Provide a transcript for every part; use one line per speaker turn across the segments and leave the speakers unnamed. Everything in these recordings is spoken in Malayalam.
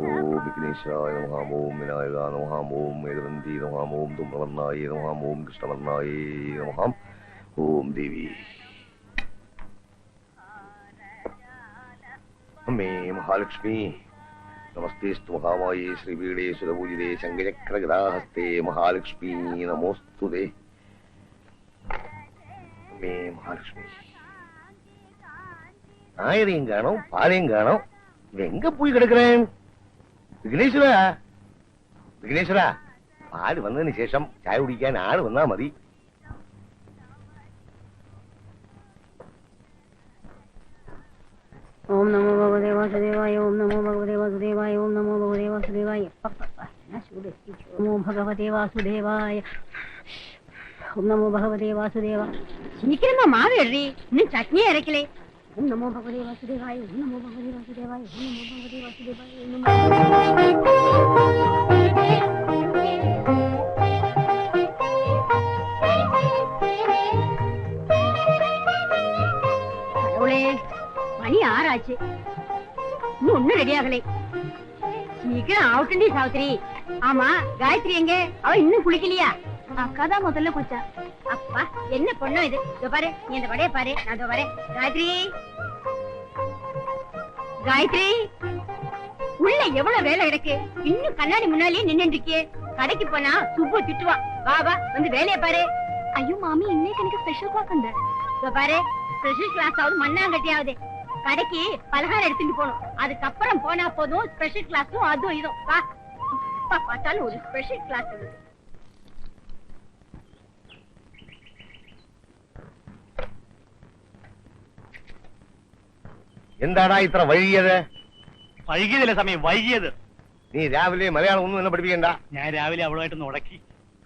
ഓം വിഘ്നേശ്വരായ നമഃ. ഓം വിനായകായ നമഃ. ഓം മേഘവന്തി നമഃ. ഓം ധൂമ്രവർണ്ണായ നമഃ. ഓം കൃഷ്ണവർണ്ണായ നമഃ. ഓം ദേവി അമ്മേ മഹാലക്ഷ്മി നമസ്തേസ്തു മഹാമായേ ശ്രീപീഠേ സുരപൂജിതേ ശങ്കചക്രഗദാഹസ്തേ മഹാലക്ഷ്മി നമോസ്തുതേ. അമ്മേ മഹാലക്ഷ്മി ஆயிரையும் காணும் பாலையும் காணும். எங்க போய் கிடக்குறேன்? விக்னேஸ்வரா, விக்னேஸ்வரா, பால் வந்ததுன்னு சேஷம் சாய குடிக்க ஆள் வந்தா மதி.
ஓம் நமோ பகவதே வாசுதேவாய. ஓம் நமோ பகவதே வாசுதேவாய. ஓம் நமோ பகவதே வாசுதேவாய. நமோ பகவதே வாசுதேவாய. ஓம் நமோ பகவதே வாசுதேவா. சீக்கிரமா மாவு எடுறி, இன்னும் சட்னியே இறக்கலே. ஓம் நமோ பகவதே வாசுதேவாய. ஓம் நமோ பகவதே வாசுதேவாய. ஓம் நமோ பகவதே வாசுதேவாய. கடவுளே, மணி 6 ஆச்சு, இன்னும் ஒன்னும் ரெடி ஆகலை. சீக்கிரம் ஆவுட்டண்டி சாவித்திரி. ஆமா, காயத்ரி எங்க? அவ இன்னும் குளிக்கலையா? அக்காதான் முதல்ல குளிச்சா. அப்பா என்ன பொண்ணோ இது. இதோ பாரு, நீ அந்த வடைய பாரு, நான் இதோ வரேன். காயத்ரி, காயத்ரி, உள்ள எவ்வளவு வேலை கிடக்கு. இன்னும் கண்ணாடி முன்னாலேயே நின்று இருக்கியே. கடைக்கு போனா சுப்பு திட்டுவா. வா வா, வந்து வேலையை பாரு. ஐயோ மாமி, இன்னைக்கு எனக்கு ஸ்பெஷல் கிளாஸ் உண்டு. இதோ பாரு, ஸ்பெஷல் கிளாஸ் ஆகுது மண்ணாங்கட்டியாவது. கடைக்கு பலகாரம் எடுத்துட்டு போகணும். அதுக்கப்புறம் போனா போதும். ஸ்பெஷல் கிளாஸும் அதுவும் இதுவும். வா, பார்த்தாலும் ஒரு ஸ்பெஷல் கிளாஸ் இருக்கு.
എന്താടാ ഇത്ര വൈകിയത്?
വൈകിയതല്ല സമയം, വൈകിയത്.
നീ രാവിലെ മലയാളം ഒന്നും എന്നെ പഠിപ്പിക്കണ്ട.
ഞാൻ രാവിലെ അവളുമായിട്ട് ഉടക്കി.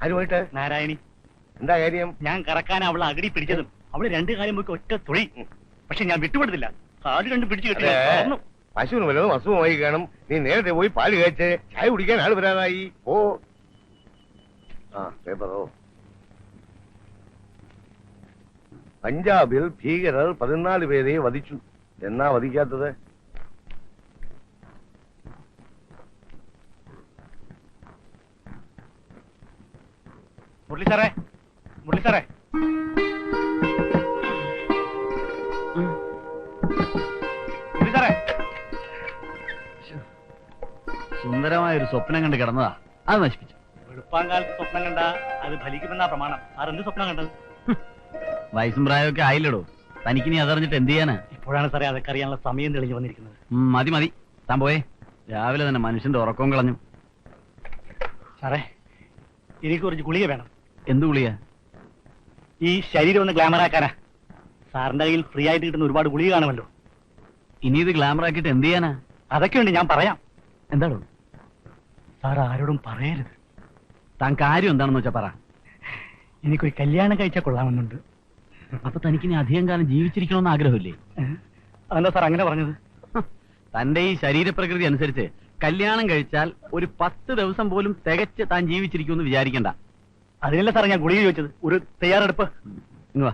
ആരുമായിട്ട്?
നാരായണി.
എന്താ കാര്യം?
ഞാൻ കറക്കാൻ അവളെ അകടി പിടിച്ചതും അവള് 2 കാലം പോയി ഒറ്റ തുളി. പക്ഷെ ഞാൻ വിട്ടുപെടുത്തില്ല. കാല് കണ്ട് പിടിച്ചു കിട്ടില്ല.
പശുവിന് വല്ലതും അസുഖമായി കാണും. നീ നേരത്തെ പോയി പാല് കഴിച്ച് ചായ കുടിക്കാൻ ആള് വരാതായി. ഓ ആ പേപ്പറോ. പഞ്ചാബിൽ ഭീകരർ 14 പേരെ വധിച്ചു. എന്നാ വധിക്കാത്തത്?
മുരളി സാറേ, മുരളി സാറേ, മുരളി സാറേ.
സുന്ദരമായ ഒരു സ്വപ്നം കണ്ട് കിടന്നതാ, അത് നശിപ്പിച്ചു.
വെളുപ്പാങ്കാലത്ത് സ്വപ്നം കണ്ട അത് ഫലിക്കുമെന്നാ പ്രമാണം. സാർ എന്ത് സ്വപ്നം കണ്ടത്?
വയസ്സും പ്രായമൊക്കെ ആയില്ലടോ. തനിക്ക് നീ അതറിഞ്ഞിട്ട് എന്ത് ചെയ്യാനാ?
ഇപ്പോഴാണ് സാറേ അതൊക്കെ അറിയാനുള്ള സമയം തെളിഞ്ഞു വന്നിരിക്കുന്നത്.
മതി മതി, താൻ പോയേ. രാവിലെ തന്നെ മനുഷ്യന്റെ ഉറക്കവും കളഞ്ഞു.
സാറേ, എനിക്ക് കുറച്ച് ഗുളിക വേണം.
എന്ത് ഗുളിക?
ഈ ശരീരം ഒന്ന് ഗ്ലാമർ ആക്കാനാ. സാറിന്റെ കയ്യിൽ ഫ്രീ ആയിട്ട് കിട്ടുന്ന ഒരുപാട് ഗുളിക കാണുമല്ലോ.
ഇനി ഇത് ഗ്ലാമർ ആക്കിയിട്ട് എന്ത് ചെയ്യാനാ?
അതൊക്കെ ഉണ്ട്, ഞാൻ പറയാം.
എന്താണോ?
സാർ ആരോടും പറയരുത്.
താൻ കാര്യം എന്താണെന്ന് വെച്ചാ പറ.
എനിക്കൊരു കല്യാണം കഴിച്ചാൽ കൊള്ളാമെന്നുണ്ട്.
അപ്പൊ തനിക്ക് ഇനി അധികം കാലം ജീവിച്ചിരിക്കണമെന്ന് ആഗ്രഹമില്ലേ?
അതെന്താ സാർ അങ്ങനെ പറഞ്ഞത്?
തന്റെ ഈ ശരീരപ്രകൃതി അനുസരിച്ച് കല്യാണം കഴിച്ചാൽ ഒരു 10 ദിവസം പോലും തികച്ച് താൻ ജീവിച്ചിരിക്കുമെന്ന് വിചാരിക്കണ്ട.
അതിനല്ല സാർ ഞാൻ ഗുളിക ചോദിച്ചത്. ഒരു തയ്യാറെടുപ്പ്.
ഇങ്ങ്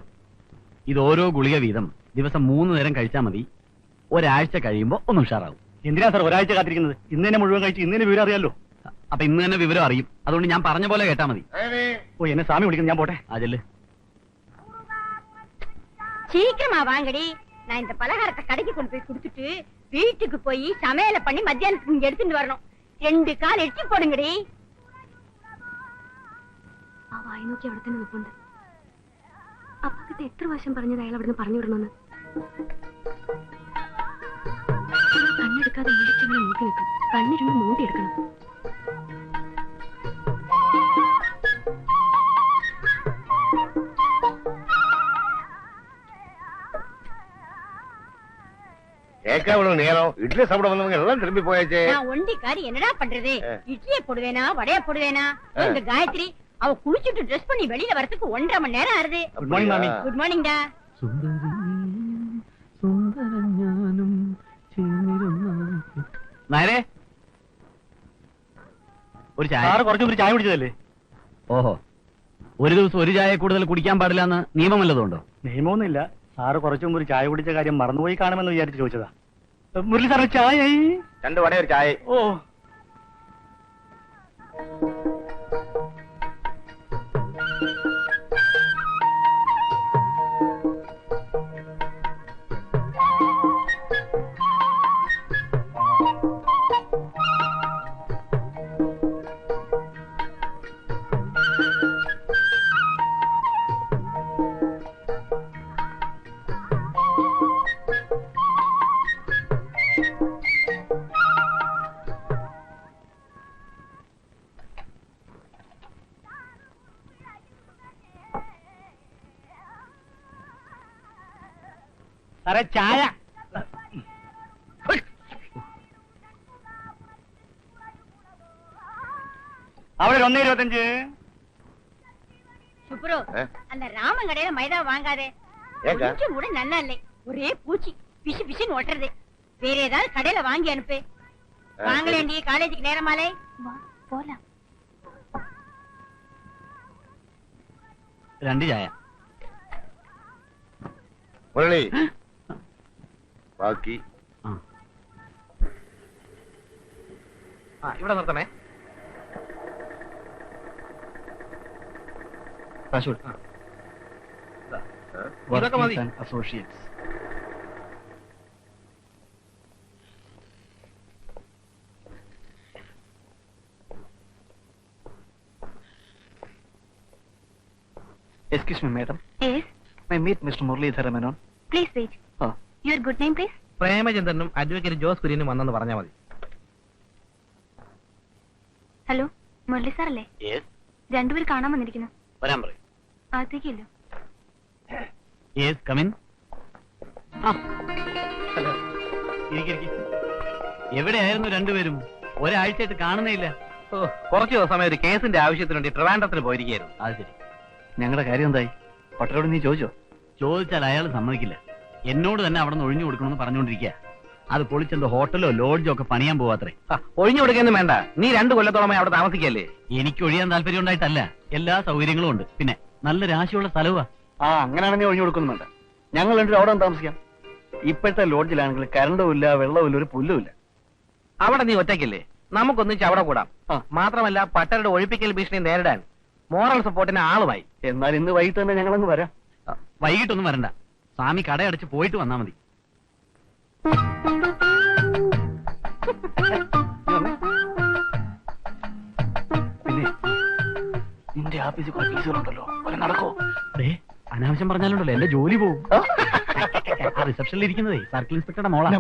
ഇത് ഓരോ ഗുളിക വീതം ദിവസം 3 നേരം കഴിച്ചാൽ മതി. ഒരാഴ്ച കഴിയുമ്പോ ഒന്ന് ഉഷാറാവും.
എന്തിനാ സാർ ഒരാഴ്ച കാത്തിരിക്കുന്നത്? ഇന്ന് തന്നെ മുഴുവൻ കഴിച്ച് ഇന്ന് തന്നെ വിവരം അറിയാലോ.
അപ്പൊ ഇന്ന് തന്നെ വിവരം അറിയും. അതുകൊണ്ട് ഞാൻ പറഞ്ഞ പോലെ കേട്ടാ മതി.
ഓ, എന്നെ സ്വാമി വിളിക്കുന്നു, ഞാൻ പോട്ടെ.
അതില്
சீக்கிரமா வாங்கடி. நான் இந்த பலகாரத்தை கடைக்கு கொண்டு போய் கொடுத்துட்டு வீட்டுக்கு போய் சமையல பண்ணி மத்தியானத்துக்கு இங்க எடுத்துட்டு வரணும். 2 கால் எட்டி போடுங்கடி.
ആ വായി നോക്കി അവിടെ തന്നെ നിൽപ്പുണ്ട്. അപ്പക്കിട്ട് എത്ര വർഷം പറഞ്ഞത് അയാൾ അവിടുന്ന് പറഞ്ഞു വിടണമെന്ന്. കണ്ണെടുക്കാതെ ഇടിച്ചവനെ നോക്കി നിൽക്കും. കണ്ണിരുന്ന് നോണ്ടിയെടുക്കണം.
கேட்காமலும் நேரம் இட்லி சாப்பிட வந்தவங்க எல்லாம் திரும்பி போயாச்சே.
நான் ஒண்டிக்காரி என்னடா பண்றது? இட்லியை போடுவேனா வடைய போடுவேனா? இந்த காயத்ரி அவ குளிச்சுட்டு ட்ரெஸ் பண்ணி வெளியில வரதுக்கு 1.5 மணி நேரம் ஆறுது.
குட் மார்னிங் மாமி.
குட் மார்னிங் டா.
നേരെ ഒരു ചായ.
സാറ് കുറച്ചു ചായ കുടിച്ചതല്ലേ?
ഓഹോ, ഒരു ദിവസം ഒരു ചായ കൂടുതൽ കുടിക്കാൻ പാടില്ല എന്ന് നിയമം വല്ലതുണ്ടോ?
നിയമമൊന്നുമില്ല. സാറ് കുറച്ചു മുമ്പ് ഒരു ചായ കുടിച്ച കാര്യം മറന്നുപോയി കാണുമെന്ന് വിചാരിച്ച് ചോദിച്ചതാ. മുരളി സാറിന് ചായ.
2 വട ഒരു ചായ.
ഓ
സാറേ ചായ.
അവിടെ 1.25.
சுப்ரு அந்த ராமன் கடையில மைதா வாங்காதே. கொஞ்சம் கூட நல்லா இல்லை. ஒரே பூச்சி பிசு பிசுன்னு ஒட்டுறது. வேற ஏதாவது கடையில வாங்கி அனுப்பு. வாங்கலேண்டி, காலேஜுக்கு நேரமாலே. வா போலாம்.
2 ചായ.
മുരളി ബാക്കി
ഇവിടെ നിർത്തണേ. ഇതൊക്കെ മതി. Associates.
Excuse me, madam.
Yes,
May I meet Mr. Muralidhara Menon?
please wait.
Oh.
Your good name, please?
പ്രേമചന്ദ്രനും അഡ്വക്കേറ്റ് ജോസ് കുര്യനും വന്നെന്ന് പറഞ്ഞാൽ മതി.
ഹലോ, മുരളി സാറല്ലേ? രണ്ടുപേർ കാണാൻ വന്നിരിക്കുന്നു.
വരാൻ പറയും.
അകത്തേക്കില്ലോ.
എവിടെയായിരുന്നു രണ്ടുപേരും? ഒരാഴ്ചയായിട്ട് കാണുന്നേ ഇല്ല.
കുറച്ചു ദിവസമായി ഒരു കേസിന്റെ ആവശ്യത്തിന് വേണ്ടി ട്രിവാൻഡ്രത്തിന് പോയിരിക്കുകയായിരുന്നു.
അത് ശരി.
ഞങ്ങളുടെ കാര്യം എന്തായി? പട്ടരോട് നീ ചോദിച്ചോ?
ചോദിച്ചാൽ അയാൾ സമ്മതിക്കില്ല. എന്നോട് തന്നെ അവിടെ നിന്ന് ഒഴിഞ്ഞു കൊടുക്കണമെന്ന് പറഞ്ഞുകൊണ്ടിരിക്കുക. അത് പൊളിച്ചെന്തോ ഹോട്ടലോ ലോഡ്ജോ ഒക്കെ പണിയാൻ പോവാത്രേ.
ഒഴിഞ്ഞു കൊടുക്കൊന്നും വേണ്ട. നീ 2 കൊല്ലത്തോളമായി അവിടെ താമസിക്കല്ലേ?
എനിക്ക് ഒഴിയാൻ താല്പര്യം ഉണ്ടായിട്ടല്ല, എല്ലാ സൗകര്യങ്ങളും ഉണ്ട്. പിന്നെ നല്ല രാശിയുള്ള സ്ഥലവാ.
അങ്ങനെയാണെങ്കിൽ നീ ഒഴിഞ്ഞു കൊടുക്കൊന്നും വേണ്ട. ഞങ്ങൾ രണ്ടും അവിടെ താമസിക്കാം. ഇപ്പോഴത്തെ ലോഡ്ജിലാണെങ്കിൽ കറണ്ടും ഇല്ല, വെള്ളവും ഇല്ല, ഒരു പുല്ലും ഇല്ല.
അവിടെ നീ ഒറ്റയ്ക്കല്ലേ? നമുക്കൊന്നിച്ച് അവിടെ കൂടാം. മാത്രമല്ല പട്ടരുടെ ഒഴിപ്പിക്കൽ ഭീഷണി നേരിടാൻ മോറൽ സപ്പോർട്ടിന് ആളുമായി.
എന്നാൽ ഇന്ന് വൈകിട്ട് തന്നെ ഞങ്ങളങ്ങ് വരാം.
വൈകിട്ടൊന്നും വരണ്ട. സ്വാമി കടയടച്ച് പോയിട്ട് വന്നാ മതി.
പിന്നെ നിന്റെ ആഫീസിൽ കുറെ ഫീസുകളുണ്ടല്ലോ, നടക്കോ?
അനാവശ്യം പറഞ്ഞാലുണ്ടല്ലോ എന്റെ ജോലി പോകും. റിസപ്ഷനിൽ ഇരിക്കുന്നതേ സർക്കിൾ ഇൻസ്പെക്ടറുടെ മോളാ.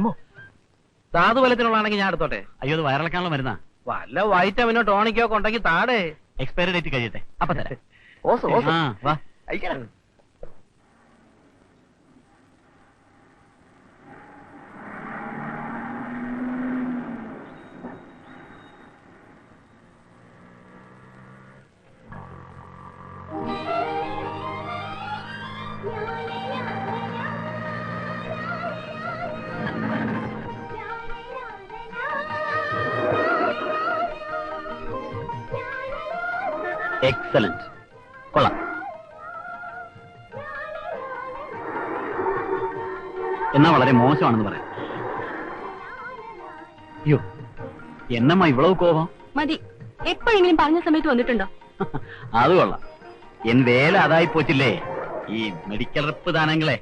സാധുബലത്തിനുള്ളതാണെങ്കിൽ ഞാൻ എടുത്തോട്ടെ.
അയ്യോ, അത് വയറിളക്കാനുള്ള മരുന്നാ.
വല്ല വൈറ്റമിനോ ടോണിക്കോ കൊണ്ടെങ്കിൽ താടേ.
എക്സ്പയറി ഡേറ്റ് കഴിയട്ടെ, അപ്പൊ തരാം. വാ. എക്സലന്റ്, കൊള്ളാം. എന്നാ വളരെ മോശമാണെന്ന് പറയാം. അയ്യോ, എന്നമ്മ ഇவ்வளவு കോപം?
മതി. എപ്പോഴെങ്കിലും പറഞ്ഞ സമയത്ത് വന്നിട്ടുണ്ടോ?
അത് കൊള്ളാം. എൻ വേല അതായി പോച്ചില്ലേ ഈ മെഡിക്കൽ റെപ്പ് ദാനങ്ങളെ.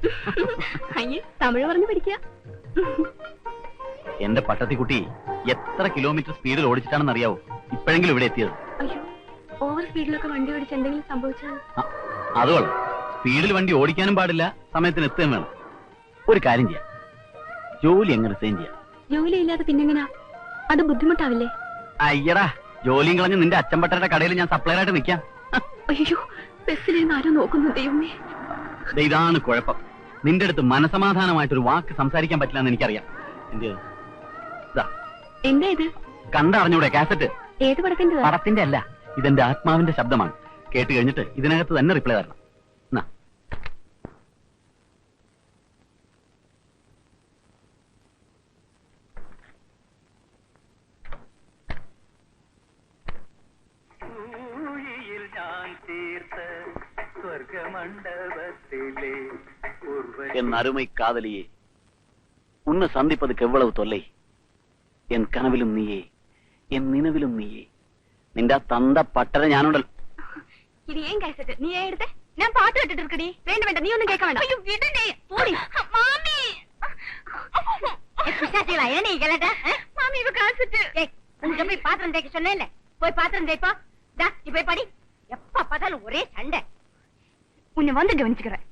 അയ്യേ, തമിഴ് പറഞ്ഞു പഠിക്കുക.
എന്റെ പട്ടത്തിക്കുട്ടി എത്ര കിലോമീറ്റർ സ്പീഡിൽ ഓടിച്ചിട്ടാണെന്ന് അറിയാവോ ഇപ്പോഴെങ്കിലും ഇവിടെ എത്തിയത്?
അയ്യോ, ഓവർ സ്പീഡിലൊക്കെ വണ്ടി ഓടിച്ച് എന്തെങ്കിലും സംഭവിച്ചാൽ?
അത് കൊള്ളാം. സ്പീഡിൽ വണ്ടി ഓടിക്കാനും പാടില്ല, സമയത്തിന് എത്തുകയും വേണം. ഒരു കാര്യം ചെയ്യാം, ജോലി എങ്ങനെ റിസൈൻ ചെയ്യാം?
ജോലി ഇല്ലാതെ പിന്നെങ്ങനാ? അത് ബുദ്ധിമുട്ടാവില്ലേ?
അയ്യടാ, ജോലിയും കളഞ്ഞ് നിന്റെ അച്ഛൻപട്ടരുടെ കടയിൽ ഞാൻ സപ്ലയർ ആയിട്ട് നിൽക്കാം.
അയ്യോ, ബസ്സിലിരുന്ന് ആരോ നോക്കുന്നു. ദൈവമേ,
ഇതാണ് കുഴപ്പം. നിന്റെ അടുത്ത് മനസമാധാനമായിട്ടൊരു വാക്ക് സംസാരിക്കാൻ പറ്റില്ല എന്ന് എനിക്കറിയാം.
എന്താ ഇത്?
കണ്ടറിഞ്ഞൂടെ കാസറ്റ്?
ഏത് പടത്തിന്റെ?
പടത്തിന്റെ അല്ല, ഇതെന്റെ ആത്മാവിന്റെ ശബ്ദമാണ്. കേട്ട് കഴിഞ്ഞിട്ട് ഇതിനകത്ത് തന്നെ റിപ്ലൈ തരണം. என் அருமை காதலியே, உன்னை சந்திப்பதுக்கு எவ்வளவு தொல்லை. என் கனவிலும் நீயே, என் நினைவிலும் நீயே. നിന്റെ തന്ത പട്ടര ഞാനുണ്ടല്ലോ.
ഇത് ഏൻ കാസറ്റ്? നീ എടുത്തേ? ഞാൻ പാട്ട് കേട്ടിട്ട് ഇരിക്കടി. വേണ്ട വേണ്ട, നീ ഒന്നും കേൾക്കാൻ വേണ്ട. അയ്യോ വിടണേ, പോടി. മാമി,
பிசாசிகளா என்ன நீ கலட்ட? மாமி இவ காசட்டு. ஏய், உங்க போய் பாத்திரம் தேய்க்க சொன்னேன்ல, போய் பாத்திரம் தேய்ப்பா. டா, நீ போய் படி. எப்ப பார்த்தாலும் ஒரே சண்டை.
உன்னை வந்து கவனிச்சுக்கிறேன்.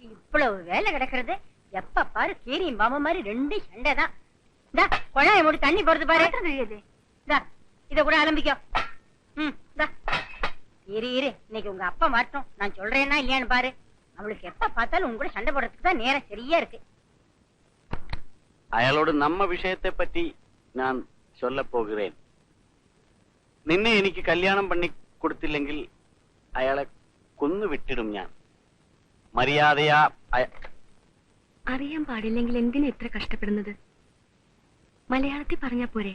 இவ்வளவு வேலை கிடக்கிறது. எப்ப பாரு கீரியும் பாம மாதிரி 2 சண்டை தான். குழாயை மூடி தண்ணி போறது பாரு. இத கூட ஆரம்பிக்கோ. இரு இன்னைக்கு உங்க அப்பா மாட்டோம். நான் சொல்றேன்னா இல்லையான்னு பாரு. அவளுக்கு எப்ப பார்த்தாலும் உங்க கூட சண்டை போடுறதுக்கு தான் நேரம் சரியா இருக்கு.
അയാളോട് നമ്മ വിഷയത്തെ പറ്റി ഞാൻ ചൊല്ല പോകുകേൻ. നിന്നെ എനിക്ക് കല്യാണം പണി കൊടുത്തില്ലെങ്കിൽ അയാളെ കൊന്നു വിട്ടിടും ഞാൻ. മര്യാദയാ
അറിയാൻ പാടില്ലെങ്കിൽ എന്തിനാ ഇത്ര കഷ്ടപ്പെടുന്നത്? മലയാളത്തിൽ പറഞ്ഞാ പോരെ?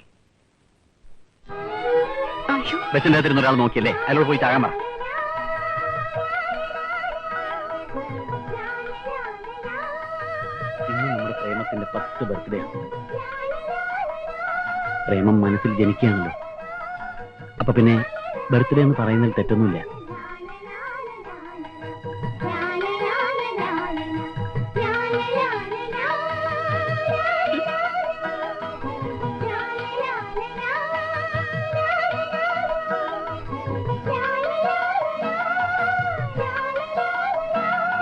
ബസ്സിന്റെ അകത്തിരുന്ന ഒരാൾ നോക്കിയല്ലേ, അയാളോട് പോയി ചാകാൻ പറ. ഇന്ന് നമ്മുടെ പ്രേമത്തിന്റെ 10 ബർത്ത്ഡേ ആണ്. പ്രേമം മനസ്സിൽ ജനിക്കുകയാണല്ലോ. അപ്പൊ പിന്നെ ബർത്ത്ഡേ എന്ന് പറയുന്നതിൽ തെറ്റൊന്നുമില്ല.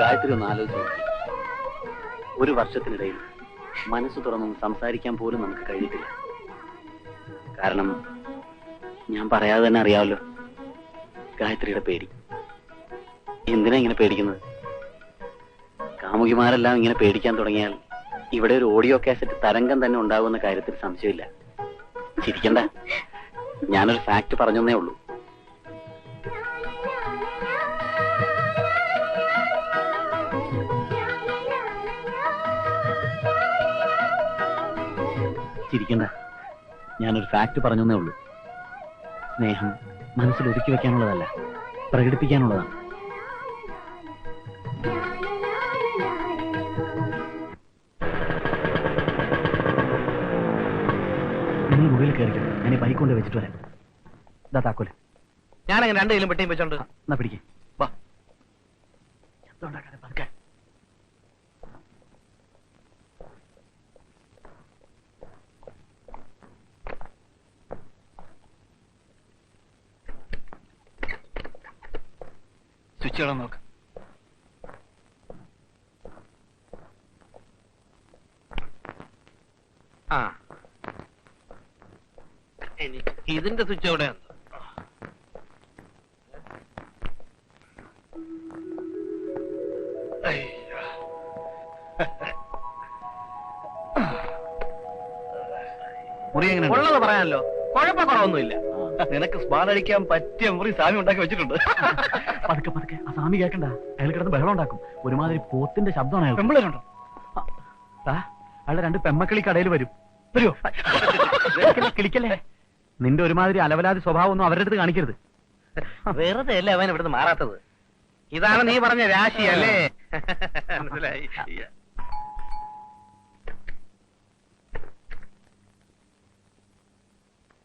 ഗായത്രി ഒന്ന് ആലോചിച്ച് നോക്കി. ഒരു വർഷത്തിനിടയിൽ മനസ്സ് തുറന്നും സംസാരിക്കാൻ പോലും നമുക്ക് കഴിഞ്ഞിട്ടില്ല. കാരണം ഞാൻ പറയാതെ തന്നെ അറിയാമല്ലോ ഗായത്രിയുടെ പേടി. എന്തിനാ ഇങ്ങനെ പേടിക്കുന്നത്? കാമുകിമാരെല്ലാം ഇങ്ങനെ പേടിക്കാൻ തുടങ്ങിയാൽ ഇവിടെ ഒരു ഓഡിയോ കാസറ്റ് തരംഗം തന്നെ ഉണ്ടാകുന്ന കാര്യത്തിൽ സംശയമില്ല. ചിരിക്കണ്ട, ഞാനൊരു ഫാക്ട് പറഞ്ഞേ ഉള്ളൂ. ചിരിക്കണ്ട, ഞാനൊരു ഫാക്ട് പറഞ്ഞേ ഉള്ളൂ. സ്നേഹം മനസ്സിൽ ഒതുക്കി വെക്കാനുള്ളതല്ല, പ്രകടിപ്പിക്കാനുള്ളതാണ്. നിങ്ങൾ മുറിയിൽ കയറിക്കണം. ഞാൻ ഈ ബൈക്ക് കൊണ്ട് വെച്ചിട്ട് വരാം. ഇതാ താക്കോല്.
ഞാനങ്ങനെ 2 കിലും പെട്ടിയും വെച്ചോണ്ട്.
എന്നാ പിടിക്കേ. വാ, ശബ്ദം ഉണ്ടാക്കാതെ പതുക്കെ. സ്വിച്ച് ഇടാൻ നോക്ക്.
ആ, എനിക്ക് ഇതിന്റെ സ്വിച്ച് എവിടെയാണ്?
മുറി എങ്ങനെ
ഉള്ളത് പറയാനല്ലോ, കുഴപ്പക്കുറവൊന്നുമില്ല.
നിനക്ക് സ്പാലടിക്കാൻ പറ്റിയ മുറി സ്വാമി ഉണ്ടാക്കി വെച്ചിട്ടുണ്ട്. പതുക്കെ പതുക്കെ. ആ സ്വാമി കേൾക്കണ്ട, അയാൾ കിടന്ന് ബഹളം ഉണ്ടാക്കും. ഒരുമാതിരി പോത്തിന്റെ ശബ്ദമാണ് അയാൾ. പെമ്പിളുണ്ടോ? അയാളുടെ 2 പെമ്മക്കളി കടയിൽ വരും. വരുമോ? കിളിക്കല്ലേ. നിന്റെ ഒരുമാതിരി അലവലാതി സ്വഭാവം ഒന്നും അവരുടെ അടുത്ത് കാണിക്കരുത്.
വെറുതെ അല്ലേ അവൻ ഇവിടുന്ന് മാറാത്തത്. ഇതാണ് നീ പറഞ്ഞ രാശി അല്ലേ? മനസ്സിലായി.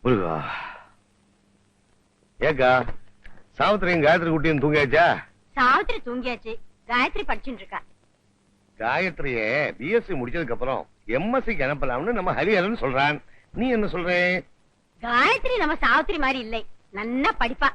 முருகா, ஏக்கா சாவித்திரியும் காயத்ரி குட்டியும் தூங்கியாச்சா?
சாவித்திரி தூங்கியாச்சு, காயத்ரி படிச்சுட்டு இருக்கா.
காயத்ரியே பிஎஸ்சி முடிச்சதுக்கு அப்புறம் எம்எஸ்சிக்கு அனுப்பலாம்னு நம்ம ஹரிஹரன் சொல்றான். நீ என்ன சொல்ற?
காயத்ரி நம்ம சாவித்திரி மாதிரி இல்லை, நன்னா படிப்பா.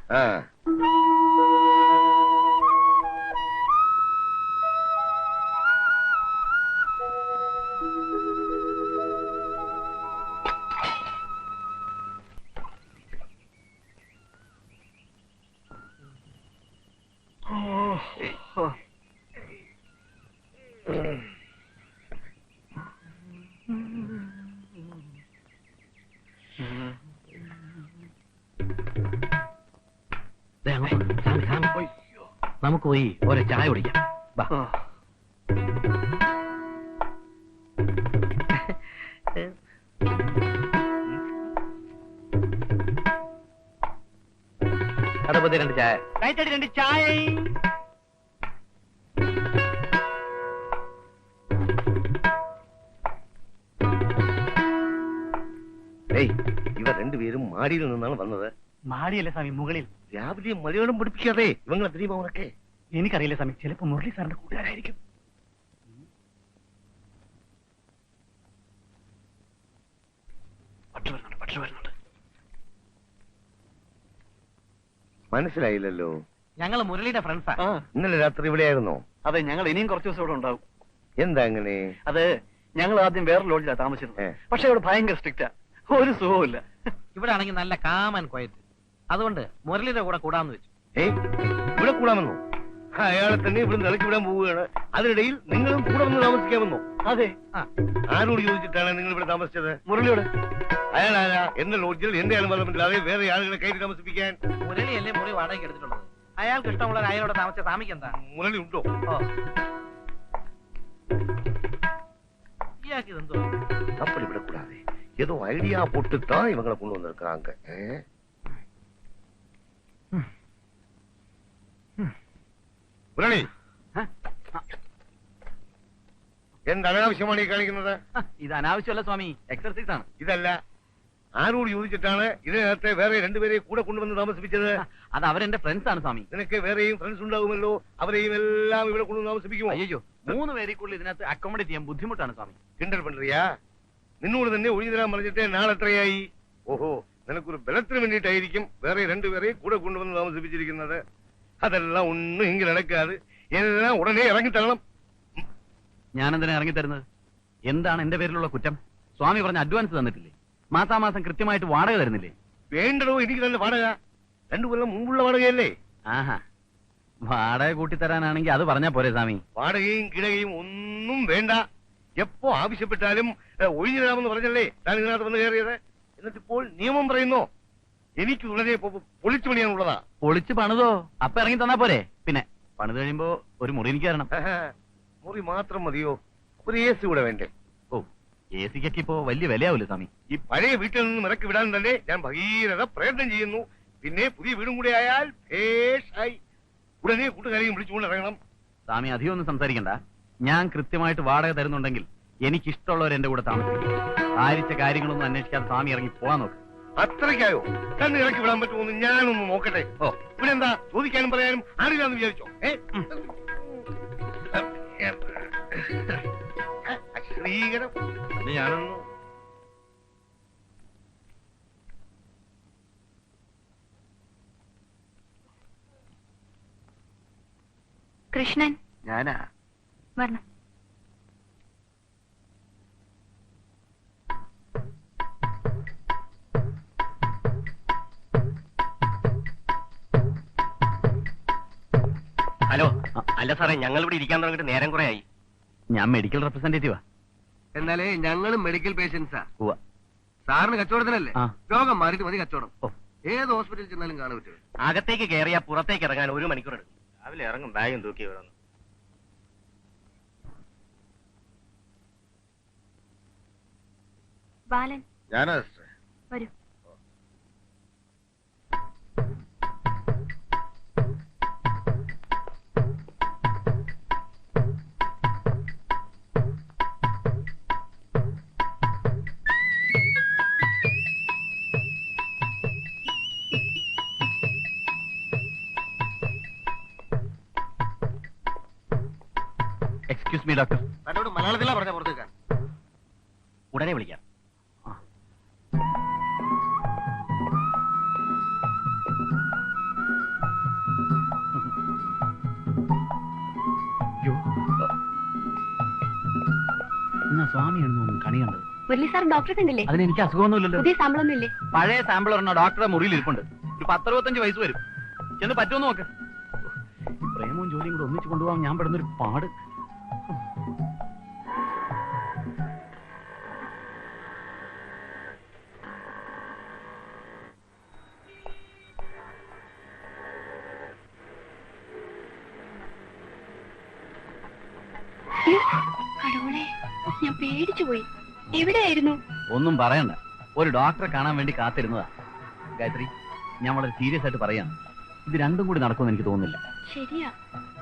നമുക്ക് പോയി ഒരു ചായ കുടിക്കാം. അതപ്പോ 2 ചായ.
2 ചായ.
ഇവർ 2 പേരും മാടിയിൽ നിന്നാണ് വന്നത്.
മാടിയല്ലേ സ്വാമി, മുകളിൽ.
രാവിലെ മലയാളം പഠിപ്പിക്കാതെ ഇവങ്ങളെ തെരിയുമോ ഉനക്ക്?
എനിക്കറിയില്ല സ്വാമി, ചിലപ്പോ മുരളി സാറിന്റെ കൂട്ടുകാരായിരിക്കും. പട്ടു വരുന്നുണ്ട്.
മനസ്സിലായില്ലല്ലോ.
ഞങ്ങൾ മുരളിയുടെ ഫ്രണ്ട്സാ.
ഇന്നലെ രാത്രി ഇവിടെയായിരുന്നോ?
അതെ, ഞങ്ങൾ ഇനിയും കുറച്ച് ദിവസം ഇവിടെ ഉണ്ടാവും.
എന്താ അങ്ങനെ?
അത് ഞങ്ങൾ ആദ്യം വേറെ ലോഡ്ജിലാണ് താമസിച്ചിരുന്നത്. പക്ഷെ അവിടെ ഭയങ്കര സ്ട്രിക്റ്റാ, ഒരു സുഖവുമില്ല.
ഇവിടെ ആണെങ്കിൽ നല്ല കാമൻ ക്വയറ്റ്. അതുകൊണ്ട് മുരളിയുടെ കൂടെ കൂടാന്ന് വെച്ചു.
ഇവിടെ കൂടാമെന്നോ? അയാളെ തന്നെ ഇവിടെ ഇറക്കി വിടാൻ പോവുകയാണ്. അതിനിടയിൽ നിങ്ങളും കൂടെ വന്ന് താമസിക്കാമെന്നോ?
അതെ.
ആരോട് ചോദിച്ചിട്ടാണ് നിങ്ങൾ ഇവിടെ താമസിച്ചത്?
മുരളിയോട്.
അയാളാരാ? എന്റെ ലോഡ്ജിൽ എന്റെ അനുവാദമില്ല അതെ വേറെ ആളുകളെ കയറി താമസിപ്പിക്കാൻ?
മുരളിയല്ലേ മുറി വാടകയ്ക്ക് എടുത്തിട്ടുള്ളത്. അയാൾക്ക് ഇഷ്ടമുള്ള അയാളോട് താമസിച്ച സ്വാമിക്ക് എന്താ?
മുരളി ഉണ്ടോ?
ഇയാൾക്ക് ഇതെന്തോ?
அப்படி விடக்கூடாது. ஏதோ ஐடியா போட்டுத்தான் இவங்களை கொண்டு வந்திருக்கிறாங்க. മുരളി, എന്ത് അനാവശ്യമാണ് ഈ കാണിക്കുന്നത്?
ഇത് അനാവശ്യമല്ല സ്വാമി, എക്സർസൈസ് ആണ്.
ഇതല്ല, ആരോട് ചോദിച്ചിട്ടാണ് ഇതിനകത്ത് വേറെ രണ്ടുപേരെ കൂടെ കൊണ്ടുവന്ന് താമസിപ്പിച്ചത്?
അത് അവരെന്റെ ഫ്രണ്ട്സ് ആണ് സ്വാമി.
നിനക്ക് വേറെയും ഫ്രണ്ട്സ് ഉണ്ടാകുമല്ലോ, അവരെയും എല്ലാം ഇവിടെ കൊണ്ടുവന്ന് താമസിപ്പിക്കുമോ?
അയ്യോ, 3 പേരെക്കുള്ളിൽ ഇതിനകത്ത് അക്കോമഡേറ്റ് ചെയ്യാൻ ബുദ്ധിമുട്ടാണ് സ്വാമി.
കിണ്ടൽ പண்றியா? നിന്നോട് തന്നെ ഒഴിഞ്ഞു തരാൻ പറഞ്ഞിട്ട് നാളെത്രയായി? ഓഹോ, നിനക്കൊരു ബലത്തിന് വേണ്ടിയിട്ടായിരിക്കും വേറെ രണ്ടുപേരെ കൂടെ കൊണ്ടുവന്ന് താമസിപ്പിച്ചിരിക്കുന്നത്. അതെല്ലാം ഒന്നും ഇങ്ങനെ നടക്കാതെ എല്ലാം ഉടനെ ഇറങ്ങിത്തരണം.
ഞാനെന്തിനാ ഇറങ്ങിത്തരുന്നത്? എന്താണ് എന്റെ പേരിലുള്ള കുറ്റം? സ്വാമി പറഞ്ഞ അഡ്വാൻസ് തന്നിട്ടില്ലേ? മാസാമാസം കൃത്യമായിട്ട് വാടക തരുന്നില്ലേ?
വേണ്ടടോ, എനിക്ക് തന്നെ വാടക. 2 കൊല്ലം മുമ്പുള്ള വാടകയല്ലേ?
ആഹാ, വാടക കൂട്ടിത്തരാനാണെങ്കിൽ അത് പറഞ്ഞാ പോരെ സ്വാമി?
വാടകയും കിടകയും ഒന്നും വേണ്ട. എപ്പോ ആവശ്യപ്പെട്ടാലും ഒഴിഞ്ഞു തരാമെന്ന് പറഞ്ഞല്ലേ താൻ ഇതിനകത്ത് വന്ന് കയറിയത്. എന്നിട്ടിപ്പോൾ നിയമം പറയുന്നോ? എനിക്ക് ഉടനെ പൊളിച്ചു പണിയാനുള്ളതാ.
പൊളിച്ച് പണിതോ? അപ്പൊ ഇറങ്ങി തന്നാ പോരെ? പിന്നെ പണിത് കഴിയുമ്പോ ഒരു മുറി എനിക്ക് തരണം.
മുറി മാത്രം മതിയോ? ഒരു AC കൂടെ വേണ്ടേ?
ഓ, AC-ക്കൊക്കെ ഇപ്പോ വലിയ വിലയാവൂല്ലേ സ്വാമി?
ഈ പഴയ വീട്ടിൽ നിന്ന് ഇറക്കി വിടാൻ തന്നെ ഞാൻ ഭഗീരഥ പ്രയത്നം ചെയ്യുന്നു. പിന്നെ പുതിയ വീടും കൂടെ ആയാൽ ഭേഷായി. ഉടനെ കൂട്ടുകാരെയും വിളിച്ചുകൊണ്ട് ഇറങ്ങണം.
സ്വാമി അധികം ഒന്നും സംസാരിക്കണ്ട. ഞാൻ കൃത്യമായിട്ട് വാടക തരുന്നുണ്ടെങ്കിൽ എനിക്കിഷ്ടമുള്ളവർ എന്റെ കൂടെ താമസിക്കും. ആരിച്ച കാര്യങ്ങളൊന്നും അന്വേഷിക്കാതെ സ്വാമി ഇറങ്ങി പോകാൻ നോക്ക്.
അത്രയ്ക്കായോ? തന്നെ ഇറക്കി വിടാൻ പറ്റുമോ? ഞാനൊന്ന് നോക്കട്ടെ. ഓ, ഇവിടെ എന്താ ചോദിക്കാനും പറയാനും ആരില്ലാന്ന് വിചാരിച്ചോ? ശ്രീകരം ഞാനൊന്നു
കൃഷ്ണൻ
ഞാനാ
വരണം.
ഹലോ, അല്ല സാറേ, ഞങ്ങൾ ഇവിടെ ഇരിക്കാൻ തുടങ്ങിയിട്ട് നേരം കുറെ ആയി.
ഞാൻ മെഡിക്കൽ റെപ്രസെന്റേറ്റീവാ.
എന്നാലേ ഞങ്ങളും മെഡിക്കൽ പേഷ്യൻസാ.
ഉവ്വ.
സാറിന് കച്ചവടത്തിനല്ലേ?
ആ.
രോഗം മാറിയിട്ട് മതി കച്ചവടം.
ഓ.
ഏത് ഹോസ്പിറ്റലിൽ ചെന്നാലും കാണാൻ പറ്റും.
അകത്തേക്ക് കയറിയാ പുറത്തേക്ക് ഇറങ്ങാൻ 1 മണിക്കൂർ എടുക്കും. രാവിലെ ഇറങ്ങും ബാഗും തൂക്കി ഇവിടെ.
ബാലൻ
ഞാനാ
വരൂ.
Excuse me doctor.
തന്നോട് മലയാളത്തിലാ പറഞ്ഞ പുറത്തേക്ക്.
ഉടനെ വിളിക്കാം.
എന്നാ സ്വാമിയാണെന്ന് കണി കണ്ടത്.
മുരളി സാർ ഡോക്ടറെ കണ്ടില്ലേ?
അതിന് എനിക്ക് അസുഖമൊന്നുമില്ലല്ലോ.
പുതിയ സാമ്പിളൊന്നും ഇല്ലേ?
പഴയ സാമ്പിൾ ഒരെണ്ണം ഡോക്ടറുടെ മുറിയിൽ ഇരിപ്പുണ്ട്. ഒരു 10-65 വയസ്സ് വരും. ചെന്ന് പറ്റുമെന്ന് നോക്ക്. പ്രേമവും ജോലിയും കൂടെ ഒന്നിച്ചു കൊണ്ടുപോകാൻ ഞാൻ പെടുന്നൊരു പാട്.
കടവുളെ, ഞാൻ പേടിച്ചു പോയി. എവിടെയായിരുന്നു?
ഒന്നും പറയണ്ട, ഒരു ഡോക്ടറെ കാണാൻ വേണ്ടി കാത്തിരുന്നതാ. ഗായത്രി, ഞാൻ വളരെ സീരിയസ് ആയിട്ട് പറയാം, ഇത് രണ്ടും കൂടി നടക്കുമെന്ന് എനിക്ക് തോന്നുന്നില്ല.
ശരിയാ,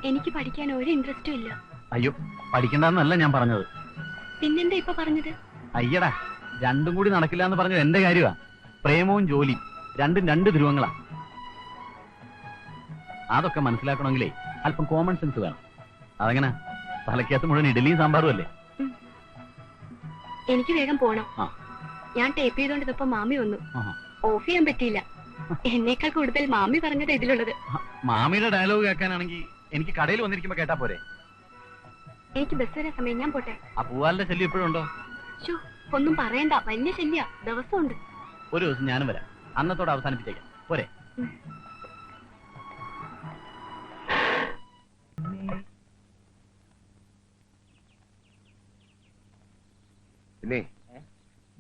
എനിക്ക് പഠിക്കാൻ ഒരു ഇൻട്രസ്റ്റും ഇല്ല.
അയ്യോ, പഠിക്കണ്ടെന്നല്ല ഞാൻ പറഞ്ഞത്.
പിന്നെന്താ ഇപ്പൊ പറഞ്ഞത്?
അയ്യടാ, രണ്ടും കൂടി നടക്കില്ല എന്ന് പറഞ്ഞത് എന്റെ കാര്യമാ. പ്രേമവും ജോലിയും രണ്ടും 2 ധ്രുവങ്ങളാ. അതൊക്കെ മനസ്സിലാക്കണമെങ്കിലേ അല്പം കോമൺ സെൻസ് വേണം. അതെങ്ങനെ? തലക്കകത്ത് മുഴുവൻ ഇഡലിയും സാമ്പാറും അല്ലേ?
എനിക്ക് വേഗം പോണം.
ആ.
ഞാൻ ടേപ്പ് ചെയ്തോണ്ടിരുന്നപ്പോ മാമി വന്നു.
ആഹാ.
ഓഫ് ചെയ്യാൻ പറ്റിയില്ല. എന്നേക്കാൾ കൂടുതൽ മാമി പറഞ്ഞത് ഇതിലുള്ളത്.
മാമിയുടെ ഡയലോഗ് കേൾക്കാനാണെങ്കിൽ എനിക്ക് കടയിൽ വന്നിരിക്കുമ്പോ കേട്ടാ പോരെ?
എനിക്ക് ബസ് വരാൻ സമയം, ഞാൻ പോട്ടെ.
ആ പൂവാലിന്റെ ശല്യം ഇപ്പോഴും ഉണ്ടോ?
ശോ, ഒന്നും പറയണ്ട, വലിയ ശല്യ, ദിവസമുണ്ട്.
ഒരു ദിവസം ഞാനും വരാം, അന്നത്തോടെ അവസാനിപ്പിച്ചേക്കാം പോരെ?
പിന്നെ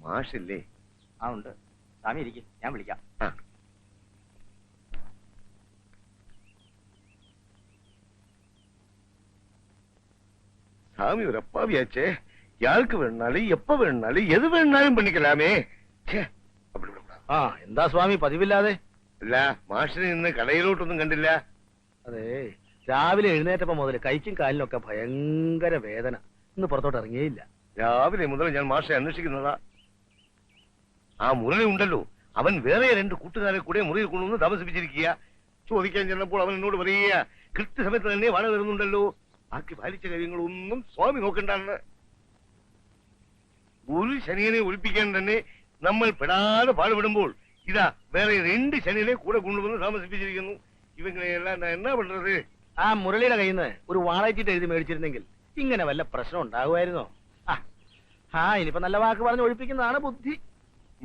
മാഷില്ലേ?
ആ ഉണ്ട്. സ്വാമി ഇരിക്കും, ഞാൻ വിളിക്കാം.
சாமி ஒரு அப்பாவியாச்சே. யாருக்கு வேணுனாலும் எப்ப வேணுனாலும் எது வேணுனாலும் பண்ணிக்கலாமே. அப்படி விடக்கூடாது.
എന്താ സ്വാമി പതിവില്ലാതെ?
അല്ല, മാഷിനെ ഇന്ന് കടയിലോട്ടൊന്നും കണ്ടില്ല.
അതെ, രാവിലെ എഴുന്നേറ്റപ്പോ മുതൽ കൈക്കും കാലിനൊക്കെ ഭയങ്കര വേദന. ഇന്ന് പുറത്തോട്ട് ഇറങ്ങിയില്ല.
രാവിലെ മുതൽ ഞാൻ മാഷെ അന്വേഷിക്കുന്നതാ. ആ മുരളി ഉണ്ടല്ലോ, അവൻ വേറെ 2 കൂട്ടുകാരെ കൂടെ മുറിയിൽ കൊണ്ടുവന്ന് താമസിപ്പിച്ചിരിക്കുക. ചോദിക്കാൻ ചെന്നപ്പോൾ അവൻ എന്നോട് പറയുക, കൃത്യസമയത്ത് തന്നെ വാടക വരുന്നുണ്ടല്ലോ, ബാക്കി പാലിച്ച കാര്യങ്ങളൊന്നും സ്വാമി നോക്കണ്ടാണ്. ഒരു ശനിയനെ ഒഴിപ്പിക്കാൻ തന്നെ നമ്മൾ പെടാതെ പാടുപെടുമ്പോൾ ഇതാ വേറെ 2 ശനിയനെ കൂടെ കൊണ്ടുവന്ന് താമസിപ്പിച്ചിരിക്കുന്നു. ഇവങ്ങളെയെല്ലാം ഞാൻ എന്നാ പண்றது?
ആ മുരളിയുടെ കയ്യിൽ നിന്ന് ഒരു വാടകച്ചീട്ട് എഴുതി മേടിച്ചിരുന്നെങ്കിൽ ഇങ്ങനെ വല്ല പ്രശ്നം ഉണ്ടാകുമായിരുന്നോ? ഇനിയിപ്പോ നല്ല വാക്ക് പറഞ്ഞ് ഒഴിപ്പിക്കുന്നതാണ് ബുദ്ധി.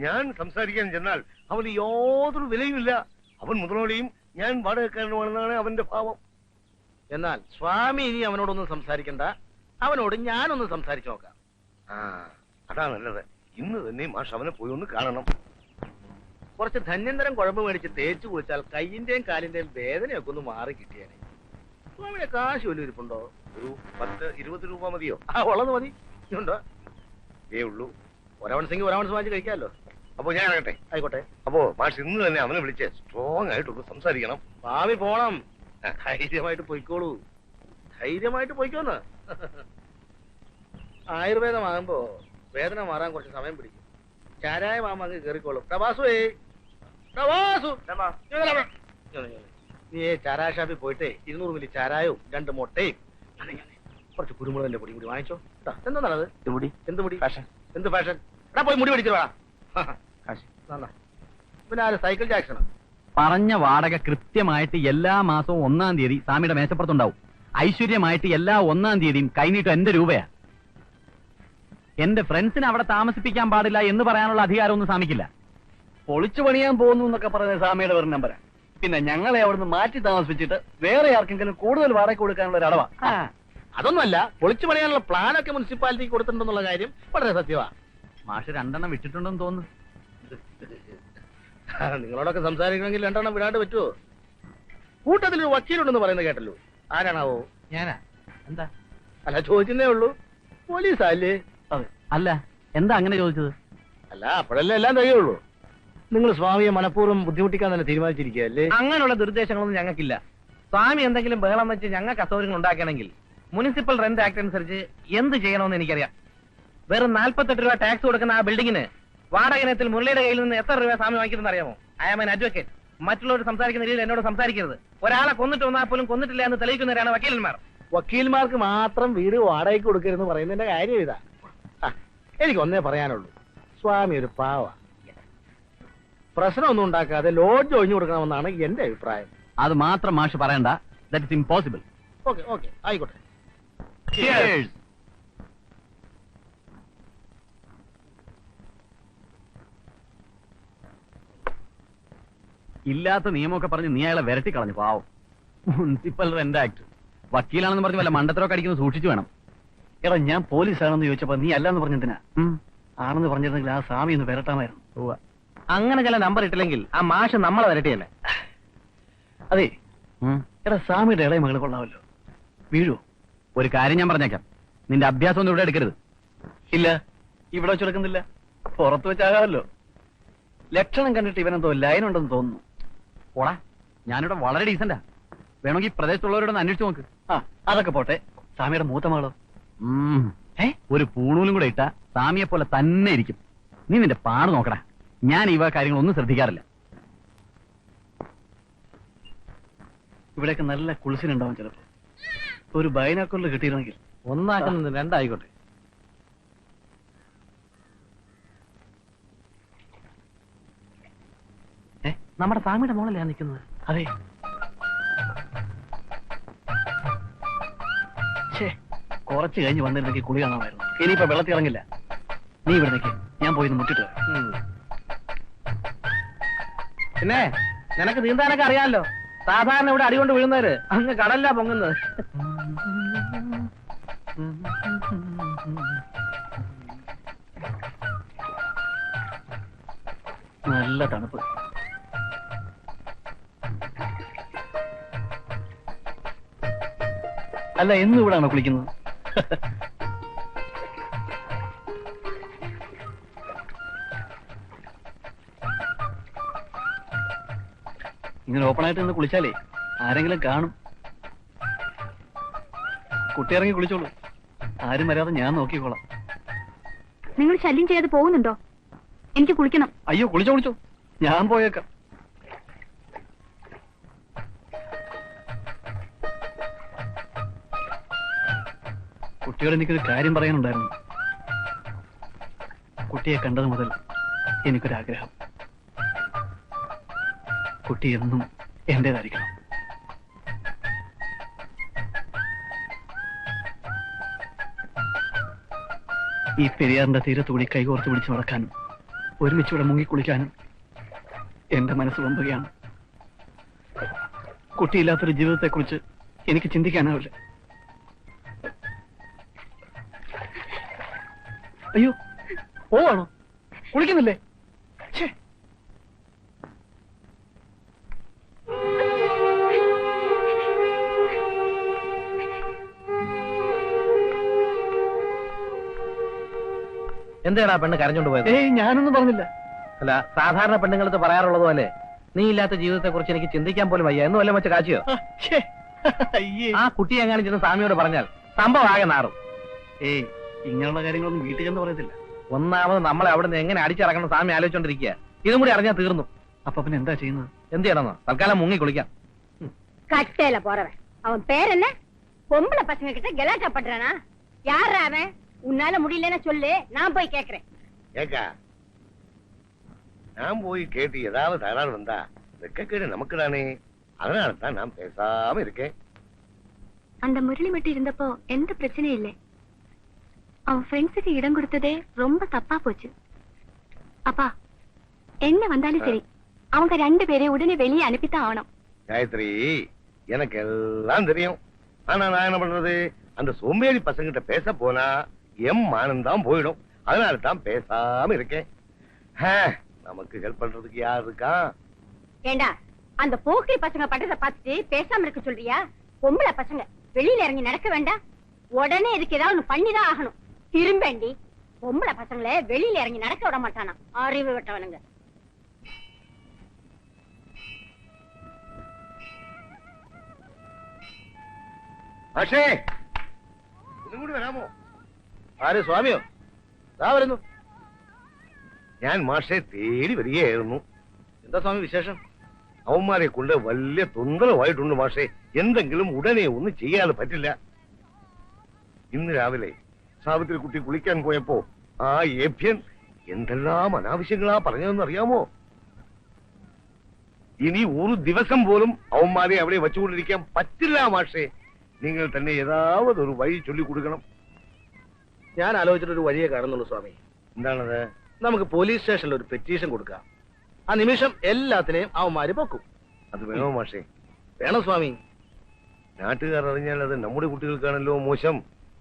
ഞാൻ സംസാരിക്കാൻ ചെന്നാൽ അവന് യാതൊരു വിലയുമില്ല. അവൻ മുതലോളിയും ഞാൻ വാടകക്കാരനുമാണെന്നാണ് അവന്റെ ഭാവം.
എന്നാൽ സ്വാമി ഇനി അവനോടൊന്നും സംസാരിക്കണ്ട, അവനോട് ഞാനൊന്ന് സംസാരിച്ചു നോക്കാം.
അതാ നല്ലത്. ഇന്ന് തന്നെ മാഷ് അവനെ പോയി ഒന്ന് കാണണം.
കുറച്ച് ധന്യന്തരം കുഴമ്പ് മേടിച്ച് തേച്ചു കുളിച്ചാൽ കയ്യിന്റെയും കാലിന്റെയും വേദനയൊക്കെ ഒന്ന് മാറി കിട്ടിയേനെ. സ്വാമിയുടെ കാശ് വലിയ ഇരിപ്പുണ്ടോ?
ഒരു 10-20 രൂപ മതിയോ?
ഉള്ളത് മതി. ഉണ്ടോ?
ഉള്ളൂ.
ഒരവൺസെങ്കിൽ ഒരവൺസ് വാങ്ങിച്ച് കഴിക്കാമല്ലോ.
അപ്പൊ ഞാൻ ഇറങ്ങട്ടെ.
ആയിക്കോട്ടെ.
അപ്പോ മാഷ് ഇന്ന് തന്നെ അവനെ വിളിച്ച് സ്ട്രോങ് ആയിട്ടൊന്ന് സംസാരിക്കണം.
ഭാവി പോണം. ധൈര്യമായിട്ട് പോയിക്കോളൂ, ധൈര്യമായിട്ട് പോയിക്കോന്ന്. ആയുർവേദമാകുമ്പോ വേദന മാറാൻ കുറച്ച് സമയം പിടിക്കും. ചാരായമാകുമ്പോ അങ്ങ് കയറിക്കോളും. പ്രവാസുവേ, പ്രവാസു, നീ ചാരായ ഷാപ്പിൽ പോയിട്ടേ 200 മില്ലി ചാരായവും 2 മുട്ടയും കുറച്ച് കുരുമുളകിന്റെ പൊടി കൂടി വാങ്ങിച്ചോ. എന്താണത്? എന്ത് മുടി? എന്ത് ഫാഷൻ? എടാ പോയി മുടി പിടിച്ചു വാ. പിന്നെ ആര്? Cycle Jackson.
പറഞ്ഞ വാടക കൃത്യമായിട്ട് എല്ലാ മാസവും 1-ാം തീയതി സ്വാമിയുടെ മേശപ്പുറത്തുണ്ടാവും. ഐശ്വര്യമായിട്ട് എല്ലാ 1-ാം തീയതിയും കൈനീട്ടം എന്റെ രൂപയാ. എന്റെ ഫ്രണ്ട്സിനെ അവിടെ താമസിപ്പിക്കാൻ പാടില്ല എന്ന് പറയാനുള്ള അധികാരമൊന്നും സ്വാമിക്കില്ല.
പൊളിച്ചു പണിയാൻ പോകുന്നു എന്നൊക്കെ പറയുന്ന സ്വാമിയുടെ വെറും നമ്പരാ. പിന്നെ ഞങ്ങളെ അവിടുന്ന് മാറ്റി താമസിപ്പിച്ചിട്ട് വേറെ ആർക്കെങ്കിലും കൂടുതൽ വാടക കൊടുക്കാനുള്ള ഒരു അടവാ.
അതൊന്നുമല്ല, പൊളിച്ചു പണിയാനുള്ള പ്ലാനൊക്കെ മുനിസിപ്പാലിറ്റി കൊടുത്തിട്ടുണ്ടെന്നുള്ള കാര്യം വളരെ സത്യമാ.
മാഷ് 2 വിട്ടിട്ടുണ്ടെന്ന് തോന്നുന്നു.
നിങ്ങളോടൊക്കെ സംസാരിക്കണമെങ്കിൽ 2 വിടാണ്ട് പറ്റുമോ? കൂട്ടത്തിലൊരു വക്കീലുണ്ടെന്ന് പറയുന്നത് കേട്ടല്ലോ, ആരാണാവോ?
ഞാനാ? എന്താ?
അല്ല, ചോദിച്ചതേ ഉള്ളൂ. പോലീസല്ലേ?
അല്ല, എന്താ അങ്ങനെ ചോദിച്ചത്?
അല്ല, അപ്പോഴല്ലേ എല്ലാം തികയുള്ളൂ. നിങ്ങൾ സ്വാമിയെ മനഃപൂർവ്വം ബുദ്ധിമുട്ടിക്കാൻ തന്നെ തീരുമാനിച്ചിരിക്കുകയല്ലേ? അങ്ങനെയുള്ള ദുരുദ്ദേശങ്ങളൊന്നും ഞങ്ങൾക്കില്ല. സ്വാമി എന്തെങ്കിലും ബഹളം വെച്ച് ഞങ്ങൾക്ക് അസൗകര്യങ്ങൾ ഉണ്ടാക്കണമെങ്കിൽ മുനിസിപ്പൽ റെന്റ് ആക്ട് അനുസരിച്ച് എന്ത് ചെയ്യണമെന്ന് എനിക്കറിയാം. വെറും 48 രൂപ ടാക്സ് കൊടുക്കുന്ന ആ ബിൽഡിങ്ങിന് വാടക ഇനത്തിൽ മുരളിയുടെ കയ്യിൽ നിന്ന് എത്ര രൂപ സ്വാമി വാങ്ങിക്കുന്നത് അറിയാമോ? I am an advocate. മറ്റുള്ളവർ സംസാരിക്കുന്ന രീതിയിൽ എന്നോട് സംസാരിക്കരുത്. ഒരാളെ കൊന്നിട്ട് വന്നാൽ പോലും കൊന്നിട്ടില്ല എന്ന് തെളിയിക്കുന്നവരാണ് വക്കീലന്മാർ. വക്കീൽമാർക്ക് മാത്രം വീട് വാടകയ്ക്ക് കൊടുക്കരുതെന്ന് പറയുന്നതിന്റെ കാര്യം ഇതാ. എനിക്ക് ഒന്നേ പറയാനുള്ളൂ, സ്വാമി ഒരു പാവ. പ്രശ്നമൊന്നും ഉണ്ടാക്കാതെ ലോഡ്ജ് ഒഴിഞ്ഞു കൊടുക്കണമെന്നാണ് എന്റെ അഭിപ്രായം.
അത് മാത്രം മാഷ് പറയണ്ട. That is impossible.
ഓക്കെ, ആയിക്കോട്ടെ.
ഇല്ലാത്ത നിയമമൊക്കെ പറഞ്ഞ് നീ അയാളെ വിരട്ടി കളഞ്ഞു. പാവം. Municipal rent act. വക്കീലാണെന്ന് പറഞ്ഞ് വല്ല മണ്ടത്തരമൊക്കെ അടിക്കുന്നത് സൂക്ഷിച്ചു വേണം.
എടാ, ഞാൻ പോലീസാണെന്ന് ചോദിച്ചപ്പോ നീ അല്ലാന്ന് പറഞ്ഞെന്തിനാ? ആണെന്ന് പറഞ്ഞിരുന്നെങ്കിൽ ആ സ്വാമി ഒന്ന് വിരട്ടാമായിരുന്നു.
അങ്ങനെ ചില നമ്പർ ഇട്ടില്ലെങ്കിൽ ആ മാഷ് നമ്മളെ വരട്ടിയല്ലേ?
അതെ, എടാ സ്വാമിയുടെ ഇളയ മകള് കൊള്ളാമല്ലോ. വീഴൂ.
ഒരു കാര്യം ഞാൻ പറഞ്ഞേക്കാം, നിന്റെ അഭ്യാസം ഒന്നും ഇവിടെ എടുക്കരുത്.
ഇല്ല, ഇവിടെ വെച്ചെടുക്കുന്നില്ല, പുറത്ത് വെച്ചാകാമല്ലോ. ലക്ഷണം കണ്ടിട്ട് ഇവനെന്തോ ലൈൻ ഉണ്ടെന്ന് തോന്നുന്നു.
ഓടാ, ഞാനിവിടെ വളരെ ഡീസന്റാ. വേണമെങ്കിൽ പ്രദേശത്തുള്ളവരോടൊന്ന് അന്വേഷിച്ചു നോക്ക്.
അതൊക്കെ പോട്ടെ, സ്വാമിയുടെ മൂത്ത മകളോ?
ഒരു പൂണൂലും കൂടെ ഇട്ട സ്വാമിയെ പോലെ തന്നെ ഇരിക്കും. നീ നിന്റെ പാട് നോക്കടാ. ഞാൻ ഈ കാര്യങ്ങളൊന്നും ശ്രദ്ധിക്കാറില്ല.
ഇവിടെയൊക്കെ നല്ല കുളിസിനുണ്ടാവും ചിലപ്പോ. ഒരു ബൈനാക്കുള്ളിൽ കിട്ടിയിരുന്നെങ്കിൽ.
ഒന്നാക്കുന്നത് 2 ആയിക്കോട്ടെ. നമ്മുടെ സ്വാമിയുടെ മോളല്ലേ നിൽക്കുന്നത്?
അതെ. കുറച്ച് കഴിഞ്ഞ് വന്നിരുന്നെങ്കിൽ കുളി കാണാമായിരുന്നു. ഇനിയിപ്പോ വെള്ളത്തിൽ ഇറങ്ങില്ല. നീ ഇവിടെ നിൽക്ക്, ഞാൻ പോയി ഒന്ന് മുട്ടിട്ട് വരാം.
പിന്നെ നിനക്ക് നീന്താനൊക്കെ അറിയാമല്ലോ. സാധാരണ ഇവിടെ അടികൊണ്ട് വീഴുന്നവര് അങ്ങ് കടലിലാ പൊങ്ങുന്നത്.
നല്ല തണുപ്പ്. അല്ല, എന്നും ഇവിടാണോ കുളിക്കുന്നത്? ഇങ്ങനെ ഓപ്പണായിട്ട് നിന്ന് കുളിച്ചാലേ ആരെങ്കിലും കാണും. കുട്ടി ഇറങ്ങി കുളിച്ചോളൂ, ആരും വരാതെ ഞാൻ നോക്കിക്കോളാം.
നിങ്ങൾ ശല്യം ചെയ്യാതെ പോകുന്നുണ്ടോ? എനിക്ക് കുളിക്കണം.
അയ്യോ, കുളിച്ചോ, ഞാൻ പോയേക്കാം. കുട്ടിയോട് എനിക്കൊരു കാര്യം പറയാനുണ്ടായിരുന്നു. കുട്ടിയെ കണ്ടത് മുതൽ എനിക്കൊരാഗ്രഹം. കുട്ടി എന്നും എന്റേതായിരിക്കണം. ഈ പെരിയാറിന്റെ തീരത്തുകൂടി കൈകോർത്ത് പിടിച്ച് നടക്കാനും ഒരുമിച്ചിവിടെ മുങ്ങിക്കുളിക്കാനും എന്റെ മനസ്സ് വമ്പുകയാണ്. കുട്ടിയില്ലാത്തൊരു ജീവിതത്തെക്കുറിച്ച് എനിക്ക് ചിന്തിക്കാനാവില്ല. അയ്യോ, പോവാണോ? കുളിക്കുന്നില്ലേ?
എന്താടാ പെണ്ണ് കരഞ്ഞോണ്ട് പോയത്?
ഏയ്, ഞാനൊന്നും പറഞ്ഞില്ല.
അല്ല, സാധാരണ പെണ്ണുങ്ങൾക്ക് പറയാറുള്ളത് പോലെ നീ ഇല്ലാത്ത ജീവിതത്തെ കുറിച്ച് എനിക്ക് ചിന്തിക്കാൻ പോലും വയ്യ എന്ന് വല്ലതും വെച്ച് കാച്ചിയോ? ആ കുട്ടി എങ്ങാനും ചെന്ന് സ്വാമിയോട് പറഞ്ഞാൽ സംഭവം ആകെ നാറും.
ഏയ്, ഇങ്ങനെയുള്ള കാര്യങ്ങളൊന്നും വീട്ടിൽ ചെന്ന് പറയത്തില്ല.
ഒന്നാമത് നമ്മളെ അവിടെ നിന്ന് എങ്ങനെ അടിച്ചിറക്കണം സ്വാമി ആലോചിച്ചോണ്ടിരിക്കുക. ഇതും കൂടി അറിഞ്ഞാൽ തീർന്നു.
അപ്പൊ പിന്നെ എന്താ ചെയ്യുന്നത്?
എന്ത് ചെയ്യണമെന്നോ? തൽക്കാലം മുങ്ങി കുളിക്കാം.
கட்டையில போறவன் அவன் பேர் என்ன? பொம்பளை பசங்க கிட்ட கலாட்டா பண்றானா? யாரா அவன்? உன்னால முடியலன்னா சொல்லு, நான் போய் கேக்குறேன்.
ஏக்கா, நான் போய் கேட்டு ஏதாவது தகராறு வந்தா வெக்கக்கேடு நமக்கு தானே. அதனாலதான் நான் பேசாம இருக்கேன்.
அந்த முரளி மட்டும் இருந்தப்போ எந்த பிரச்சனையும் இல்லை. அவன் ஃப்ரெண்ட்ஸுக்கு இடம் கொடுத்ததே ரொம்ப தப்பா போச்சு. அப்பா, என்ன வந்தாலும் சரி, அவங்க 2 பேரையும் உடனே வெளியே அனுப்பித்தான் ஆகணும்.
காயத்ரி, எனக்கு எல்லாம் தெரியும். ஆனா நான் என்ன பண்றது? அந்த சோம்பேறி பசங்கிட்ட பேச போனா எம் மானந்தான் போயிடும். அதனால தான் பேசாம இருக்கேன். நமக்கு ஹெல்ப் பண்றதுக்கு யார் இருக்கா?
ஏண்டா, அந்த போக்கிரி பசங்க பண்றத பார்த்துட்டு பேசாம இருக்க சொல்றியா? பொம்பளை பசங்க வெளியில இறங்கி நடக்க வேண்டாம், உடனே இதுக்கு ஏதாவது ஒண்ணு பண்ணிதான் ஆகணும். திரும்பேண்டி, பொம்பளை பசங்களை வெளியில இறங்கி நடக்க விட மாட்டானா? அறிவு விட்டவனுங்க.
പക്ഷേ ഇതും കൂടി വരാമോ?
ആര്? സ്വാമിയോ? ദാ വരുന്നു.
ഞാൻ മാഷെ തേടി വരികയായിരുന്നു.
എന്താ സ്വാമി വിശേഷം?
അവന്മാരെ കൊണ്ട് വലിയ തൊന്തരവായിട്ടുണ്ട് മാഷെ. എന്തെങ്കിലും ഉടനെ ഒന്നും ചെയ്യാതെ പറ്റില്ല. ഇന്ന് രാവിലെ സാവിത്രി കുട്ടി കുളിക്കാൻ പോയപ്പോ ആ ഏഭ്യൻ എന്തെല്ലാം അനാവശ്യങ്ങളാ പറഞ്ഞതെന്ന് അറിയാമോ? ഇനി ഒരു ദിവസം പോലും അവന്മാരെ അവിടെ വെച്ചുകൊണ്ടിരിക്കാൻ പറ്റില്ല മാഷെ. നിങ്ങൾ തന്നെ ഏതാവത് ഒരു വഴി ചൊല്ലിക്കൊടുക്കണം.
ഞാൻ ആലോചിച്ചിട്ടൊരു വഴിയെ കാണുന്നുള്ളൂ സ്വാമി.
എന്താണത്?
നമുക്ക് പോലീസ് സ്റ്റേഷനിൽ ഒരു പെറ്റീഷൻ കൊടുക്കാം. ആ നിമിഷം എല്ലാത്തിനെയും അവന്മാര് പൊക്കും.
അത് വേണോ മാഷെ?
വേണം സ്വാമി.
നാട്ടുകാർ അറിഞ്ഞാൽ അത് നമ്മുടെ കുട്ടികൾക്കാണല്ലോ മോശം.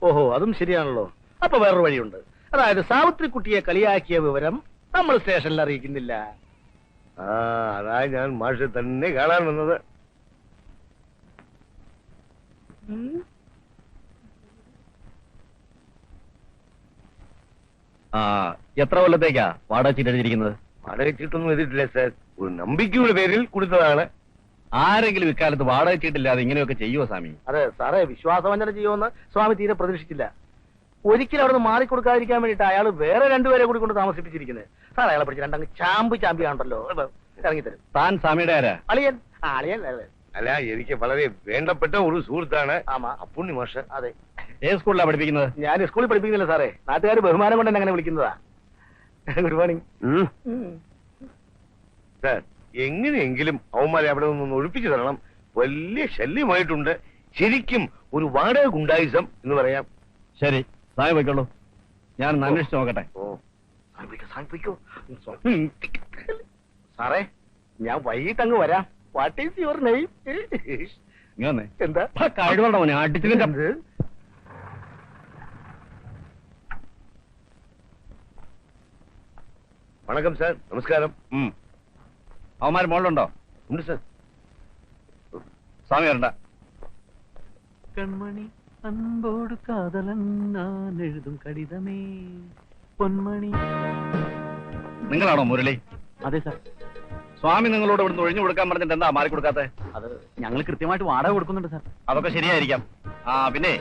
ഓഹോ, അതും ശരിയാണല്ലോ. അപ്പൊ വേറൊരു വഴിയുണ്ട്. അതായത് സാവിത്രി കുട്ടിയെ കളിയാക്കിയ വിവരം നമ്മൾ സ്റ്റേഷനിൽ അറിയിക്കുന്നില്ല.
അതാ ഞാൻ മാഷെ തന്നെ കാണാൻ വന്നത്.
എത്ര കൊല്ലത്തേക്കാ വാടക ചീട്ട് എഴുതിയിരിക്കുന്നത്?
വാടക ചീട്ടൊന്നും എഴുതിയിട്ടില്ല സാർ. ഒരു നമ്പിക്കയുടെ പേരിൽ കൊടുത്തതാണ്.
ആരെങ്കിലും ഇക്കാലത്ത് വാടക ചീട്ടില്ലാതെ ഇങ്ങനെയൊക്കെ ചെയ്യുമോ സ്വാമി?
അതെ സാറേ, വിശ്വാസവഞ്ചന ചെയ്യുമെന്ന് സ്വാമി തീരെ പ്രതീക്ഷിച്ചില്ല. ഒരിക്കലും അവിടെ നിന്ന് മാറിക്കൊടുക്കാതിരിക്കാൻ വേണ്ടിട്ട് അയാൾ വേറെ 2 പേരെ കൂടി കൊണ്ട് താമസിപ്പിച്ചിരിക്കുന്നത്. സാർ അയാളെ പിടിച്ച് 2 ചാമ്പി കാണണ്ടല്ലോ. ഇറങ്ങിത്തരും.
താൻ സ്വാമിയുടെ ആരാ?
അളിയൻ. അളിയൻ അല്ലേ?
അല്ല, എനിക്ക് വളരെ വേണ്ടപ്പെട്ട ഒരു സുഹൃത്താണ്.
ആമാ.
അപ്പുണ്ണി മാഷ്.
അതെ.
ഏത് സ്കൂളിലാണ് പഠിപ്പിക്കുന്നത്?
ഞാൻ സ്കൂളിൽ പഠിപ്പിക്കുന്നില്ല സാറേ. നാട്ടുകാർ ബഹുമാനം കൊണ്ട് എന്നെ അങ്ങനെ വിളിക്കുന്നതാ. Good morning
sir. എങ്ങനെയെങ്കിലും അവന്മാരെ അവിടെ നിന്നൊന്ന് ഒഴിപ്പിച്ചു തരണം. വലിയ ശല്യമായിട്ടുണ്ട്. ശരിക്കും ഒരു വാടക ഗുണ്ടായിസം എന്ന് പറയാം.
ശരി, സ്വാമി പോയിക്കോളൂ. ഞാൻ അന്വേഷിച്ച് നോക്കട്ടെ.
സാറേ, ഞാൻ വൈകിട്ട് അങ്ങ് വരാം. What is your name?
ഇങ്ങനെ
എന്താ
കഴിവുണ്ടോ മോനെ? അടിച്ചിട്ട്
വണക്കം സാർ, നമസ്കാരം.
അവന്മാർ മോളിലുണ്ടോ?
ഉണ്ട് സാർ.
സ്വാമി വരണ്ട.
കൺമണി അൻപോട് കാതലൻ ഞാൻ എഴുതും കടിതമേ പൊന്മണി.
നിങ്ങളാണോ മുരളി?
അതെ സാർ.
സ്വാമി നിങ്ങളോട് ഇവിടുന്ന് ഒഴിഞ്ഞു കൊടുക്കാൻ പറഞ്ഞിട്ട് എന്താ മാറി കൊടുക്കാത്തെ?
അത് ഞങ്ങൾ കൃത്യമായിട്ട് വാടക കൊടുക്കുന്നുണ്ട് സാർ.
അതൊക്കെ ശരിയായിരിക്കാം. പിന്നെ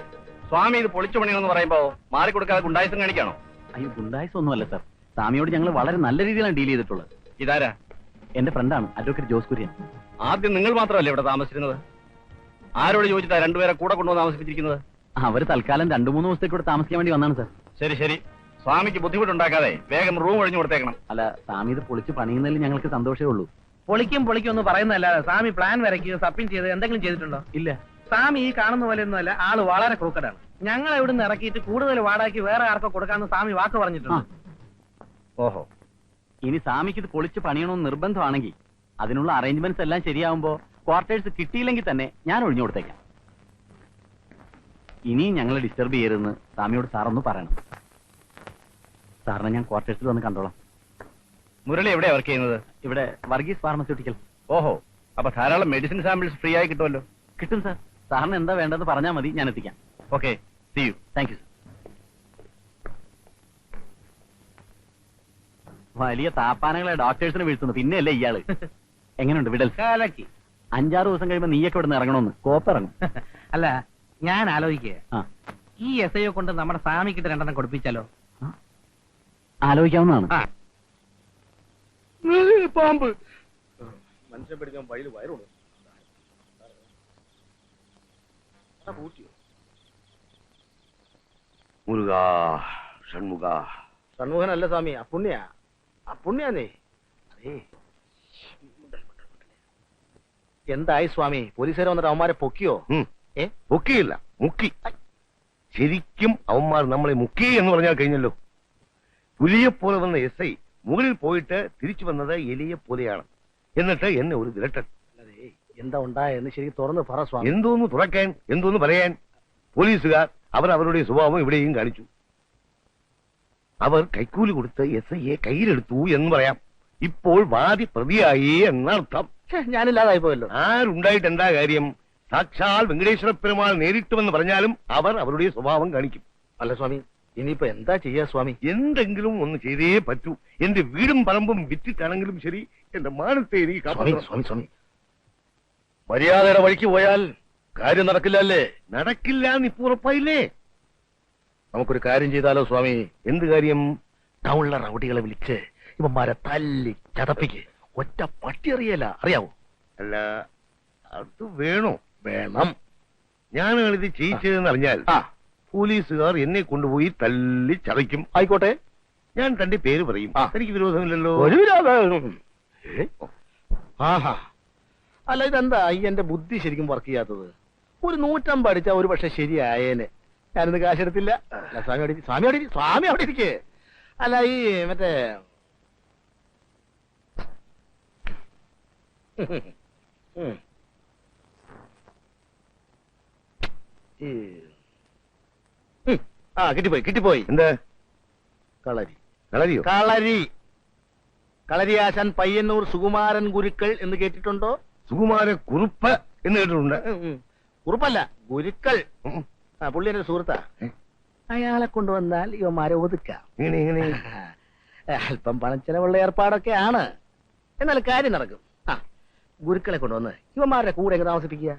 സ്വാമി ഇത് പൊളിച്ചു പണിയണമെന്ന് പറയുമ്പോ മാറി കൊടുക്കാതെ ഗുണ്ടായിസം കാണിക്കാണോ?
അയ്യോ, ഗുണ്ടായിസം ഒന്നുമല്ല സാർ. സ്വാമിയോട് ഞങ്ങൾ വളരെ നല്ല രീതിയിലാണ് ഡീൽ ചെയ്തിട്ടുള്ളത്.
ഇതാരാ?
എന്റെ ഫ്രണ്ടാണ് അഡ്വക്കേറ്റ് ജോസ് കുര്യൻ.
ആദ്യം നിങ്ങൾ മാത്രമല്ലേ ഇവിടെ താമസിച്ചിരുന്നത്? ആരോട് ചോദിച്ചിട്ടാ രണ്ടുപേരെ കൂടെ കൊണ്ടുവന്ന് താമസിപ്പിച്ചിരിക്കുന്നത്?
അവര് തൽക്കാലം 2-3 ദിവസത്തേക്ക് ഇവിടെ താമസിക്കാൻ വേണ്ടി വന്നാണ് സാർ.
ശരി ശരി, സ്വാമിക്ക് ബുദ്ധിമുട്ടുണ്ടാക്കാതെ വേഗം റൂം ഒഴിഞ്ഞു കൊടുത്തേക്കണം.
അല്ല, സ്വാമി ഇത് പൊളിച്ച് പണിയുന്നതിൽ ഞങ്ങൾക്ക് സന്തോഷമേ ഉള്ളൂ.
പൊളിക്കും എന്ന് പറയുന്നതല്ലാതെ സ്വാമി പ്ലാൻ വരയ്ക്കുകയോ സബ്മിറ്റ് ചെയ്ത് എന്തെങ്കിലും ചെയ്തിട്ടുണ്ടോ?
ഇല്ല.
സ്വാമി ഈ കാണുന്ന പോലെ ഒന്നുമല്ല, ആള് വളരെ ക്രൂക്കഡാണ്. ഞങ്ങളെ ഇവിടുന്ന് ഇറക്കിയിട്ട് കൂടുതൽ വാടകയ്ക്ക് വേറെ ആർക്കോ കൊടുക്കാമെന്ന് സ്വാമി വാക്ക് പറഞ്ഞിട്ടുണ്ട്.
ഓഹോ.
ഇനി സ്വാമിക്ക് ഇത് പൊളിച്ച് പണിയണമെന്ന് നിർബന്ധമാണെങ്കിൽ അതിനുള്ള അറേഞ്ച്മെന്റ്സ് എല്ലാം ശരിയാവുമ്പോ ക്വാർട്ടേഴ്സ് കിട്ടിയില്ലെങ്കിൽ തന്നെ ഞാൻ ഒഴിഞ്ഞു കൊടുത്തേക്കാം. ഇനിയും ഞങ്ങളെ ഡിസ്റ്റർബ് ചെയ്യരുതെന്ന് സ്വാമിയോട് സാറൊന്ന് പറയണം. സാറിനെ ഞാൻ ക്വാർട്ടേഴ്സിൽ വന്ന് കണ്ടോളാം.
മുരളി എവിടെയാ വർക്ക് ചെയ്യുന്നത്?
ഇവിടെ വർഗീസ് ഫാർമസ്യൂട്ടിക്കൽ.
ഓഹോ, അപ്പൊ ധാരാളം മെഡിസിൻ സാമ്പിൾസ് ഫ്രീ ആയി കിട്ടുമല്ലോ.
കിട്ടും സാർ. സാറിന് എന്താ വേണ്ടതെന്ന് പറഞ്ഞാൽ മതി, ഞാൻ എത്തിക്കാം.
Okay, see you.
Thank you sir. വലിയ താപ്പാനകളെ ഡോക്ടേഴ്സിനെ വീഴ്ത്തുന്നു, പിന്നെയല്ലേ ഇയാള്. എങ്ങനെയുണ്ട് വിടൽ?
കാലക്കി
5-6 ദിവസം കഴിയുമ്പോ നീയൊക്കെ ഇവിടെ നിന്ന് ഇറങ്ങണമെന്ന് കോപ്പിറങ്ങും.
അല്ല, ഞാൻ ആലോചിക്കുക,
ആ,
ഈ SIO കൊണ്ട് നമ്മുടെ സ്വാമിക്കിട്ട് 2 കൊടുപ്പിച്ചാലോ?
ആലോചിക്കാവുന്നതാണ്.
ആ,
പാമ്പ് മനുഷ്യൻ പിടിക്കാൻ വയല് വയറുള്ളൂ. മുരുക ഷൺമുഖ.
ഷൺമുഖനല്ല സ്വാമി, അപ്പുണ്യാന്നേ. അതേ, എന്തായി സ്വാമി? പോലീസുകാർ വന്നിട്ട് അവന്മാരെ പൊക്കിയോ?
പൊക്കിയില്ല, മുക്കി. ശരിക്കും അവന്മാർ നമ്മളെ മുക്കി എന്ന് പറഞ്ഞാൽ കഴിഞ്ഞല്ലോ. പുലിയെപ്പോലെ വന്ന SI മുകളിൽ പോയിട്ട് തിരിച്ചു വന്നത് എലിയെ പോലെയാണ്. എന്നിട്ട് എന്നെ ഒരു വിരട്ടൻ.
എന്താ ഉണ്ടായെന്ന് ശരിക്കും തുറന്ന് പറ സ്വാമി.
എന്തോന്ന് തുറക്കാൻ, എന്തോന്ന് പറയാൻ? പോലീസുകാർ അവരുടെ സ്വഭാവം ഇവിടെയും കാണിച്ചു. അവർ കൈക്കൂലി കൊടുത്ത് SIയെ കയ്യിലെടുത്തു എന്ന് പറയാം. ഇപ്പോൾ വാദി പ്രതിയായി എന്നർത്ഥം.
ഞാനില്ലാതായി പോയല്ലോ.
ആരുണ്ടായിട്ട് എന്താ കാര്യം? സാക്ഷാൽ വെങ്കടേശ്വര പെരുമാൾ നേരിട്ടുമെന്ന് പറഞ്ഞാലും അവർ അവരുടെ സ്വഭാവം കാണിക്കും.
അല്ല സ്വാമി, ഇനിയിപ്പോ എന്താ ചെയ്യാ സ്വാമി?
എന്തെങ്കിലും ഒന്ന് ചെയ്തേ പറ്റൂ. എന്റെ വീടും പറമ്പും വിറ്റിട്ടാണെങ്കിലും ശരി, എന്റെ മാനത്തെ എനിക്ക് കാപ്പാക്കണം.
സ്വാമി സ്വാമി,
മര്യാദയുടെ വഴിക്ക് പോയാൽ കാര്യം നടക്കില്ല അല്ലേ?
നടക്കില്ല എന്നിപ്പോ ഉറപ്പായില്ലേ?
നമുക്കൊരു കാര്യം ചെയ്താലോ സ്വാമി?
എന്ത് കാര്യം?
ടൗണിലെ റൗഡികളെ വിളിച്ച് ഇവന്മാരെ തല്ലി ചതപ്പിക്ക്. ഒറ്റ പട്ടി അറിയല, അറിയാവോ?
അല്ല, അത് വേണോ?
വേണം.
ഞാനാണ് ഇത് ചെയ്യിച്ചതെന്ന് അറിഞ്ഞാൽ പോലീസുകാർ എന്നെ കൊണ്ടുപോയി തല്ലി ചതയ്ക്കും.
ആയിക്കോട്ടെ,
ഞാൻ തന്റെ പേര് പറയും. എനിക്ക് വിരോധമില്ലല്ലോ.
ഒരു വിരോധം. ആഹാ, അല്ല ഇതെന്താ ഈ എന്റെ ബുദ്ധി ശരിക്കും വർക്ക് ചെയ്യാത്തത്? ഒരു 150 അടിച്ചാ ഒരു പക്ഷെ ശരിയായേനെ. ഞാനിന്ന് കാശെടുത്തില്ല. അല്ല, സ്വാമി അവിടെ ഇരിക്കേ. അല്ല, ഈ മറ്റേ കിട്ടിപ്പോയി.
എന്താ
കളരി
കളരിയോ?
കളരിയാശാൻ പയ്യന്നൂർ സുകുമാരൻ ഗുരുക്കൾ എന്ന് കേട്ടിട്ടുണ്ടോ?
സുകുമാര കുറുപ്പ് എന്ന് കേട്ടിട്ടുണ്ട്.
കുറുപ്പല്ല, ഗുരുക്കൾ. പുള്ളി എന്റെ സുഹൃത്താ. അയാളെ കൊണ്ടുവന്നാൽ ഇവന്മാരെ ഒതുക്കാം.
ഇങ്ങനെ
അല്പം പണച്ചെലവുള്ള ഏർപ്പാടൊക്കെ ആണ്, എന്നാൽ കാര്യം നടക്കും. ഗുരുക്കളെ കൊണ്ടുവന്ന് ഇവന്മാരുടെ കൂടെ എങ്ങനെ താമസിപ്പിക്കുക?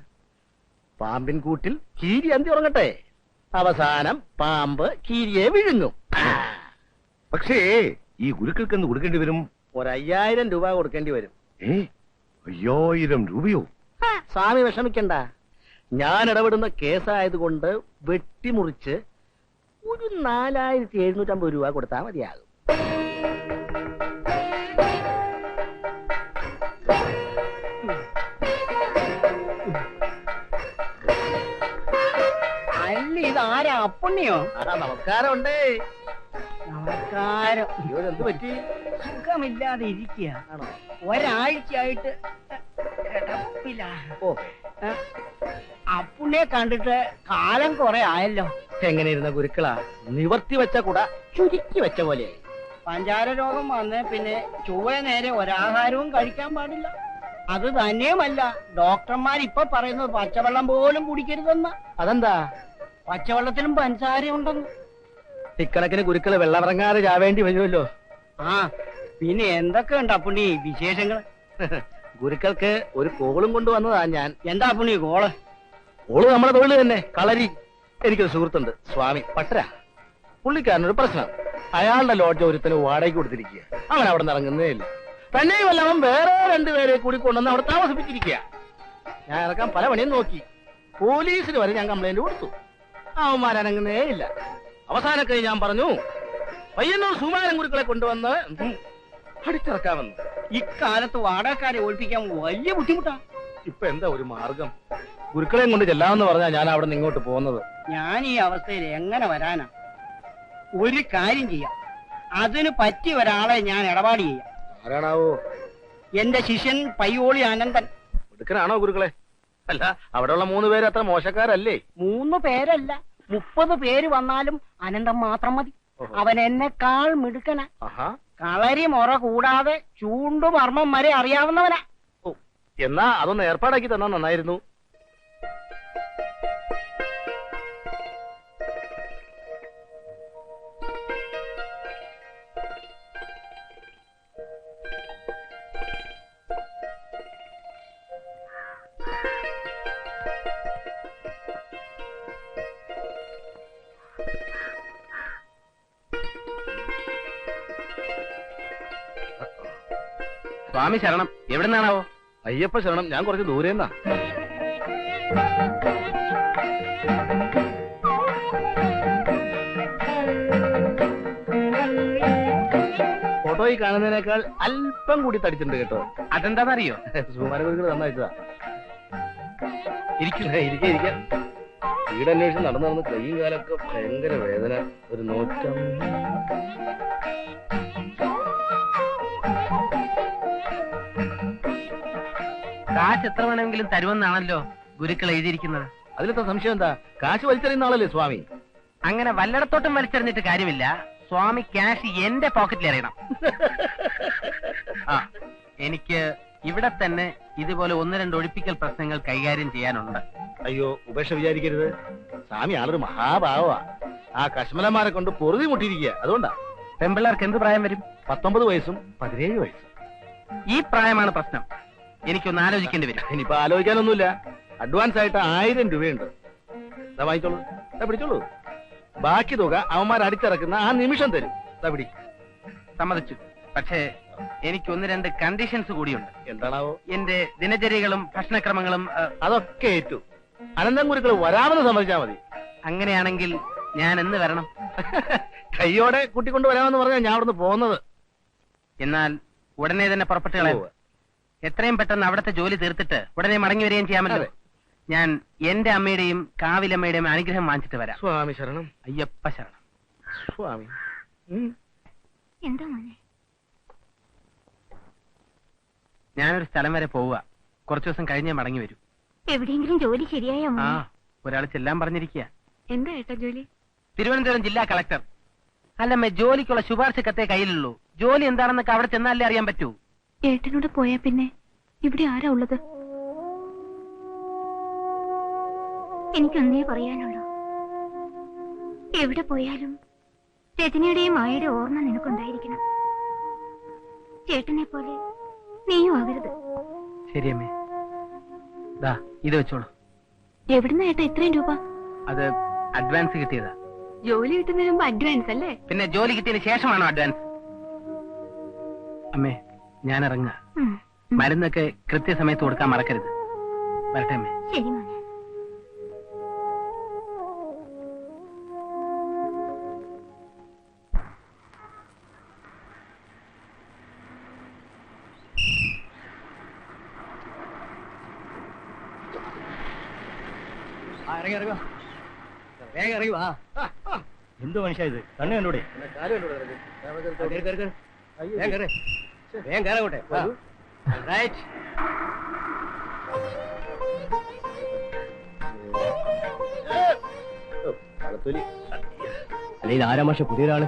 പാമ്പിൻ കൂട്ടിൽ കീരി അന്തി ഉറങ്ങട്ടെ. അവസാനം പാമ്പ് കീരിയെ വിഴുങ്ങും.
പക്ഷേ ഈ ഗുരുക്കൾക്ക് എന്ത് കൊടുക്കേണ്ടി വരും?
5000 രൂപ കൊടുക്കേണ്ടി വരും.
5000 രൂപയോ?
സ്വാമി വിഷമിക്കണ്ട, ഞാൻ ഇടപെടുന്ന കേസായതുകൊണ്ട് വെട്ടിമുറിച്ച് ഒരു 4750 രൂപ കൊടുത്താൽ മതിയാകും. അല്ല, ഇതാരാ
അപ്പുണ്ണിയോ?
നമസ്കാരം ഉണ്ടേ.
നമസ്കാരം.
എന്ത് പറ്റി?
സുഖമില്ലാതെ ഇരിക്കുക. ഒരാഴ്ചയായിട്ട് കിടപ്പിലാ. അപ്പുണ്ണിയെ കണ്ടിട്ട് കാലം കുറെ ആയല്ലോ.
എങ്ങനെ ഇരുന്ന ഗുരുക്കളാ? നിവർത്തി വെച്ച കൂട ചുരുക്കി വെച്ച പോലെ.
പഞ്ചാര രോഗം വന്ന് പിന്നെ ചൊവ്വ നേരെ ഒരാഹാരവും കഴിക്കാൻ പാടില്ല. അത് തന്നെയുമല്ല, ഡോക്ടർമാർ ഇപ്പൊ പറയുന്നത് പച്ചവെള്ളം പോലും കുടിക്കരുതെന്ന.
അതെന്താ?
പച്ചവെള്ളത്തിലും പഞ്ചസാരയുണ്ടെന്ന്.
ഇക്കണക്കിന് ഗുരുക്കള് വെള്ളമിറങ്ങാതെ ചാവേണ്ടി വരുമല്ലോ.
ആ പിന്നെ എന്തൊക്കെ ഉണ്ട് അപ്പുണ്ണി വിശേഷങ്ങൾ?
ഗുരുക്കൾക്ക് ഒരു കോളും കൊണ്ടുവന്നതാ ഞാൻ.
എന്താ അപ്പുണ്ണി കോള്?
കോള് നമ്മുടെ തൊഴിൽ തന്നെ, കളരി. എനിക്കൊരു സുഹൃത്തുണ്ട്, സ്വാമി പട്ടര. പുള്ളിക്കാരനൊരു പ്രശ്നം. അയാളുടെ ലോഡ്ജ് ഒരുത്തിന് വാടകയ്ക്ക് കൊടുത്തിരിക്കുക. അവൻ അവിടെ നിന്ന് ഇറങ്ങുന്നേ ഇല്ല. തന്നെയുമല്ല, അവൻ വേറെ രണ്ടുപേരെ കൂടി കൊണ്ടുവന്ന് അവിടെ താമസിപ്പിച്ചിരിക്കുക. ഞാൻ ഇറക്കാൻ പല പണിയും നോക്കി. പോലീസിന് വരെ ഞാൻ കംപ്ലൈന്റ് കൊടുത്തു. അവന്മാരനങ്ങുന്നേ ഇല്ല. അവസാനൊക്കെ ഞാൻ പറഞ്ഞു, പയ്യന്നൂർ സുമാരൻ ഗുരുക്കളെ കൊണ്ടുവന്ന് അടിച്ചിറക്കാമെന്ന്.
ഇക്കാലത്ത് വാടകക്കാരെ ഒഴിപ്പിക്കാൻ വലിയ ബുദ്ധിമുട്ടാ.
ഇപ്പൊ എന്താ ഒരു മാർഗം? ഗുരുക്കളെയും കൊണ്ട് ചെല്ലാമെന്ന് പറഞ്ഞാ ഞാൻ അവിടെ നിന്ന് ഇങ്ങോട്ട് പോകുന്നത്.
ഞാൻ ഈ അവസ്ഥയിൽ എങ്ങനെ വരാനാ? ഒരു കാര്യം ചെയ്യാം, അതിന് പറ്റിയ ഒരാളെ ഞാൻ ഇടപാട് ചെയ്യാം.
ആരാണാവോ?
എന്റെ ശിഷ്യൻ പയ്യോളി അനന്തൻ.
എടുക്കനാണോ ഗുരുക്കളെ? അല്ല, അവിടെയുള്ള 3 പേര് അത്ര മോശക്കാരല്ലേ?
3 പേരല്ല, 30 പേര് വന്നാലും അനന്തം മാത്രം മതി. അവൻ എന്നെക്കാൾ മിടുക്കനാ. കളരി മുറ കൂടാതെ ചൂണ്ടുമർമ്മം വരെ അറിയാവുന്നവനാ.
എന്നാ അതൊന്ന് ഏർപ്പാടാക്കി തന്നാ നന്നായിരുന്നു.
സ്വാമി ശരണം. എവിടെ നിന്നാണാവോ?
അയ്യപ്പ ശരണം. ഞാൻ കുറച്ച് ദൂരെന്നാ. ഫോട്ടോയിൽ കാണുന്നതിനേക്കാൾ അല്പം കൂടി തടിച്ചിട്ടുണ്ട് കേട്ടോ.
അതെന്താണെന്നറിയോ?
സുമാരഗുരുക്കൾ തന്നയച്ചതാ. ഇരിക്കാം. വീടന്വേഷിച്ച് നടന്നു കൈയും കാലൊക്കെ ഭയങ്കര വേദന. ഒരു നോറ്റം.
കാശ് എത്ര വേണമെങ്കിലും തരുമെന്നാണല്ലോ ഗുരുക്കൾ എഴുതിയിരിക്കുന്നത്.
അതിലെന്താ സംശയം? എന്താ? കാശ് വലിച്ചെറിയുന്ന ആളല്ലേ സ്വാമി?
അങ്ങനെ വല്ലയിടത്തോട്ടും വലിച്ചെറിഞ്ഞിട്ട് കാര്യമില്ല. സ്വാമി ക്യാഷ് എന്റെ പോക്കറ്റിൽ എറിയണം. ആ, എനിക്ക് ഇവിടെ തന്നെ ഇതുപോലെ 1-2 ഒഴിപ്പിക്കൽ പ്രശ്നങ്ങൾ കൈകാര്യം ചെയ്യാനുണ്ട്.
അയ്യോ, ഉപേക്ഷ വിചാരിക്കരുത്. സ്വാമി ആളൊരു മഹാഭാവമാ. ആ കശ്മലന്മാരെ കൊണ്ട് പൊറുതി മുട്ടിയിരിക്കുക. അതുകൊണ്ടാ.
പെമ്പിള്ളേർക്ക് എന്ത് പ്രായം വരും?
19 വയസ്സും 17 വയസ്സും.
ഈ പ്രായമാണ് പ്രശ്നം. എനിക്കൊന്ന് ആലോചിക്കേണ്ടി വരും.
ഇനിയിപ്പോ ആലോചിക്കാനൊന്നുമില്ല. അഡ്വാൻസ് ആയിട്ട് 1000 രൂപയുണ്ട്. വാങ്ങിച്ചോളൂ. പിടിച്ചോളൂ. ബാക്കി തുക അവന്മാർ അടിച്ചിറക്കുന്ന ആ നിമിഷം തരും. പിടി.
സമ്മതിച്ചു. പക്ഷേ എനിക്ക് 1-2 കണ്ടീഷൻസ് കൂടിയുണ്ട്.
എന്താണാവോ?
എന്റെ ദിനചര്യകളും ഭക്ഷണക്രമങ്ങളും
അതൊക്കെ ഏറ്റു. അനന്തൻ ഗുരുക്കൾ വരാമെന്ന് സമ്മതിച്ചാ മതി.
അങ്ങനെയാണെങ്കിൽ ഞാൻ എന്ന് വരണം?
കയ്യോടെ കൂട്ടിക്കൊണ്ട് വരാമെന്ന് പറഞ്ഞാൽ ഞാൻ അവിടുന്ന് പോകുന്നത്.
എന്നാൽ ഉടനെ തന്നെ പുറപ്പെട്ടു കളയാം. എത്രയും പെട്ടെന്ന് അവിടുത്തെ ജോലി തീർത്തിട്ട് ഉടനെ മടങ്ങി വരികയും ചെയ്യാമല്ലോ. ഞാൻ എന്റെ അമ്മയുടെയും കാവിലമ്മയുടെയും അനുഗ്രഹം വാങ്ങിച്ചിട്ട് വരാം.
സ്വാമി ശരണം.
അയ്യപ്പ ശരണം.
സ്വാമി.
എന്താ മോനെ?
ഞാനൊരു സ്ഥലം വരെ പോവുക. കുറച്ചു ദിവസം കഴിഞ്ഞേ മടങ്ങി വരൂ.
എവിടെയെങ്കിലും ജോലി ശരിയായോ?
ആ, ഒരാൾ ചെല്ലാൻ പറഞ്ഞിരിക്കുക.
എന്താ ഏട്ടാ ജോലി?
തിരുവനന്തപുരം ജില്ലാ കളക്ടർ. അല്ലമ്മേ, ജോലിക്കുള്ള ശുപാർശ കത്തേ കയ്യിലുള്ളൂ. ജോലി എന്താണെന്നൊക്കെ അവിടെ ചെന്നാലേ അറിയാൻ പറ്റൂ.
ഏട്ടനോട് പോയാ പിന്നെ ഇവിടെ ആരാ ഉള്ളത്? എനിക്കൊന്നേ പറയാനുള്ളൂ. എവിടെ പോയാലും രജനിയുടെയും മായയുടെ ഓർമ്മ നിനക്കുണ്ടായിരിക്കണം. ചേട്ടനെ പോലെ നീയും ആകരുത്.
ശരിയമ്മേ. ദാ ഇത് വെച്ചോളൂ.
എവിടുന്ന ഏട്ടാ ഇത്രയും രൂപ?
അത് അഡ്വാൻസ് കിട്ടിയതാ.
ജോലി കിട്ടുന്നതിന് മുമ്പ് അഡ്വാൻസ് അല്ലേ?
പിന്നെ ജോലി കിട്ടിയതിന് ശേഷമാണോ അഡ്വാൻസ്? അമ്മേ, ഞാൻ ഇറങ്ങുക. മരുന്നൊക്കെ കൃത്യസമയത്ത് കൊടുക്കാൻ മറക്കരുത്. വരട്ടെ അമ്മേ.
ശരി മോനെ.
വേഗം ഇറങ്ങി വാ. എന്ത് മനുഷ്യ ഇത്? കണ്ണു കണ്ടൂടെ? വേഗം കയറോട്ടെ. അല്ലെ ഇത് ആരാ മാഷ പുതിയൊരാള്?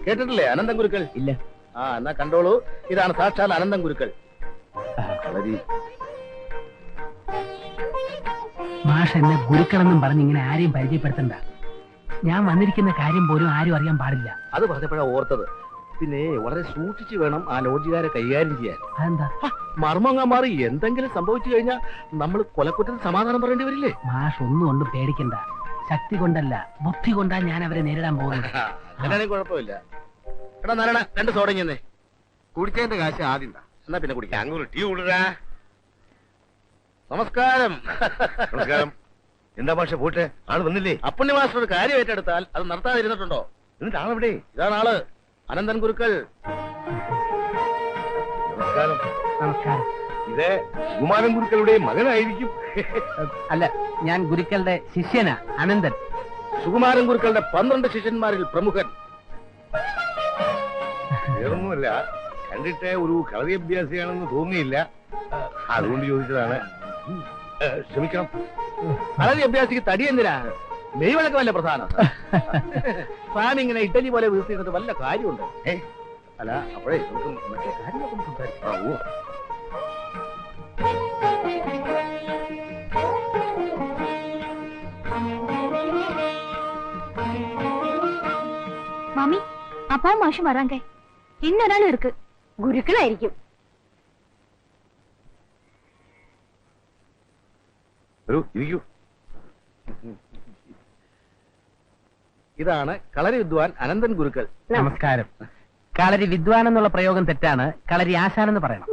കേട്ടിട്ടില്ലേ അനന്തൻ ഗുരുക്കൾ?
ഇല്ല.
ആ എന്നാ കണ്ടോളൂ, ഇതാണ് സാക്ഷാൽ അനന്തൻ ഗുരുക്കൾ.
മാഷ് എന്നെ ഗുരുക്കളെന്നും പറഞ്ഞ് ഇങ്ങനെ ആരെയും പരിചയപ്പെടുത്തണ്ട. ഞാൻ വന്നിരിക്കുന്ന കാര്യം പോലും ആരും അറിയാൻ പാടില്ല.
അത് പറഞ്ഞപ്പോഴാണ് ഓർത്തത്. പിന്നെ വളരെ സൂക്ഷിച്ചു വേണം ആ ലോഡ്ജുകാരെ കൈകാര്യം ചെയ്യാൻ.
അതെന്താ?
മർമ്മങ്ങാൻ മാറി എന്തെങ്കിലും സംഭവിച്ചു കഴിഞ്ഞാൽ നമ്മൾ കൊലക്കുറ്റത്തിന് സമാധാനം പറയേണ്ടി വരില്ലേ?
മാഷ് ഒന്നും കൊണ്ടും പേടിക്കണ്ട. ശക്തി കൊണ്ടല്ല, ബുദ്ധി കൊണ്ടാ ഞാൻ അവരെ നേരിടാൻ പോകുന്നത്.
അങ്ങനെയാണെങ്കിൽ കുഴപ്പമില്ല. എടാ നാരായണ, 2 സോഡ ഇങ്ങനെ കുടിച്ചതിന്റെ കാശ് ആദ്യം താ, എന്നാ പിന്നെ കുടിക്കാം.
അങ്ങൊരു ടീ കൊടുക്കാ.
നമസ്കാരം.
നമസ്കാരം. എന്താ പക്ഷെ പോട്ടെ, ആള് വന്നില്ലേ?
അപ്പുണ്ണി മാസ്റ്റർ ഒരു കാര്യം ഏറ്റെടുത്താൽ അത് നടത്താതിരുന്നിട്ടുണ്ടോ?
എന്നിട്ട് ആളെവിടെ?
ഇതാണ് ആള്, അനന്തൻ ഗുരുക്കൾ.
നമസ്കാരം.
നമസ്കാരം.
ഇത് കുമാരൻ ഗുരുക്കളുടെ മകനായിരിക്കും.
അല്ല, ഞാൻ ഗുരുക്കളുടെ ശിഷ്യനാ, അനന്തൻ.
സുകുമാരൻ ഗുരുക്കളുടെ 12 ശിഷ്യന്മാരിൽ പ്രമുഖൻ.
വേറൊന്നുമല്ല, കണ്ടിട്ട് ഒരു കളരി അഭ്യാസിയാണെന്ന് തോന്നിയില്ല, അതുകൊണ്ട് ചോദിച്ചതാണ്. ക്ഷമിക്കണം.
കളരി അഭ്യാസിക്ക് തടി എന്തിനാ? മെയ്വഴക്കമല്ല പ്രധാനം. സ്വാമി ഇങ്ങനെ ഇഡലി പോലെ വീഴ്ത്തിയിട്ട് വല്ല കാര്യമുണ്ട്. അല്ല, അപ്പോഴേ നമുക്ക് മറ്റേ കാര്യങ്ങളൊക്കെ സംസാരിക്കാം.
மாமி, அப்பாவும் மாஷும் வராங்க. இன்னொரு இருக்கு.
ഗുരുക്കളായിരിക്കും.
ഇരിക്കൂ.
ഇതാണ് കളരി വിദ്വാൻ അനന്തൻ ഗുരുക്കൾ.
നമസ്കാരം. കളരി വിദ്വാൻ എന്നുള്ള പ്രയോഗം തെറ്റാണ്. കളരി ആശാനെന്ന് പറയണം.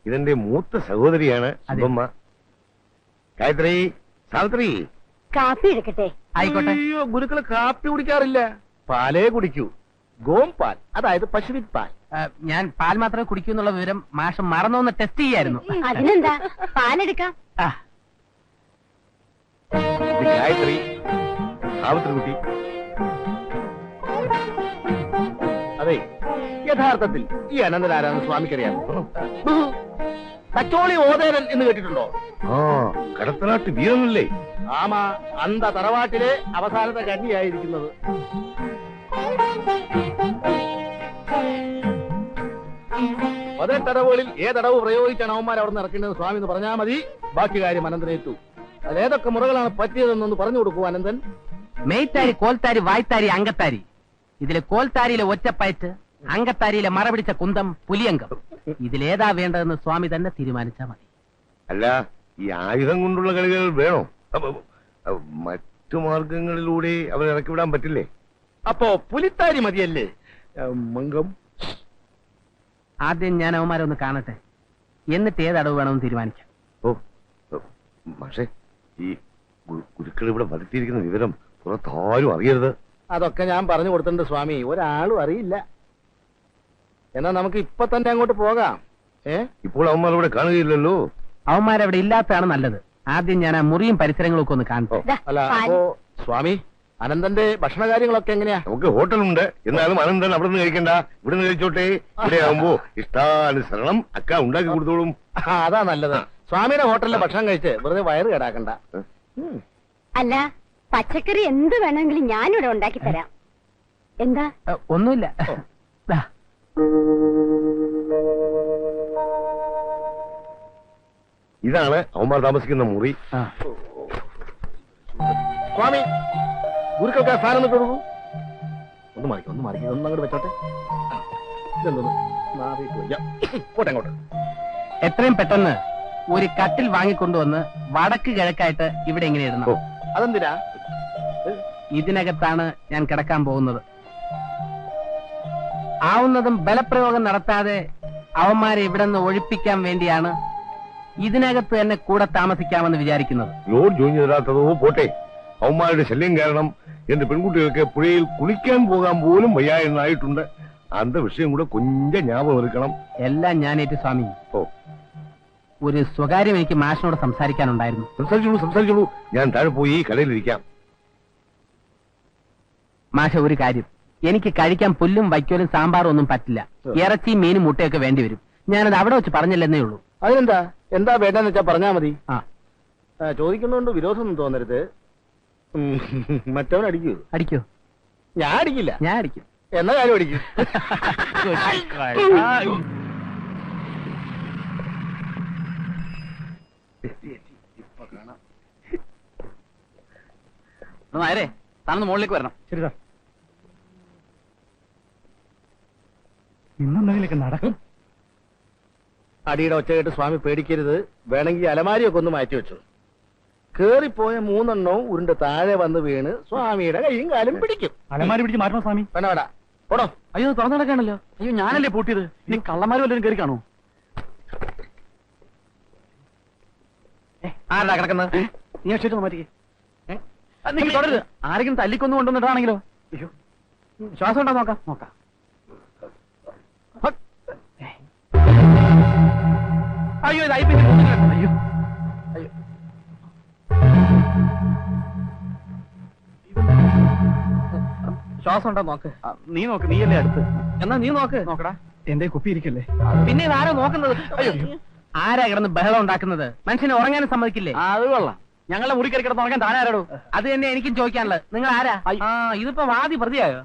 ഇതെന്റെ മൂത്ത സഹോദരിയാണ് സുബ്ബമ്മ. ഗായത്രി, സാവിത്രി.
കാപ്പി എടുക്കട്ടെ?
ആയിക്കോട്ടെ.
അയ്യോ, ഗുരുക്കൾ കാപ്പി കുടിക്കാറില്ല, പാലേ കുടിക്കൂ. ഗോം പാൽ, അതായത് പശുവിൻ പാൽ.
ഞാൻ പാൽ മാത്രമേ കുടിക്കൂ എന്നുള്ള വിവരം മാഷം മറന്നോന്ന് ടെസ്റ്റ് ചെയ്യായിരുന്നു.
അതിനെന്താ, പാലെടുക്കാം.
ഇത് ഗായത്രി, സാവിത്രി കുട്ടി.
അതെ, യഥാർത്ഥത്തിൽ ഈ അനന്തൻ ആരാന്ന് സ്വാമിക്കറിയാമോ? തച്ചോളി ഓതേരൻ എന്ന് കേട്ടിട്ടുണ്ടോ?
ആ, കടത്തനാട്ട് വീരനല്ലേ?
ആമാ, അന്ത തറവാട്ടിലെ അവസാനത്തെ കന്യായിരിക്കുന്നത്. പതിനെട്ടടവുകളിൽ ഏതടവ് പ്രയോഗിച്ചാണ് അവന്മാർ അവിടെ നിന്ന് ഇറക്കേണ്ടത് സ്വാമി എന്ന് പറഞ്ഞാൽ മതി. ബാക്കി കാര്യം അനന്തനേറ്റു. അതിലേതൊക്കെ മുറകളാണ് പറ്റിയതെന്നൊന്ന് പറഞ്ഞു കൊടുക്കൂ അനന്തൻ.
മെയ്ത്താരി, കോൽത്താരി, വായ്ത്താരി, അങ്കത്താരി. ഇതിലെ കോൽത്താരിയിലെ ഒറ്റപ്പയറ്റ്, അങ്കത്താരിയിലെ മറപിടിച്ച കുന്തം, പുലിയങ്കം. ഇതിലേതാ വേണ്ടതെന്ന് സ്വാമി തന്നെ തീരുമാനിച്ചാൽ മതി.
അല്ല, ഈ ആയുധം കൊണ്ടുള്ള കളികൾ വേണോ? മറ്റു മാർഗങ്ങളിലൂടെ അവരെ ഇറക്കി വിടാൻ പറ്റില്ലേ?
അപ്പോ പുലിത്താരി മതിയല്ലേ? മംഗം.
ആദ്യം ഞാൻ അവന്മാരെ ഒന്ന് കാണട്ടെ, എന്നിട്ട് ഏതടവ് വേണമെന്ന് തീരുമാനിക്കാം.
ഓ, പക്ഷേ ഈ ഗുരുക്കൾ ഇവിടെ വരുത്തിയിരിക്കുന്ന വിവരം പുറത്താരും അറിയരുത്.
അതൊക്കെ ഞാൻ പറഞ്ഞു കൊടുത്തിട്ടുണ്ട് സ്വാമി, ഒരാളും അറിയില്ല. എന്നാ നമുക്ക് ഇപ്പൊ തന്നെ അങ്ങോട്ട് പോകാം.
ഇപ്പോൾ അവന്മാർ ഇവിടെ കാണുകയില്ലല്ലോ.
അവന്മാരവിടെ ഇല്ലാത്തതാണ് നല്ലത്. ആദ്യം ഞാൻ ആ മുറിയും പരിസരങ്ങളും ഒക്കെ ഒന്ന് കാണട്ടെ.
അല്ല, അപ്പോ സ്വാമി അനന്തന്റെ ഭക്ഷണ കാര്യങ്ങളൊക്കെ എങ്ങനെയാ?
നമുക്ക് ഹോട്ടലുണ്ട്, എന്നാലും അനന്തൻ അവിടെ നിന്ന് കഴിക്കണ്ട, ഇവിടെ നിന്ന് കഴിച്ചോട്ടെ. ഇവിടെ ആവുമ്പോ ഇഷ്ടാനുസരണം അക്ക ഉണ്ടാക്കി കൊടുത്തോളും.
അതാ നല്ലത്. സ്വാമിയുടെ ഹോട്ടലിലെ ഭക്ഷണം കഴിച്ച് വെറുതെ വയറ് കേടാക്കണ്ട.
അല്ല, പച്ചക്കറി എന്ത് വേണമെങ്കിലും ഞാനിവിടെ ഉണ്ടാക്കി തരാം. എന്താ?
ഒന്നുമില്ല. ദാ.
ഇതാണ് അവന്മാർ താമസിക്കുന്ന മുറി.
സ്വാമി, ഗുരുക്കൾക്ക് ആ സാധനം കൊടുക്കൂ. ഒന്ന് മാറിക്കും, ഒന്ന് മാറിക്കും, ഒന്ന് അങ്ങോട്ട് വെച്ചോട്ടെ. ഇതെന്തോന്ന് പോട്ടെ അങ്ങോട്ട്.
എത്രയും പെട്ടെന്ന് ഒരു കട്ടിൽ വാങ്ങിക്കൊണ്ടുവന്ന് വടക്ക് കിഴക്കായിട്ട് ഇവിടെ ഇങ്ങനെ ഇടണം.
അതെന്തിനാ?
ഇതിനകത്താണ് ഞാൻ കിടക്കാൻ പോകുന്നത്. ആവുന്നതും ബലപ്രയോഗം നടത്താതെ അവന്മാരെ ഇവിടെ നിന്ന് ഒഴിപ്പിക്കാൻ വേണ്ടിയാണ് ഇതിനകത്ത് തന്നെ കൂടെ താമസിക്കാമെന്ന് വിചാരിക്കുന്നത്.
ലോഡ് ജോയിൻ തരാത്തതോ പോട്ടെ, അവന്മാരുടെ ശല്യം കാരണം എന്റെ പെൺകുട്ടികൾക്ക് പുഴയിൽ കുളിക്കാൻ പോകാൻ പോലും വയ്യായെന്നായിട്ടുണ്ട്. അന്ത വിഷയം കൂടെ കൊഞ്ചം ജ്ഞാപകം എടുക്കണം.
എല്ലാം ഞാനേറ്റ് സ്വാമി.
ഓ,
ഒരു സ്വകാര്യം എനിക്ക് മാഷിനോട് സംസാരിക്കാനുണ്ടായിരുന്നു.
സംസാരിച്ചോളൂ, സംസാരിച്ചോളൂ. ഞാൻ താഴെ പോയി കടയിലിരിക്കാം.
മാഷ ഒരു കാര്യം, എനിക്ക് കഴിക്കാൻ പുല്ലും വൈക്കോലും സാമ്പാറും ഒന്നും പറ്റില്ല. ഇറച്ചിയും മീനും മുട്ടയൊക്കെ വേണ്ടി വരും. ഞാനത് അവിടെ വെച്ച് പറഞ്ഞില്ലെന്നേ ഉള്ളൂ.
അതിനെന്താ, എന്താ വേണ്ടെന്ന് വെച്ചാ പറഞ്ഞാ മതി. ചോദിക്കുന്നോണ്ട് വിരോധമൊന്നും തോന്നരുത്. മറ്റവൻ അടിക്കൂ?
അടിക്കോ?
ഞാൻ അടിക്കില്ല.
ഞാൻ അടിക്കും.
എന്നാ കാര്യം അടിക്കും.
നേരെ താനൊന്ന് മുകളിലേക്ക് വരണം.
ശരി സാർ. ഇന്നെന്തെങ്കിലൊക്കെ നടക്കും.
അടിയുടെ ഒച്ച കേട്ട് സ്വാമി പേടിക്കരുത്. വേണമെങ്കിൽ അലമാരിയൊക്കെ ഒന്ന് മാറ്റി വെച്ചു. കേറിപ്പോയ 3 എണ്ണവും ഉരുണ്ട് താഴെ വന്ന് വീണ് സ്വാമിയുടെ കൈയും കാലും പിടിക്കും.
അലമാരി പിടിച്ച് മാറ്റണം സ്വാമി.
വേണ്ട പോടോ.
അയ്യോ തുറന്നു നടക്കാണല്ലോ. അയ്യോ ഞാനല്ലേ പൂട്ടിയത്. ഇനി കള്ളന്മാരും വല്ലതും കയറി കാണോ?
ആരടാ കിടക്കുന്നത്?
നീ ക്ഷേത്രം മാറ്റി നിങ്ങൾ തുടരുത്. ആരെങ്കിലും തല്ലിക്കൊന്നു കൊണ്ടുവന്നിട്ടാണെങ്കിലോ? അയ്യോ ശ്വാസം ഉണ്ടോ നോക്കാം. നോക്കാം.
അയ്യോ ഇത് ഐപ്പിന്റെ കൂട്ടിലാണ്.
അയ്യോ
ശ്വാസം ഉണ്ടോ നോക്ക്.
നീ നോക്ക്, നീയല്ലേ അടുത്ത്.
എന്നാ നീ നോക്ക്.
നോക്കടാ.
എന്റെ കുപ്പി ഇരിക്കല്ലേ?
പിന്നെ ഇതാരോ നോക്കുന്നത്? അയ്യോ ആരാ കിടന്ന് ബഹളം ഉണ്ടാക്കുന്നത്? മനുഷ്യനെ ഉറങ്ങാനും സമ്മതിക്കില്ലേ?
അത് കൊള്ളാം. ഞങ്ങളുടെ മുറി കയറി കിടന്ന് ഉറങ്ങാൻ താനാരോ?
അത് തന്നെ എനിക്കും ചോദിക്കാനുള്ളത്. നിങ്ങൾ ആരാ? ഇതിപ്പോ വാദി പ്രതിയായോ?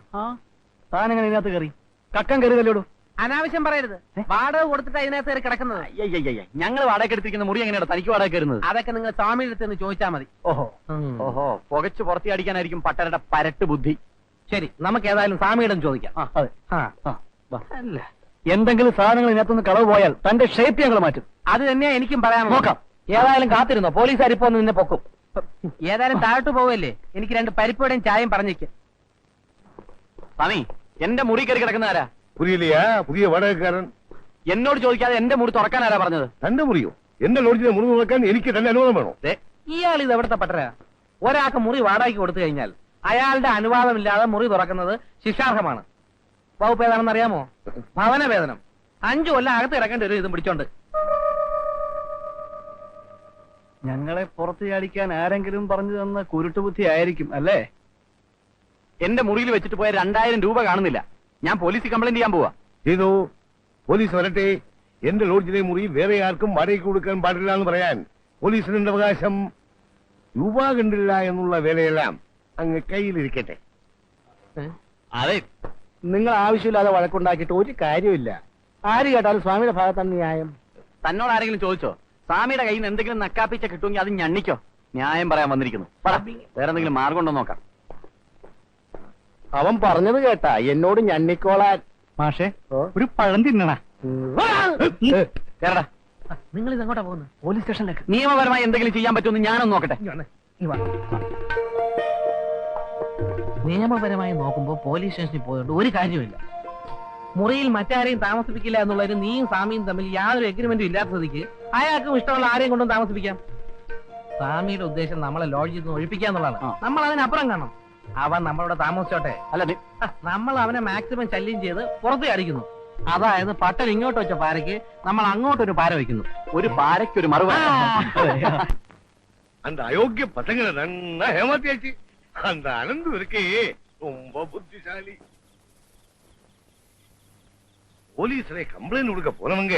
താനെങ്ങനെ ഇതിനകത്ത് കയറി? കക്കം കയറിയതല്ലോടൂ.
അനാവശ്യം പറയരുത്. വാടക കൊടുത്തിട്ട് അതിനകത്ത് കയറി കിടക്കുന്നത്.
ഞങ്ങൾ വാടക എടുത്തിരിക്കുന്ന മുറി എങ്ങനെയാണ് തനിക്ക് വാടക കയറുന്നത്?
അതൊക്കെ നിങ്ങൾ സ്വാമിയുടെ അടുത്ത് നിന്ന് ചോദിച്ചാൽ മതി.
ഓഹോ ഓഹോ പുകച്ച് പുറത്തി അടിക്കാനായിരിക്കും പട്ടരുടെ പരട്ട് ബുദ്ധി.
ശരി, നമുക്ക് ഏതായാലും സ്വാമിയുടെ ചോദിക്കാം.
അതെ. അല്ല എന്തെങ്കിലും സാധനങ്ങൾ ഇതിനകത്തുനിന്ന് കളവ് പോയാൽ തന്റെ ഷേപ്പ് ഞങ്ങൾ മാറ്റും.
അത് തന്നെയാ എനിക്കും പറയാൻ.
നോക്കാം.
ഏതായാലും കാത്തിരുന്നോ, പോലീസുകാർ ഇപ്പൊ ഒന്ന് നിന്നെ പൊക്കും. ഏതായാലും താഴോട്ട് പോവല്ലേ, എനിക്ക് 2 പരിപ്പോടെയും ചായയും പറഞ്ഞേക്ക്.
സ്വാമി എന്റെ മുറി കയറി കിടക്കുന്ന ആരാ?
പുരിയില്ലയാ പുതിയ വാടകക്കാരൻ.
എന്നോട് ചോദിക്കാതെ എന്റെ മുറി തുറക്കാൻ ആരാ പറഞ്ഞത്?
തന്റെ മുറിയോ? എന്റെ ലോഡ്ജിലെ മുറി തുറക്കാൻ എനിക്ക് തന്നെ അനുവാദം വേണോ?
ഇയാൾ ഇത് എവിടുത്തെ പട്ടരാ? ഒരാൾക്ക് മുറി വാടകയ്ക്ക് കൊടുത്തു കഴിഞ്ഞാൽ അയാളുടെ അനുവാദമില്ലാതെ മുറി തുറക്കുന്നത് ശിക്ഷാർഹമാണ്. വകുപ്പ് ഏതാണെന്ന് അറിയാമോ? ഭവനവേതനം. 5 കൊല്ലം അകത്ത് കിടക്കേണ്ടി വരും ഇതും പിടിച്ചോണ്ട്.
ഞങ്ങളെ പുറത്ത് ചാടിക്കാൻ ആരെങ്കിലും പറഞ്ഞു തന്ന കുരുട്ടുബുദ്ധി ആയിരിക്കും അല്ലേ? എന്റെ മുറിയിൽ വെച്ചിട്ട് പോയ 2000 രൂപ കാണുന്നില്ല. ഞാൻ പോലീസിൽ കംപ്ലൈന്റ് ചെയ്യാൻ പോവാ.
ചെയ്തോ, പോലീസ് വരട്ടെ. എന്റെ ലോഡ്ജിലെ മുറി വേറെ ആർക്കും വാടകയ്ക്ക് കൊടുക്കാൻ പാടില്ല എന്ന് പറയാൻ പോലീസിന്റെ അവകാശം. രൂപ കണ്ടില്ല എന്നുള്ള വേലയെല്ലാം അങ്ങ് കയ്യിലിരിക്കട്ടെ.
അതെ,
നിങ്ങൾ ആവശ്യമില്ലാതെ വഴക്കുണ്ടാക്കിയിട്ട് ഒരു കാര്യമില്ല. ആര് കേട്ടാലും സ്വാമിയുടെ ഭാഗത്താണ് ന്യായം.
തന്നോട് ആരെങ്കിലും ചോദിച്ചോ? സ്വാമിയുടെ കയ്യിൽ നിന്ന് എന്തെങ്കിലും നക്കാപ്പിച്ച കിട്ടുമെങ്കിൽ അത് ഞണ്ണിക്കോ. ന്യായം പറയാൻ വന്നിരിക്കുന്നു. വേറെ എന്തെങ്കിലും മാർഗം ഉണ്ടോ നോക്കാം.
അവൻ പറഞ്ഞത് കേട്ടാ, എന്നോട് ഞണ്ണിക്കോളാൻ.
മാഷേ ഒരു പഴം തിന്നണ.
കേരടാ,
നിങ്ങൾ ഇത് എങ്ങോട്ടാ പോകുന്നത്?
പോലീസ് സ്റ്റേഷനിലേക്ക്. നിയമപരമായി എന്തെങ്കിലും ചെയ്യാൻ പറ്റുമെന്ന് ഞാനൊന്ന് നോക്കട്ടെ.
നിയമപരമായി നോക്കുമ്പോ പോലീസ് സ്റ്റേഷനിൽ പോയിട്ട് ഒരു കാര്യമില്ല. മുറിയിൽ മറ്റാരെയും താമസിപ്പിക്കില്ല എന്നുള്ളൊരു നീയും സ്വാമിയും തമ്മിൽ യാതൊരു എഗ്രിമെന്റും ഇല്ലാത്ത സ്ഥിതിക്ക് അയാൾക്കും ഇഷ്ടമുള്ള ആരെയും കൊണ്ടും താമസിപ്പിക്കാം. സ്വാമിയുടെ ഉദ്ദേശം നമ്മളെ ലോഡ്ജിൽ നിന്ന് ഒഴിപ്പിക്കാന്നുള്ളതാണ്. നമ്മൾ അതിനപ്പുറം കാണണം. അവൻ നമ്മളോട് താമസിച്ചോട്ടെ.
അല്ല
നമ്മൾ അവനെ മാക്സിമം ശല്യം ചെയ്ത് പുറത്ത് അടിക്കുന്നു. അതായത് പട്ടൽ ഇങ്ങോട്ട് വെച്ച പാരയ്ക്ക് നമ്മൾ അങ്ങോട്ടൊരു പാര വയ്ക്കുന്നു.
ഒരു പാരയ്ക്കൊരു മറുപടി.
அந்த அயோக்கிய பசங்களை நன்னா ஏமாத்தியாச்சு. அந்த அனந்து இருக்கே ரொம்ப புத்திசாலி. போலீஸ்ல கம்ப்ளைண்ட் கொடுக்க போனவங்க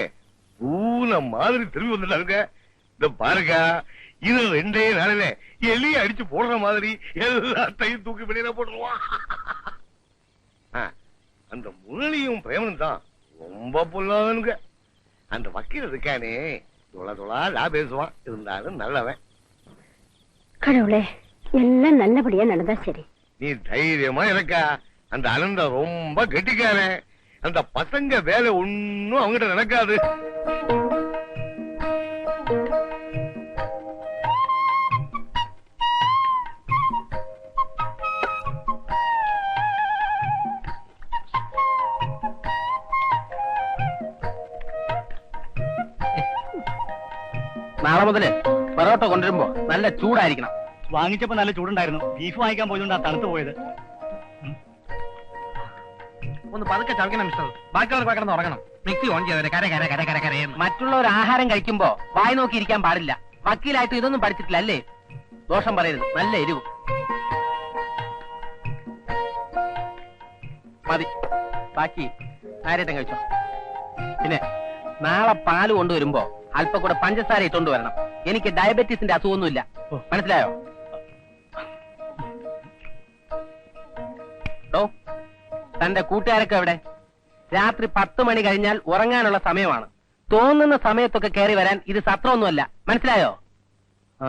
பூன மாதிரி திரும்பி வந்துட்டாங்க. இந்த பாருங்க, இது 2 நாளில எலியை அடிச்சு போடுற மாதிரி எல்லாத்தையும் தூக்கி வெளியில போட்டுருவான். அந்த முரளியும் பிரேமனும் தான் ரொம்ப பொல்லாதனுங்க. அந்த வக்கீல் இருக்கானே தொளா பேசுவான், இருந்தாலும் நல்லவன்.
கடவுளே, எல்லாம் நல்லபடியா நடந்தா சரி.
நீ தைரியமா இருக்கா? அந்த அனந்த ரொம்ப கெட்டிக்காரன். அந்த பசங்க வேலை ஒன்னும் அவங்கிட்ட நடக்காது.
നാളെ മുതല് പൊറോട്ട കൊണ്ടുവരുമ്പോ നല്ല ചൂടായിരിക്കണം.
വാങ്ങിച്ചപ്പോ നല്ല ചൂടുണ്ടായിരുന്നു. ബീഫ് വാങ്ങിക്കാൻ പോയതുകൊണ്ടാ തണുത്ത് പോയത്.
ഒന്ന് പതുക്കെ ചവയ്ക്കണം മിസ്റ്റർ. ബാക്കിയുള്ളവർക്ക് കിടന്ന് ഉറങ്ങണം. മിക്സി ഓൺ ചെയ്തവരെ കര കര കര കര കരയെന്ന്. മറ്റുള്ളവർ ആഹാരം കഴിക്കുമ്പോ വായി നോക്കി ഇരിക്കാൻ പാടില്ല. വക്കീലായിട്ട് ഇതൊന്നും പഠിച്ചിട്ടില്ല അല്ലേ? ദോഷം പറയരുത്. നല്ല എരിവ്. മതി, ബാക്കി ആരേട്ടൻ കഴിച്ചോ. പിന്നെ നാളെ പാല് കൊണ്ടുവരുമ്പോ അല്പം കൂടെ പഞ്ചസാര ഇട്ടുകൊണ്ട് വരണം. എനിക്ക് ഡയബറ്റീസിന്റെ അസുഖമൊന്നുമില്ല, മനസ്സിലായോ? ഡോ, തന്റെ കൂട്ടുകാരൊക്കെ എവിടെ? രാത്രി 10 മണി കഴിഞ്ഞാൽ ഉറങ്ങാനുള്ള സമയമാണ്. തോന്നുന്ന സമയത്തൊക്കെ കയറി വരാൻ ഇത് സത്രമൊന്നുമല്ല, മനസ്സിലായോ? ആ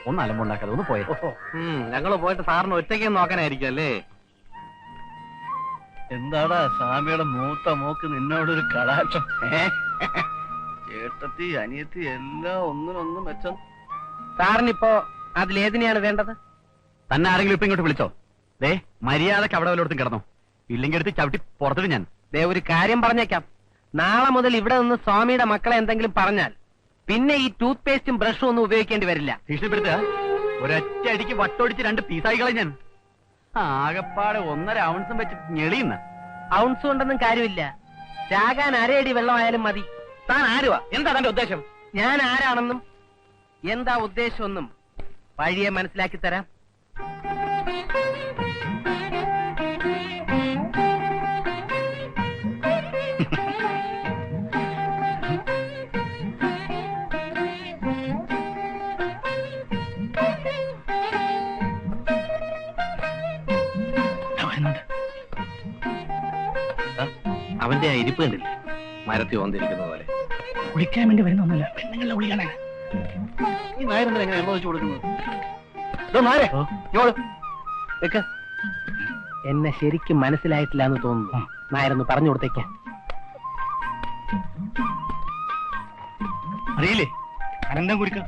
ഒന്ന് അലമ്പുണ്ടാക്കാതെ ഒന്ന് പോയെ.
ഞങ്ങള് പോയിട്ട് സാറിന് ഒറ്റയ്ക്ക് നോക്കാനായിരിക്കും അല്ലേ?
എന്താടാ സ്വാമിയുടെ മൂത്ത മോക്ക് നിന്നോടൊരു കടാക്ഷം? ചേട്ടത്തി അനിയത്തി എല്ലാം ഒന്നിനൊന്ന് മെച്ചം.
സാറിനിപ്പോ അതിലേതിനെയാണ് വേണ്ടത്?
തന്നെ ആരെങ്കിലും ഇപ്പൊ ഇങ്ങോട്ട് വിളിച്ചോ? ദേ മര്യാദക്ക് അവിടെ വല്ലയിടത്തും കിടന്നോ, ഇല്ലെങ്കിൽ എടുത്ത് ചവിട്ടി പുറത്തിട്ട് ഞാൻ.
ദേ ഒരു കാര്യം പറഞ്ഞേക്കാം, നാളെ മുതൽ ഇവിടെ നിന്ന് സ്വാമിയുടെ മക്കളെ എന്തെങ്കിലും പറഞ്ഞാൽ പിന്നെ ഈ ടൂത്ത് പേസ്റ്റും ബ്രഷും ഒന്നും ഉപയോഗിക്കേണ്ടി വരില്ല.
ഭീഷണിപ്പെടുത്തുക? ഒരൊറ്റ അടിക്ക് വട്ടോടിച്ച് 2 പീസായികളെ ഞാൻ. ആകപ്പാടെ 1.5 ഔൺസും വെച്ച് ഞെളിയുന്ന.
ഔൺസ് കൊണ്ടൊന്നും കാര്യമില്ല, ചാകാൻ അരയടി വെള്ളമായാലും മതി. താൻ ആരുവാ? എന്താ തന്റെ ഉദ്ദേശം? ഞാൻ ആരാണെന്നും എന്താ ഉദ്ദേശമെന്നും വഴിയെ മനസ്സിലാക്കി തരാം. അവന്റെ ആ ഇരിപ്പ് കണ്ടില്ലേ, മരത്തിൽ വന്നിരിക്കുന്ന പോലെ.
കുളിക്കാൻ വേണ്ടി വരുന്നൊന്നുമില്ല, പെണ്ണുങ്ങളുടെ വിളിക്കാനാ. ഈ നായരെന്താ എങ്ങനെ അനുഭവിച്ചു കൊടുക്കുന്നത്?
എന്നെ ശരിക്കും മനസ്സിലായിട്ടില്ല എന്ന് തോന്നുന്നു. നായരൊന്ന് പറഞ്ഞു കൊടുത്തേക്ക്.
അറിയില്ലേ, അനന്തം കുടിക്ക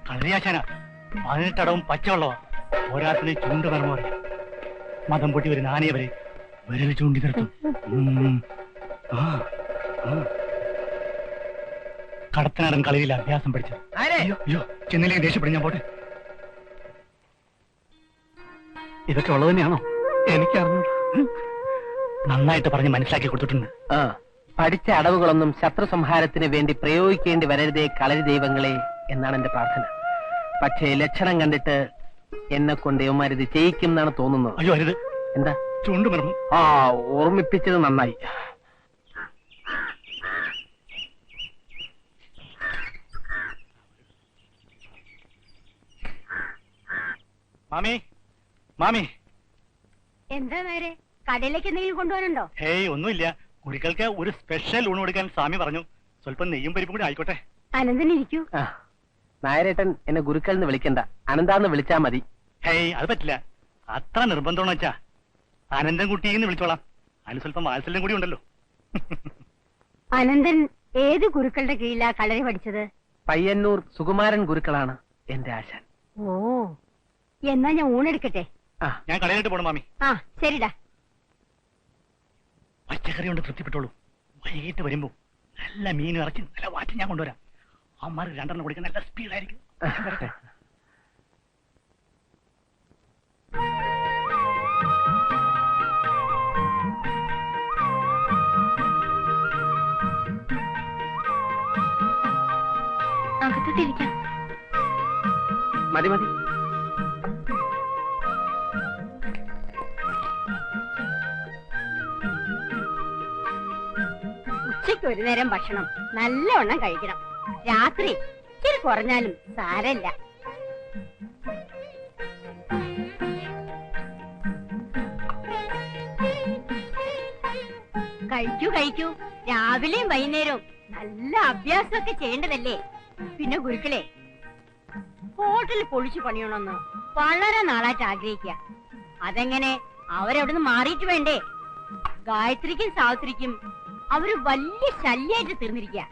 കളരിയാശാനാ. 18 അടവും പച്ചവെള്ളവാ. പോരാത്തിന് ചൂണ്ട് മരമോ മതം പൊട്ടി വരുന്ന ആനയെ വരെ വിരൽ ചൂണ്ടി നിർത്തും. കടത്തനാടൻ കളിയിൽ അഭ്യാസം പഠിച്ചത്. അയ്യോ ചെന്നില്ലെങ്കിൽ ദേഷ്യപ്പെടും ഞാൻ. പോട്ടെ, ഇതൊക്കെ ഉള്ളത് തന്നെയാണോ? എനിക്കറിഞ്ഞു. നന്നായിട്ട് പറഞ്ഞ് മനസ്സിലാക്കി കൊടുത്തിട്ടുണ്ട്.
പഠിച്ച അടവുകളൊന്നും ശത്രു സംഹാരത്തിന് വേണ്ടി പ്രയോഗിക്കേണ്ടി വരരുതേ കളരി ദൈവങ്ങളെ എന്നാണ് എന്റെ പ്രാർത്ഥന. പക്ഷേ ലക്ഷണം കണ്ടിട്ട് എന്നെ കൊണ്ട് യവന്മാരിത് ചെയ്യിക്കും എന്നാണ് തോന്നുന്നത്.
അയ്യോ അരുത്.
എന്താ?
ചൂണ്ടുമർമ്മം.
ഓർമ്മിപ്പിച്ചത് നന്നായി.
മാമി, മാമി.
എന്താ നേരെ കടയിലേക്ക് എന്തെങ്കിലും കൊണ്ടുപോകാനുണ്ടോ?
ഹേയ് ഒന്നുമില്ല, കുടികൾക്ക് ഒരു സ്പെഷ്യൽ ഊണ് കൊടുക്കാൻ സ്വാമി പറഞ്ഞു. സ്വല്പം നെയ്യും പരിപ്പും കൂടി ആയിക്കോട്ടെ.
അനന്തൻ ഇരിക്കൂ.
നായരേട്ടൻ എന്നെ ഗുരുക്കൾ എന്ന് വിളിക്കണ്ട, അനന്താന്ന് വിളിച്ചാ മതി.
ഹേയ് അത് പറ്റില്ല, അത്ര നിർബന്ധമാണെന്ന് വെച്ചാ അനന്തൻ കുട്ടിന്ന് വിളിച്ചോളാം. അതിന് സ്വല്പം വാത്സല്യം കൂടി ഉണ്ടല്ലോ.
അനന്തൻ ഏത് ഗുരുക്കളുടെ കീഴിലാ കളരി പഠിച്ചത്?
പയ്യന്നൂർ സുകുമാരൻ ഗുരുക്കളാണ് എന്റെ ആശാൻ.
ഓ, എന്നാ ഞാൻ ഊണെടുക്കട്ടെ.
ഞാൻ കടയിലിട്ട് പോണം മാമി.
ശരിടാ.
പച്ചക്കറി കൊണ്ട് തൃപ്തിപ്പെട്ടോളൂ. വൈകിട്ട് വരുമ്പോ നല്ല മീൻ ഇറച്ചി നല്ല വാറ്റി ഞാൻ കൊണ്ടുവരാം. അമ്മമാർ 2 എണ്ണം കുടിക്കാൻ നല്ല സ്പീഡായിരിക്കും.
അകത്തോട്ടിരിക്കാം.
മതി മതി.
ഉച്ചയ്ക്ക് ഒരു നേരം ഭക്ഷണം നല്ലവണ്ണം കഴിക്കണം. രാത്രി ഇച്ചിരി കുറഞ്ഞാലും സാരമില്ല. കഴിക്കൂ കഴിക്കൂ. രാവിലെയും വൈകുന്നേരവും നല്ല അഭ്യാസമൊക്കെ ചെയ്യേണ്ടതല്ലേ. പിന്നെ ഗുരുക്കളെ, ഹോട്ടലിൽ പൊളിച്ചു പണിയണമെന്ന് വളരെ നാളായിട്ട് ആഗ്രഹിക്കുക. അതെങ്ങനെ അവരവിടുന്ന് മാറിയിട്ട് വേണ്ടേ? ഗായത്രിക്കും സാവിത്രിക്കും അവര് വലിയ ശല്യായിട്ട് തീർന്നിരിക്കുക.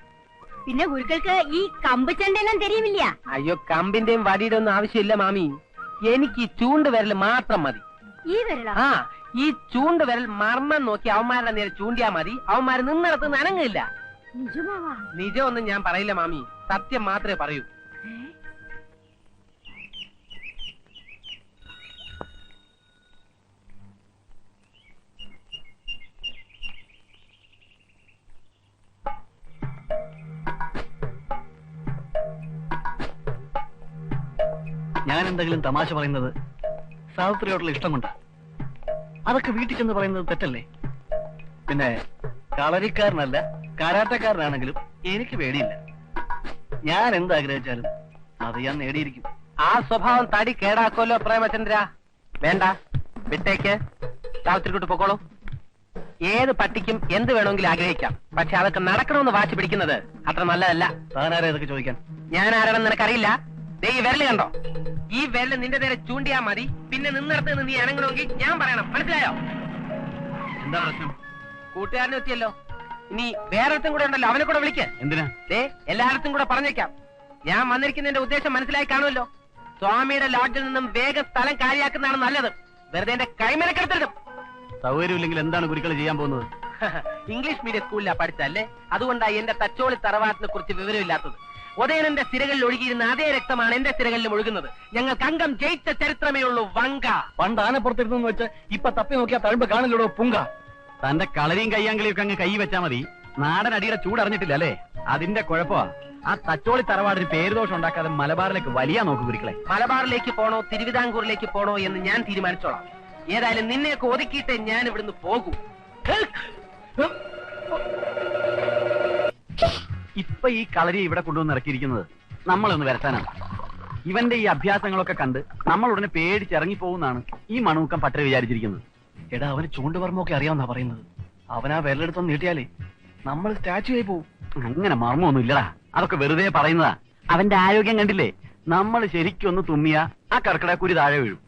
പിന്നെ ഗുരുക്കൾക്ക് ഈ കമ്പ് ചെണ്ടെല്ലാം തരുമില്ല.
അയ്യോ, കമ്പിന്റെയും വടിയുടെ ഒന്നും ആവശ്യമില്ല മാമി. എനിക്ക് ഈ ചൂണ്ട് വിരൽ മാത്രം മതി.
ഈ വിരല?
ഈ ചൂണ്ട് വിരൽ മർമ്മം നോക്കി അവന്മാരുടെ നേരെ ചൂണ്ടിയാ മതി. അവന്മാര് നിന്നിടത്ത് നനങ്ങില്ല.
നിജമാവാ?
നിജമൊന്നും ഞാൻ പറയില്ല മാമി, സത്യം മാത്രമേ പറയൂ.
ഞാൻ എന്തെങ്കിലും തമാശ പറയുന്നത് സാവിത്രിയോടുള്ള ഇഷ്ടം കൊണ്ടാ. അതൊക്കെ വീട്ടിൽ ചെന്ന് പറയുന്നത് തെറ്റല്ലേ? പിന്നെ കളരിക്കാരനല്ല, കരാട്ടക്കാരനാണെങ്കിലും എനിക്ക് പേടിയില്ല. ഞാൻ എന്താഗ്രഹിച്ചാലും അത് ഞാൻ നേടിയിരിക്കും.
ആ സ്വഭാവം തടി കേടാക്കോലോ പ്രേമചന്ദ്ര. വേണ്ട, വിട്ടേക്ക്. സാവിത്രിക്കൂട്ട് പൊക്കോളൂ. ഏത് പട്ടിക്കും എന്ത് വേണമെങ്കിലും ആഗ്രഹിക്കാം, പക്ഷെ അതൊക്കെ നടക്കണമെന്ന് വാശി പിടിക്കുന്നത് അത്ര നല്ലതല്ല.
താനാരാ ഇതൊക്കെ ചോദിക്കാൻ?
ഞാൻ ആരാണെന്ന് നിനക്കറിയില്ല. ദേ ഈ വിരല് കണ്ടോ? ഈ വിരല് നിന്റെ നേരെ ചൂണ്ടിയാ മതി. പിന്നെ നിന്നിടത്ത് നിന്ന് നീ അനങ്ങണമെങ്കിൽ ഞാൻ പറയണം. മനസ്സിലായോ?
എന്താ പ്രശ്നം?
കൂട്ടുകാരനും എത്തിയല്ലോ. ഇനി വേറൊരുത്തും കൂടെ ഉണ്ടല്ലോ, അവനെ കൂടെ വിളിക്ക്.
എന്തിനാ?
ദേ എല്ലായിടത്തും കൂടെ പറഞ്ഞേക്കാം. ഞാൻ വന്നിരിക്കുന്നതിന്റെ ഉദ്ദേശം മനസ്സിലായി കാണുമല്ലോ. സ്വാമിയുടെ ലോഡ്ജിൽ നിന്നും വേഗം സ്ഥലം കാര്യാക്കുന്നതാണ് നല്ലത്. വെറുതെ എന്റെ കൈമേലക്കെടുത്തിടും.
സൗകര്യമില്ലെങ്കിൽ എന്താണ് ഗുരുക്കൾ ചെയ്യാൻ പോകുന്നത്?
ഇംഗ്ലീഷ് മീഡിയം സ്കൂളിലാ പഠിച്ചല്ലേ, അതുകൊണ്ടായി എന്റെ തച്ചോളി തറവാട്ടിനെ കുറിച്ച് വിവരമില്ലാത്തത്. ഉദയനന്റെ സിരകളിൽ ഒഴുകിയിരുന്ന അതേ രക്തമാണ് എന്റെ സിരകളിലും ഒഴുകുന്നത്. ഞങ്ങൾക്ക് അംഗം ജയിച്ച ചരിത്രമേ ഉള്ളൂ. വങ്ക
പണ്ട് ആനപ്പുറത്തിരുന്നു വെച്ച് ഇപ്പൊ തപ്പി നോക്കിയാ തഴമ്പ് കാണില്ലടോ പുങ്ക. തന്റെ കളരിയും കയ്യാങ്കളിയൊക്കെ അങ്ങ് കൈ വെച്ചാ മതി. നാടൻ അടിയുടെ ചൂടറിഞ്ഞിട്ടില്ല അല്ലേ? അതിന്റെ കുഴപ്പമാ. ആ തച്ചോളി തറവാടിന് പേരുദോഷം ഉണ്ടാക്കാതെ മലബാറിലേക്ക് വലിയ നോക്ക് ഗുരുക്കളെ.
മലബാറിലേക്ക് പോണോ തിരുവിതാംകൂറിലേക്ക് പോണോ എന്ന് ഞാൻ തീരുമാനിച്ചോളാം. ഏതായാലും നിന്നെയൊക്കെ ഒതുക്കിയിട്ട് ഞാൻ ഇവിടുന്ന് പോകൂ.
ഇപ്പൊ ഈ കളരി ഇവിടെ കൊണ്ടുവന്ന് ഇറക്കിയിരിക്കുന്നത് നമ്മളൊന്ന് വരട്ടാനാണ്. ഇവന്റെ ഈ അഭ്യാസങ്ങളൊക്കെ കണ്ട് നമ്മൾ ഉടനെ പേടിച്ചിറങ്ങിപ്പോകുന്നാണ് ഈ മണൂക്കം പട്ടര വിചാരിച്ചിരിക്കുന്നത്. എടാ, അവന് ചൂണ്ടുപറമ്പൊക്കെ അറിയാമെന്നാ പറയുന്നത്. അവനാ വിരലെടുത്തൊന്ന് നീട്ടിയാലേ നമ്മൾ സ്റ്റാച്ചു ആയി പോവും. അങ്ങനെ മർമ്മൊന്നും ഇല്ലടാ, അതൊക്കെ വെറുതെ പറയുന്നതാ. അവന്റെ ആരോഗ്യം കണ്ടില്ലേ? നമ്മൾ ശരിക്കും ഒന്ന് തുമ്മിയാ ആ കർക്കിടക്കുരി താഴെ വീഴും.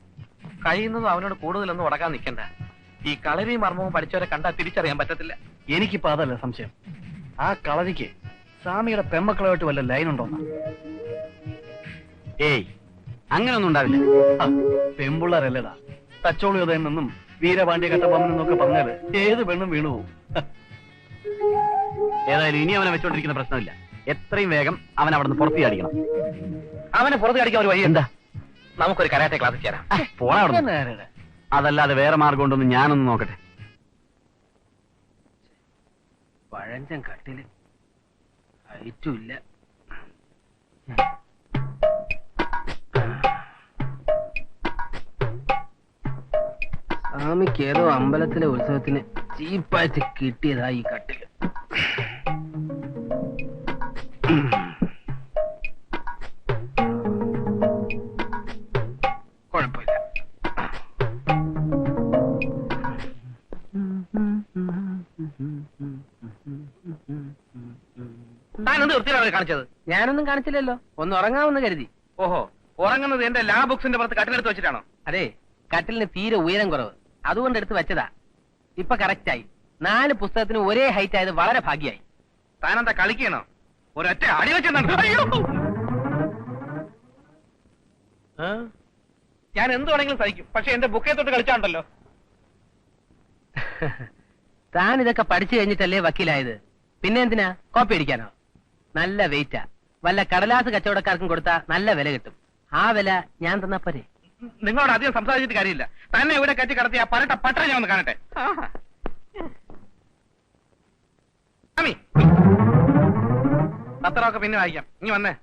കഴിയുന്നതും അവനോട് കൂടുതലൊന്നും ഉടക്കാൻ നിൽക്കണ്ട. ഈ കളരിയും മർമ്മവും പഠിച്ചവരെ കണ്ടാൽ തിരിച്ചറിയാൻ പറ്റത്തില്ല.
എനിക്കിപ്പോ അതല്ല സംശയം. ആ കളരിക്ക് സ്വാമിയുടെ പെമ്മക്കളുമായിട്ട് വല്ല ലൈൻ ഉണ്ടോന്നാ? ഏയ്, അങ്ങനൊന്നും ഉണ്ടാവില്ല. പെമ്പിള്ളേരല്ലടാ. തച്ചോളി ഉദയൻ നിന്നും വീരപാണ്ഡ്യ കട്ടബൊമ്മൻ എന്നൊക്കെ പറഞ്ഞാല് ഏത് പെണ്ണും വീണു പോവും. ഏതായാലും ഇനി അവനെ വെച്ചോണ്ടിരിക്കുന്ന പ്രശ്നമില്ല. എത്രയും വേഗം അവൻ അവിടെ നിന്ന് പുറത്തു ചാടിക്കണം.
അവനെ പുറത്ത് കടിക്കാൻ ഒരു വഴി
എന്താ?
നമുക്കൊരു കരാട്ടെ ക്ലാസ്സിൽ ചേരാം.
പോടാ അവിടുന്ന്. അതല്ലാതെ വേറെ മാർഗം ഉണ്ടോന്ന് ഞാനൊന്ന് നോക്കട്ടെ.
പഴഞ്ചൻ കട്ടില് ഹൈറ്റും ഇല്ല. സ്വാമിക്ക് ഏതോ അമ്പലത്തിലെ ഉത്സവത്തിന് ചീപ്പായിട്ട് കിട്ടിയതാ ഈ കട്ടില്. കുഴപ്പമില്ല. താനെന്ത് വൃത്തിയാണ് കാണിച്ചത്? ഞാനൊന്നും കാണിച്ചില്ലല്ലോ. ഒന്ന് ഉറങ്ങാമെന്ന് കരുതി.
ഓഹോ, ഉറങ്ങുന്നത് എന്റെ ലാ ബുക്സിന്റെ പുറത്ത് കട്ടിലെടുത്ത് വെച്ചിട്ടാണോ?
അതെ, കട്ടിലിന് തീരെ ഉയരം കുറവ്, അതുകൊണ്ട് എടുത്ത് വെച്ചതാ. ഇപ്പൊ കറക്റ്റായി. 4 പുസ്തകത്തിന് ഒരേ ഹൈറ്റ് ആയത് വളരെ ഭാഗ്യായി.
താനെന്താ കളിക്കണോ? ഒരൊറ്റ അടി വെച്ചിട്ടുണ്ട്. ഞാൻ എന്ത് വേണമെങ്കിലും സഹിക്കും, പക്ഷെ എന്റെ ബുക്കേ തൊട്ട് കളിച്ചാണ്ടല്ലോ.
താൻ ഇതൊക്കെ പഠിച്ചു കഴിഞ്ഞിട്ടല്ലേ വക്കീലായത്? പിന്നെ എന്തിനാ കോപ്പി അടിക്കാനോ? നല്ല വെയിറ്റാ. വല്ല കടലാസ് കച്ചവടക്കാർക്കും കൊടുത്താ നല്ല വില കിട്ടും. ആ വില ഞാൻ തന്നാ പോരെ?
നിങ്ങളോട് അധികം സംസാരിച്ചിട്ട് കാര്യമില്ല. തന്നെ ഇവിടെ കറ്റി കടത്തി ആ പരട്ട പട്ടര ഞാൻ ഒന്ന് കാണട്ടെ. സ്വാമി, പത്രമൊക്കെ പിന്നെ വായിക്കാം. ഇനി വന്നേ.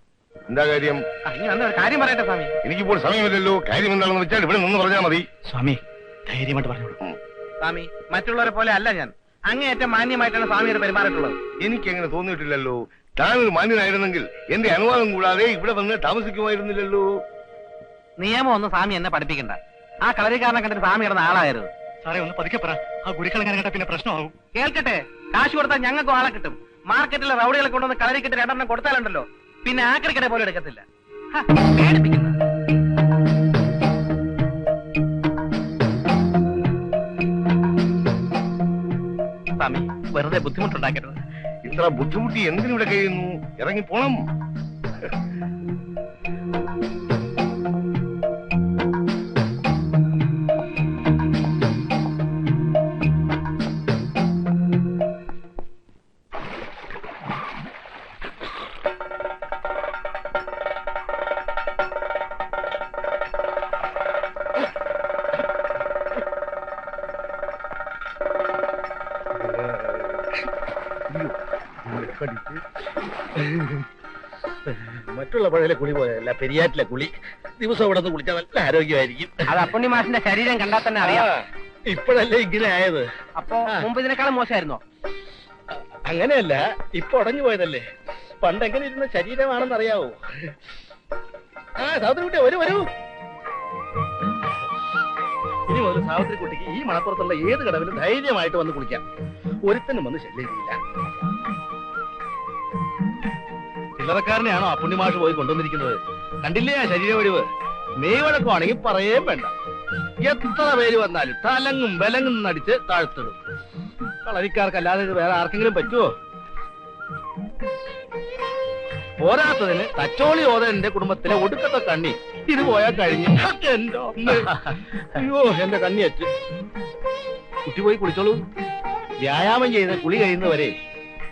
എന്താ കാര്യം?
ഇനി വന്ന ഒരു കാര്യം പറയട്ടെ സ്വാമി.
എനിക്കിപ്പോൾ സമയമില്ലല്ലോ. കാര്യം എന്താണെന്ന് വെച്ചാൽ ഇവിടെ നിന്ന് പറഞ്ഞാൽ മതി.
സ്വാമി, ധൈര്യമായിട്ട് പറഞ്ഞോളൂ.
സ്വാമി, മറ്റുള്ളവരെ പോലെ അല്ല ഞാൻ. അങ്ങേയറ്റം മാന്യമായിട്ടാണ് സ്വാമിയുടെ പെരുമാറിയിട്ടുള്ളത്.
എനിക്ക് അങ്ങനെ തോന്നിയിട്ടില്ലല്ലോ. താനൊരു മാന്യനായിരുന്നെങ്കിൽ എന്റെ അനുവാദം കൂടാതെ ഇവിടെ വന്ന് താമസിക്കുമായിരുന്നില്ലല്ലോ.
നിയമം ഒന്നും സ്വാമി എന്നെ പഠിപ്പിക്കണ്ട. ആ കളരിക്കാരനെ കണ്ടിട്ട് സ്വാമി കിടന്ന ആളായിരുന്നു.
സാറേ, ഒന്ന് പതുക്കെ പറ. ആ ഗുരുക്കളെങ്ങനെ കേട്ടാ പിന്നെ പ്രശ്നമാവും.
കേൾക്കട്ടെ, കാശ് കൊടുത്താൽ ഞങ്ങൾക്കും ആളെ കിട്ടും. മാർക്കറ്റിലെ റൗഡികളെ കൊണ്ടുവന്ന് കളരിക്കിട്ട് 2 കൊടുത്താലുണ്ടല്ലോ, പിന്നെ ആക്രിക്കട പോലെ എടുക്കത്തില്ല. പേടിപ്പിക്കുന്ന സ്വാമി, വെറുതെ ബുദ്ധിമുട്ടുണ്ടാക്കരുത്.
ഇത്ര ബുദ്ധിമുട്ടി എന്തിനിവിടെ കഴിയുന്നു? ഇറങ്ങി പോണം.
മറ്റുള്ള പുഴയിലെ കുളി പോയല്ല, പെരിയാറ്റിലെ കുളി. ദിവസം ഇവിടെ നിന്ന് കുളിച്ചാൽ നല്ല ആരോഗ്യമായിരിക്കും.
അത് അപ്പുണ്ണി മാഷിന്റെ ശരീരം കണ്ടാൽ തന്നെ അറിയാം.
ഇപ്പോഴല്ലേ ഇങ്ങനെ ആയത്?
അപ്പൊ മുമ്പ് ഇതിനേക്കാളും മോശമായിരുന്നോ?
അങ്ങനെയല്ല, ഇപ്പൊ ഉടഞ്ഞു പോയതല്ലേ. പണ്ട് എങ്ങനെ ഇരുന്ന ശരീരമാണെന്ന് അറിയാവോ? സാവിത്രി കുട്ടി വരൂ വരൂ. ഇനി മുതൽ സാവിത്രി കുട്ടിക്ക് ഈ മണപ്പുറത്തുള്ള ഏത് കടവിലും ധൈര്യമായിട്ട് വന്ന് കുളിക്കാം. ഒരുത്തനും വന്ന് ശല്യമില്ല. ചില്ലറക്കാരനെയാണോ ആ പുണ്യമാഷ് പോയി കൊണ്ടുവന്നിരിക്കുന്നത്? കണ്ടില്ലേ ആ ശരീര ഒഴിവ്? മെയ് വഴക്കമാണെങ്കിൽ പറയേം വേണ്ട. എത്ര പേര് വന്നാലും തലങ്ങും ബലങ്ങും നടിച്ച് താഴ്ത്തിടും. കളരിക്കാർക്കല്ലാതെ ഇത് വേറെ ആർക്കെങ്കിലും പറ്റുമോ? പോരാത്തതിന് തച്ചോളി ഓതന്റെ കുടുംബത്തിലെ ഒടുക്കത്തെ കണ്ണി ഇത് പോയാൽ കഴിഞ്ഞു. എന്റെ അയ്യോ, എന്റെ കണ്ണി അറ്റ്. കുട്ടി പോയി കുളിച്ചോളൂ. വ്യായാമം ചെയ്ത് കുളി കഴിയുന്നവരെ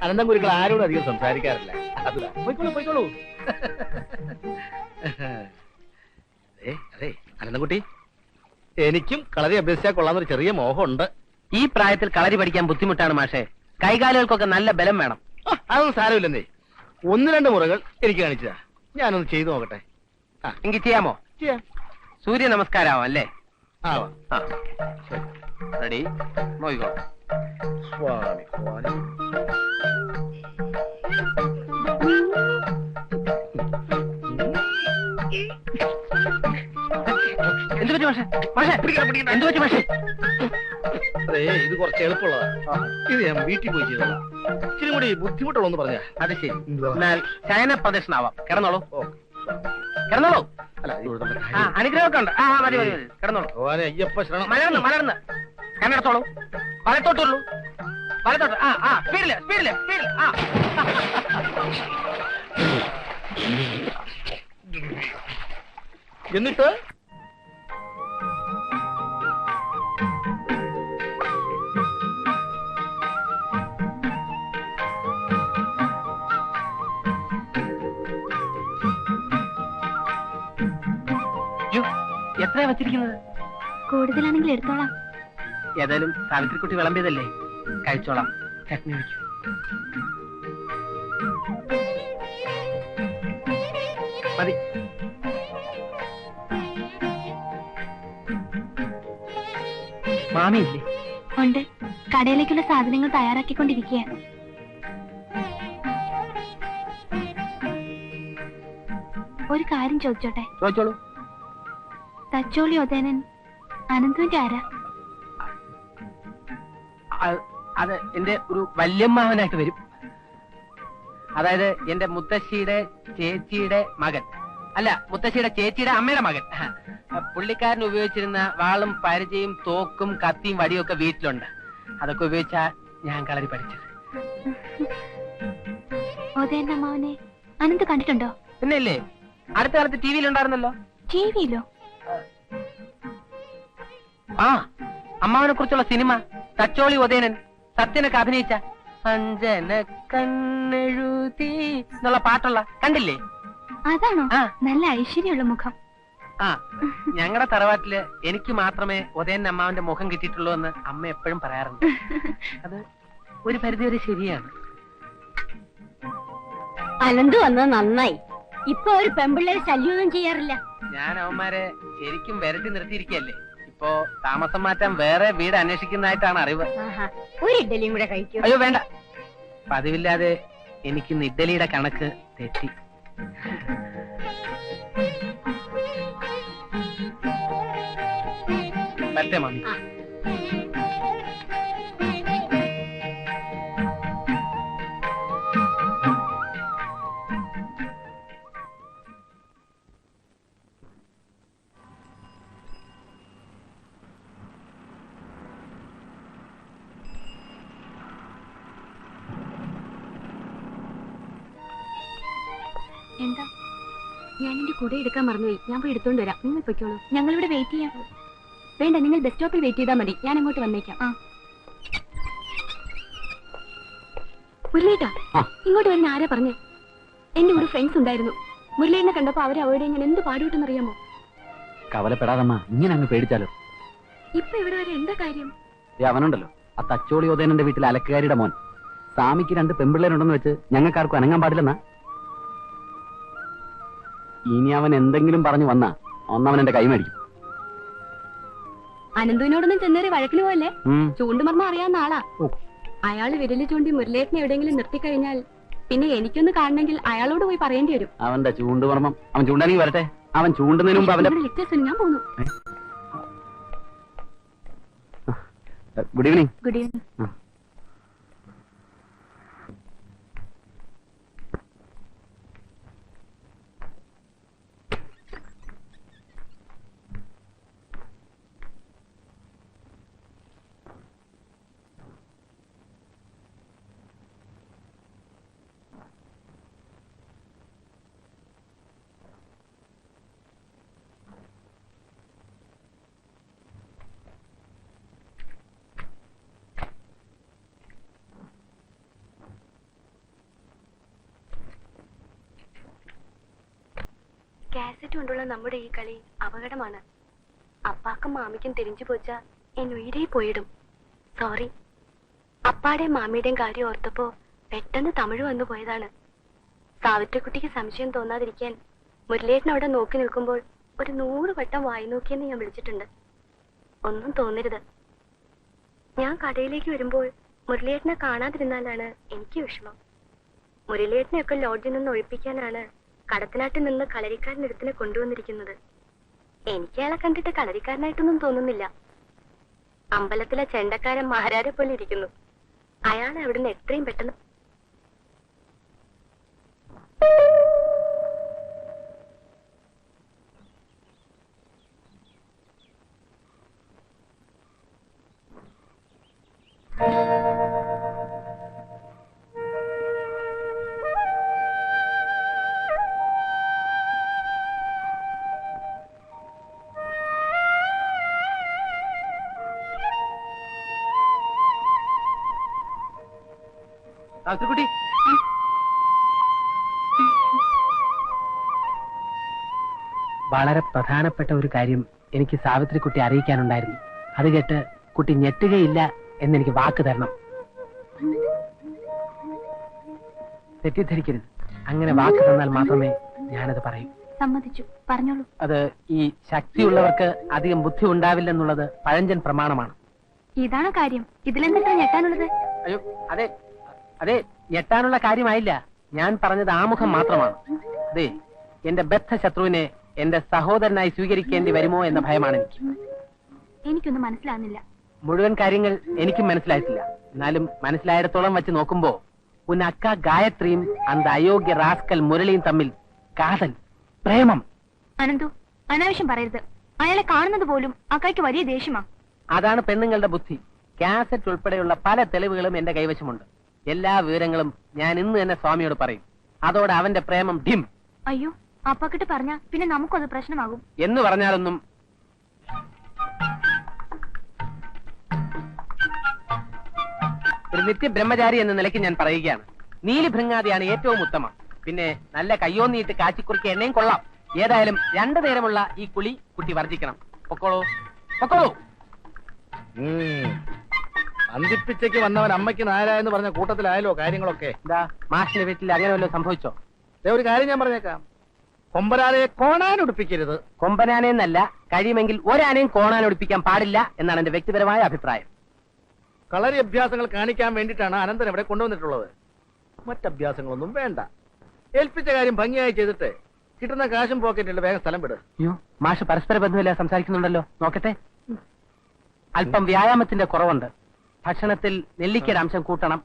അനന്തം കുരുക്കൾ ആരോടും അധികം സംസാരിക്കാറില്ല. അതിലാ പോയിക്കോളൂ പോയിക്കോളൂ. അതെ അനന്തൻകുട്ടി, എനിക്കും കളരി അഭ്യസിച്ചാൽ കൊള്ളാന്നൊരു ചെറിയ മോഹമുണ്ട്.
ഈ പ്രായത്തിൽ കളരി പഠിക്കാൻ ബുദ്ധിമുട്ടാണ് മാഷെ. കൈകാലുകൾക്കൊക്കെ നല്ല ബലം വേണം.
അതൊന്നും സാരമില്ലെന്നേ. 1-2 മുറകൾ എനിക്ക് കാണിച്ചതാ. ഞാനൊന്ന് ചെയ്തു നോക്കട്ടെ.
എങ്കിൽ ചെയ്യാമോ?
ചെയ്യാം.
സൂര്യ നമസ്കാരാവാം അല്ലേ?
ആവാം.
റെഡി, നോക്കിക്കോ.
സ്വാമി സ്വാമി.
എന്ത് പറ്റി മാഷെ? മാഷെ എന്ത് പറ്റി മാഷെ?
അതെ, ഇത് കുറച്ച് എളുപ്പമുള്ളതാ. ഇത് ഞാൻ വീട്ടിൽ പോയി ചെയ്തോളാം. ഇച്ചിരി കൂടി ബുദ്ധിമുട്ടുള്ളൂ പറഞ്ഞ.
അത് ശരി. എന്നാൽ ശയന പ്രദർശനാവാം. കിടന്നോളൂ കിടന്നോളൂ.
അല്ല,
അനുഗ്രഹമൊക്കെ ഉണ്ട്. മതി മതി മതി, കിടന്നോളൂ.
അയ്യപ്പ ശരണം.
മലർന്ന് മലർന്ന് കണ്ണെടുത്തോളൂ. വലത്തോട്ടുള്ളൂ, വലത്തോട്ട്. സ്പീഡില് സ്പീഡില് സ്പീഡില്.
എന്നിട്ട്
എത്രയാ വെച്ചിരിക്കുന്നത്?
കൂടുതലാണെങ്കിൽ എടുത്തോളാം.
ഏതായാലും സാവിത്രിക്കുട്ടി വിളമ്പിയതല്ലേ, കഴിച്ചോളാം. ചട്നി ഒഴിച്ചു. മതി. മാമിയില്ലേ?
ഉണ്ട്. കടയിലേക്കുള്ള സാധനങ്ങൾ തയ്യാറാക്കിക്കൊണ്ടിരിക്കുക. ഒരു കാര്യം ചോദിച്ചോട്ടെ?
ചോദിച്ചോളൂ.
തച്ചോളി ഒതേനൻ അനന്തുവിന്റെ ആരാ?
അത് എന്റെ ഒരു വല്യമ്മാവനായിട്ട് വരും. അതായത് എന്റെ മുത്തശ്ശിയുടെ ചേച്ചിയുടെ മകൻ. അല്ല, മുത്തശ്ശിയുടെ ചേച്ചിയുടെ അമ്മയുടെ മകൻ. പുള്ളിക്കാരൻ ഉപയോഗിച്ചിരുന്ന വാളും പരിചയും തോക്കും കത്തിയും വടിയും ഒക്കെ വീട്ടിലുണ്ട്. അതൊക്കെ ഉപയോഗിച്ചാ ഞാൻ കളരി പഠിച്ചത്.
ഒതേന്റെ അമ്മാവനെ അനന്ത് കണ്ടിട്ടുണ്ടോ?
പിന്നെ ഇല്ലേ, അടുത്ത കാലത്ത് ടി വിയിലുണ്ടായിരുന്നല്ലോ.
ടി വിയിലോ?
അമ്മാവനെ കുറിച്ചുള്ള സിനിമ തച്ചോളി ഒതേനൻ സത്യനൊക്കെ അഭിനയിച്ച അഞ്ജന കണ്ണെഴുതി എന്നുള്ള പാട്ടുള്ള കണ്ടില്ലേ?
അതാണോ? നല്ല ഐശ്വര്യമുള്ള മുഖം.
ഞങ്ങളുടെ തറവാട്ടില് എനിക്ക് മാത്രമേ ഒതേൻ അമ്മാവന്റെ മുഖം കിട്ടിയിട്ടുള്ളൂ എന്ന് അമ്മ എപ്പോഴും പറയാറുണ്ട്. അത് ഒരു പരിധിവരെ ശരിയാണ്.
അനന്ത് വന്നത് നന്നായി. ഇപ്പൊ ഒരു പെമ്പിള്ളേര് ശല്യമൊന്നും ചെയ്യാറില്ല.
ഞാൻ അവന്മാരെ ശരിക്കും വിരട്ടി നിർത്തിയിരിക്കല്ലേ. ഇപ്പോ താമസം മാറ്റാൻ വേറെ വീട് അന്വേഷിക്കുന്നതായിട്ടാണ് അറിവ്.
ഒരു ഇഡ്ഡലിയും കൂടെ കഴിക്കൂ.
അയ്യോ വേണ്ട, പതിവില്ലാതെ എനിക്കിന്ന് ഇഡ്ഡലിയുടെ കണക്ക് തെറ്റി. പറ്റേ മമ്മി.
എന്താ? ഞാൻ എന്റെ കൂടെ എടുക്കാൻ മറന്നുപോയി. ഞാൻ പോയി എടുത്തോണ്ട് വരാം. നിങ്ങൾ പൊയ്ക്കോളൂ. ഞങ്ങളിവിടെ വെയിറ്റ് ചെയ്യാം. വേണ്ട, നിങ്ങൾ ബസ് സ്റ്റോപ്പിൽ വെയിറ്റ് ചെയ്താൽ മതി. ഞാൻ അങ്ങോട്ട് വന്നേക്കാം. മുരളീട്ടാ, ഇങ്ങോട്ട് വരുന്ന ആരാ പറഞ്ഞേ? എന്റെ കൂടെ ഫ്രണ്ട്സ് ഉണ്ടായിരുന്നു. മുരളീനെ കണ്ടപ്പോ അവരെ അവിടെ ഞാൻ എന്ത് പാടുവിട്ടെന്നറിയാമോ?
കവലപ്പെടാതമ്മ, ഇങ്ങനെ അങ്ങ് പേടിച്ചാലോ?
ഇപ്പൊ ഇവിടെ വരെ എന്താ കാര്യം?
അവനുണ്ടല്ലോ, ആ തച്ചോളി ഒതേനന്റെ വീട്ടിലെ അലക്കുകാരിയുടെ മോൻ. സ്വാമിക്ക് 2 പെമ്പിള്ളേരുണ്ടെന്ന് വെച്ച് ഞങ്ങൾക്കാർക്കും അനങ്ങാൻ പാടില്ലെന്നാ. ഇനി അവൻ എന്തെങ്കിലും പറഞ്ഞു വന്നാ ഒന്നവൻ എന്റെ കൈ മേടിക്കും.
അനന്തുവിനോടൊന്നും ചെന്നേറി വഴക്കിന് പോയല്ലേ?
ഉം.
ചൂണ്ടുമർമ്മ അറിയാവുന്ന ആളാ. അയാള് വിരല് ചൂണ്ടി മുരളേട്ടനെ എവിടെയെങ്കിലും നിർത്തിക്കഴിഞ്ഞാൽ പിന്നെ എനിക്കൊന്ന് കാണണമെങ്കിൽ അയാളോട് പോയി പറയേണ്ടി വരും.
അവന്റെ ചൂണ്ടുപർമ്മം അവൻ ചൂണ്ടാനെങ്കിൽ വരട്ടെ. അവൻ ചൂണ്ടുന്നതിന് മുമ്പ് അവന്റെ
ലെക്ചേഴ്സിന് ഞാൻ പോകുന്നു.
Good evening.
Good evening. Cassette കൊണ്ടുള്ള നമ്മുടെ ഈ കളി അപകടമാണ്. അപ്പാക്കും മാമിക്കും തിരിഞ്ഞു പോച്ചാ എൻ ഉയരെ പോയിടും. സോറി. അപ്പാടെയും മാമിയുടെയും കാര്യം ഓർത്തപ്പോ പെട്ടെന്ന് തമിഴ് വന്നു പോയതാണ്. സാവിത്രിക്കുട്ടിക്ക് സംശയം തോന്നാതിരിക്കാൻ മുരളേട്ടൻ അവിടെ നോക്കി നിൽക്കുമ്പോൾ ഒരു 100 വട്ടം വായി നോക്കിയെന്ന് ഞാൻ വിളിച്ചിട്ടുണ്ട്. ഒന്നും തോന്നരുത്. ഞാൻ കടയിലേക്ക് വരുമ്പോൾ മുരളേട്ടനെ കാണാതിരുന്നാലാണ് എനിക്ക് വിഷമം. മുരളേട്ടനെയൊക്കെ ലോഡ്ജിൽ നിന്ന് ഒഴിപ്പിക്കാനാണ് കടത്തനാട്ടിൽ നിന്ന് കളരിക്കാരനടുത്തിനെ കൊണ്ടുവന്നിരിക്കുന്നത്. എനിക്ക് അയാളെ കണ്ടിട്ട് കളരിക്കാരനായിട്ടൊന്നും തോന്നുന്നില്ല. അമ്പലത്തിലെ ചെണ്ടക്കാരൻ മഹാരാരെ പോലെ ഇരിക്കുന്നു. അയാളെ അവിടുന്ന് എത്രയും പെട്ടെന്ന്
കുട്ടി വളരെ പ്രധാനപ്പെട്ട ഒരു കാര്യം എനിക്ക് സാവിത്രിക്കുട്ടി അറിയിക്കാനുണ്ടായിരുന്നു. അത് കേട്ട് കുട്ടി ഞെട്ടുകയില്ല എന്നെനിക്ക് വാക്ക് തരണം. തെറ്റിദ്ധരിക്കരുത്. അങ്ങനെ വാക്ക് തന്നാൽ മാത്രമേ ഞാനത് പറയൂ.
സമ്മതിച്ചു. പറഞ്ഞോളൂ.
അത് ഈ ശക്തിയുള്ളവർക്ക് അധികം ബുദ്ധി ഉണ്ടാവില്ലെന്നുള്ളത് പഴഞ്ചൻ പ്രമാണമാണ്.
ഇതാണ് കാര്യം. ഇതിലെന്താ ഞെട്ടാനുള്ളത്?
അയ്യോ, അതെ അതെ, ഞെട്ടാനുള്ള കാര്യമായില്ല. ഞാൻ പറഞ്ഞത് ആമുഖം മാത്രമാണ്. അതെ, എന്റെ ബദ്ധശത്രുവിനെ എന്റെ സഹോദരനായി സ്വീകരിക്കേണ്ടി വരുമോ എന്ന ഭയമാണ് എനിക്ക്.
എനിക്കൊന്നും മനസ്സിലാകുന്നില്ല.
മുഴുവൻ കാര്യങ്ങൾ എനിക്കും മനസ്സിലായിട്ടില്ല. എന്നാലും മനസ്സിലായിടത്തോളം വെച്ച് നോക്കുമ്പോ ഉന്നക്ക ഗായത്രിയും അന്ത അയോഗ്യ റാസ്കൽ മുരളിയും തമ്മിൽ കാതൽ, പ്രേമം.
അനന്തു, അനാവശ്യം പറയരുത്. അയാളെ കാണുന്നത് പോലും അക്കായ്ക്ക് വലിയ ദേഷ്യമാ.
അതാണ് പെണ്ണുങ്ങളുടെ ബുദ്ധി. കാസറ്റ് ഉൾപ്പെടെയുള്ള പല തെളിവുകളും എന്റെ കൈവശമുണ്ട്. എല്ലാ വിവരങ്ങളും ഞാൻ ഇന്ന് തന്നെ സ്വാമിയോട് പറയും. അതോടെ അവന്റെ പ്രേമം ഡിം.
അയ്യോ, അപ്പാക്കിട്ട് പറഞ്ഞ പിന്നെ നമുക്കത് പ്രശ്നമാകും.
എന്ന് പറഞ്ഞാലൊന്നും ഒരു നിത്യ ബ്രഹ്മചാരി എന്ന നിലയ്ക്ക് ഞാൻ പറയുകയാണ്. നീലി ഭൃങ്ങാതിയാണ് ഏറ്റവും ഉത്തമം. പിന്നെ നല്ല കയ്യോന്നിയിട്ട് കാച്ചിക്കുറിക്ക് എണ്ണയും കൊള്ളാം. ഏതായാലും 2 നേരമുള്ള ഈ കുളി കുട്ടി വർജിക്കണം. പൊക്കോളൂ, പൊക്കോളൂ.
അന്തിപ്പിച്ചയ്ക്ക് വന്നവൻ അമ്മയ്ക്ക് നാരായെന്ന് പറഞ്ഞ കൂട്ടത്തിലായാലോ കാര്യങ്ങളൊക്കെ.
എന്താ മാഷിന്റെ വീട്ടിൽ അങ്ങനെ വല്ലതും സംഭവിച്ചോ?
ഒരു കാര്യം ഞാൻ പറഞ്ഞേക്കാം. കൊമ്പനാനയെ കോണാനൊടുപ്പിക്കരുത്.
കൊമ്പനാനെന്നല്ല, കഴിയുമെങ്കിൽ ഒരാനയും കോണാനൊടുപ്പിക്കാൻ പാടില്ല എന്നാണ് എന്റെ വ്യക്തിപരമായ അഭിപ്രായം.
കളരി അഭ്യാസങ്ങൾ കാണിക്കാൻ വേണ്ടിയിട്ടാണ് അനന്തൻ ഇവിടെ കൊണ്ടുവന്നിട്ടുള്ളത്. മറ്റഭ്യാസങ്ങളൊന്നും വേണ്ട. ഏൽപ്പിച്ച കാര്യം ഭംഗിയായി ചെയ്തിട്ട് കിട്ടുന്ന കാശും പോക്കറ്റിൽ വേഗം സ്ഥലം വിട്.
അയ്യോ, മാഷ് പരസ്പര ബന്ധമില്ല സംസാരിക്കുന്നുണ്ടല്ലോ. നോക്കട്ടെ. അല്പം വ്യായാമത്തിന്റെ കുറവുണ്ട്. ഭക്ഷണത്തിൽ നെല്ലിക്കയുടെ അംശം കൂട്ടണം.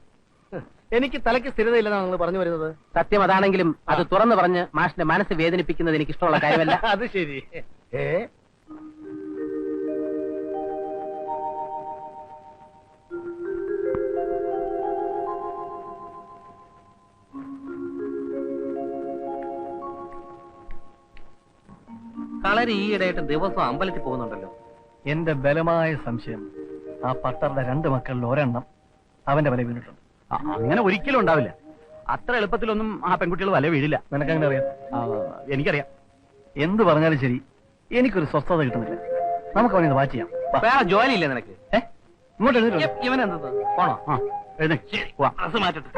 എനിക്ക് തലയ്ക്ക് സ്ഥിരതയില്ലെന്നാണ് നിങ്ങൾ പറഞ്ഞു വരുന്നത്.
സത്യം അതാണെങ്കിലും അത് തുറന്നു പറഞ്ഞ് മാഷിന്റെ മനസ്സ് വേദനിപ്പിക്കുന്നത് എനിക്ക് ഇഷ്ടമുള്ള കാര്യമല്ല.
അത് ശരി.
കളരി ഈയിടെയായിട്ട് ദിവസം അമ്പലത്തിൽ പോകുന്നുണ്ടല്ലോ.
എന്റെ ബലമായ സംശയം ആ പട്ടറുടെ 2 മക്കളിൽ ഒരെണ്ണം അവന്റെ വല വീണിട്ടുണ്ട്.
അങ്ങനെ ഒരിക്കലും ഉണ്ടാവില്ല. അത്ര എളുപ്പത്തിലൊന്നും ആ പെൺകുട്ടികൾ വല വീഴില്ല.
നിനക്കങ്ങനെ അറിയാം?
എനിക്കറിയാം.
എന്ത് പറഞ്ഞാലും ശരി, എനിക്കൊരു സ്വസ്ഥത കിട്ടുന്നില്ല. നമുക്ക് അവനെ വാച്ച് ചെയ്യാം.
വേറെ ജോലിയില്ലേ നിനക്ക്?
ഇങ്ങോട്ട് എഴുന്നേറ്റ്
ഇവനെന്തത് പോണോ?
എഴുന്നേറ്റ്
മാറ്റട്ടെ.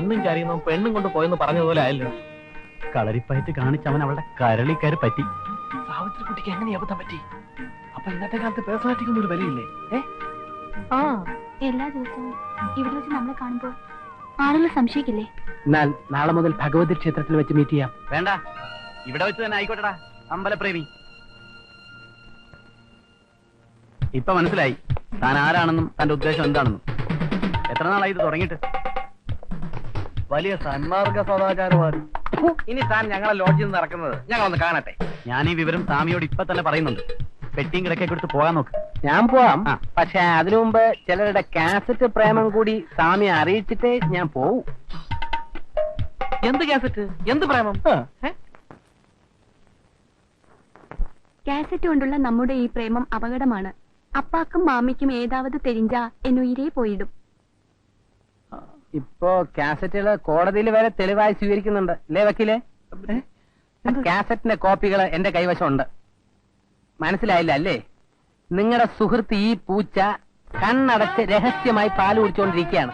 കണ്ണും കരയുന്നു പെണ്ണും കൊണ്ട് പോയെന്ന് പറഞ്ഞതുപോലെ ആയല്ലോ.
കളരിപ്പയറ്റ് കാണിച്ച് അവൻ അവളുടെ കരളിക്കയറി പറ്റി.
സാവിത്രി കുട്ടിക്ക് എങ്ങനെ അബദ്ധം പറ്റി? അപ്പൊ ഇന്നത്തെ കാലത്ത് പേഴ്സണാലിറ്റിക്കൊന്നും ഒരു വിലയില്ലേ?
ആ എല്ലാ ദിവസവും ഇവിടെ വെച്ച് നമ്മളെ കാണുമ്പോ ആളുകൾ സംശയിക്കില്ലേ?
എന്നാൽ നാളെ മുതൽ ഭഗവതി ക്ഷേത്രത്തിൽ വെച്ച് മീറ്റ് ചെയ്യാം.
വേണ്ട, ഇവിടെ വെച്ച് തന്നെ ആയിക്കോട്ടെടാ അമ്പലപ്രേമി. ഇപ്പൊ മനസ്സിലായി താൻ ആരാണെന്നും തന്റെ ഉദ്ദേശം എന്താണെന്നും. എത്ര നാളായി ഇത് തുടങ്ങിയിട്ട്?
വലിയ സന്മാർഗ സദാചാരവാദി.
ഇനി താൻ ഞങ്ങളെ ലോഡ്ജിൽ നിന്ന് ഇറക്കുന്നത് ഞങ്ങളൊന്ന് കാണട്ടെ.
ഞാൻ ഈ വിവരം സ്വാമിയോട് ഇപ്പൊ തന്നെ പറയുന്നുണ്ട്. പെട്ടിയും കിടക്കെ കൊടുത്ത് പോകാൻ നോക്ക്.
ഞാൻ പോവാം,
ആ.
പക്ഷെ അതിനു മുമ്പ് ചിലരുടെ കാസറ്റ് പ്രേമം കൂടി സ്വാമി അറിയിച്ചിട്ടേ ഞാൻ പോവൂ. എന്ത് കാസറ്റ്, എന്ത് പ്രേമം?
കാസറ്റ് കൊണ്ടുള്ള നമ്മുടെ ഈ പ്രേമം അപകടമാണ്. അപ്പാക്കും മാമിക്കും ഏതാവത് തെരിഞ്ചാ എന്നുയിരേ പോയിടും.
ഇപ്പോ കാസറ്റുകൾ കോടതിയിൽ വരെ തെളിവായി സ്വീകരിക്കുന്നുണ്ട് അല്ലേ വക്കീലെ? കാസറ്റിന്റെ കോപ്പികൾ എന്റെ കൈവശമുണ്ട്. മനസ്സിലായില്ല അല്ലേ? നിങ്ങളുടെ സുഹൃത്ത് ഈ പൂച്ച കണ്ണടച്ച് രഹസ്യമായി പാല് കുടിച്ചുകൊണ്ടിരിക്കുകയാണ്.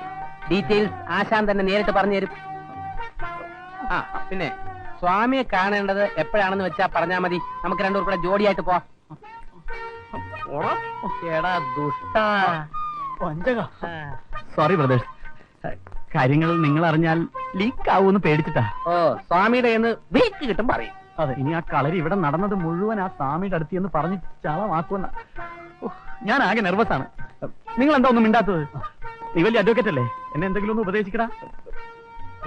ഡീറ്റെയിൽസ് ആശാൻ തന്നെ നേരിട്ട് പറഞ്ഞു തരും. ആ പിന്നെ സ്വാമിയെ കാണേണ്ടത് എപ്പോഴാണെന്ന് വെച്ചാ പറഞ്ഞാ മതി. നമുക്ക് രണ്ടുപേർ കൂടെ ജോഡിയായിട്ട് പോവാം. എടാ ദുഷ്ടാ.
സോറി ബ്രദേഴ്സ്, കാര്യങ്ങൾ നിങ്ങൾ അറിഞ്ഞാൽ ലീക്ക് ആവൂന്ന് പേടിച്ചിട്ടാ.
ഓ സ്വാമിയുടെ വീക്ക് കിട്ടും പറയും.
അതെ, ഇനി ആ കളരി ഇവിടെ നടന്നത് മുഴുവൻ ആ സ്വാമിയുടെ അടുത്ത് എന്ന് പറഞ്ഞ് ചളമാക്കുമെന്ന. ഞാൻ ആകെ നെർവസ് ആണ്. നിങ്ങൾ എന്താ ഒന്നും മിണ്ടാത്തത്? നീ വലിയ അഡ്വക്കേറ്റ് അല്ലേ, എന്നെ എന്തെങ്കിലും ഒന്ന് ഉപദേശിക്കടാ.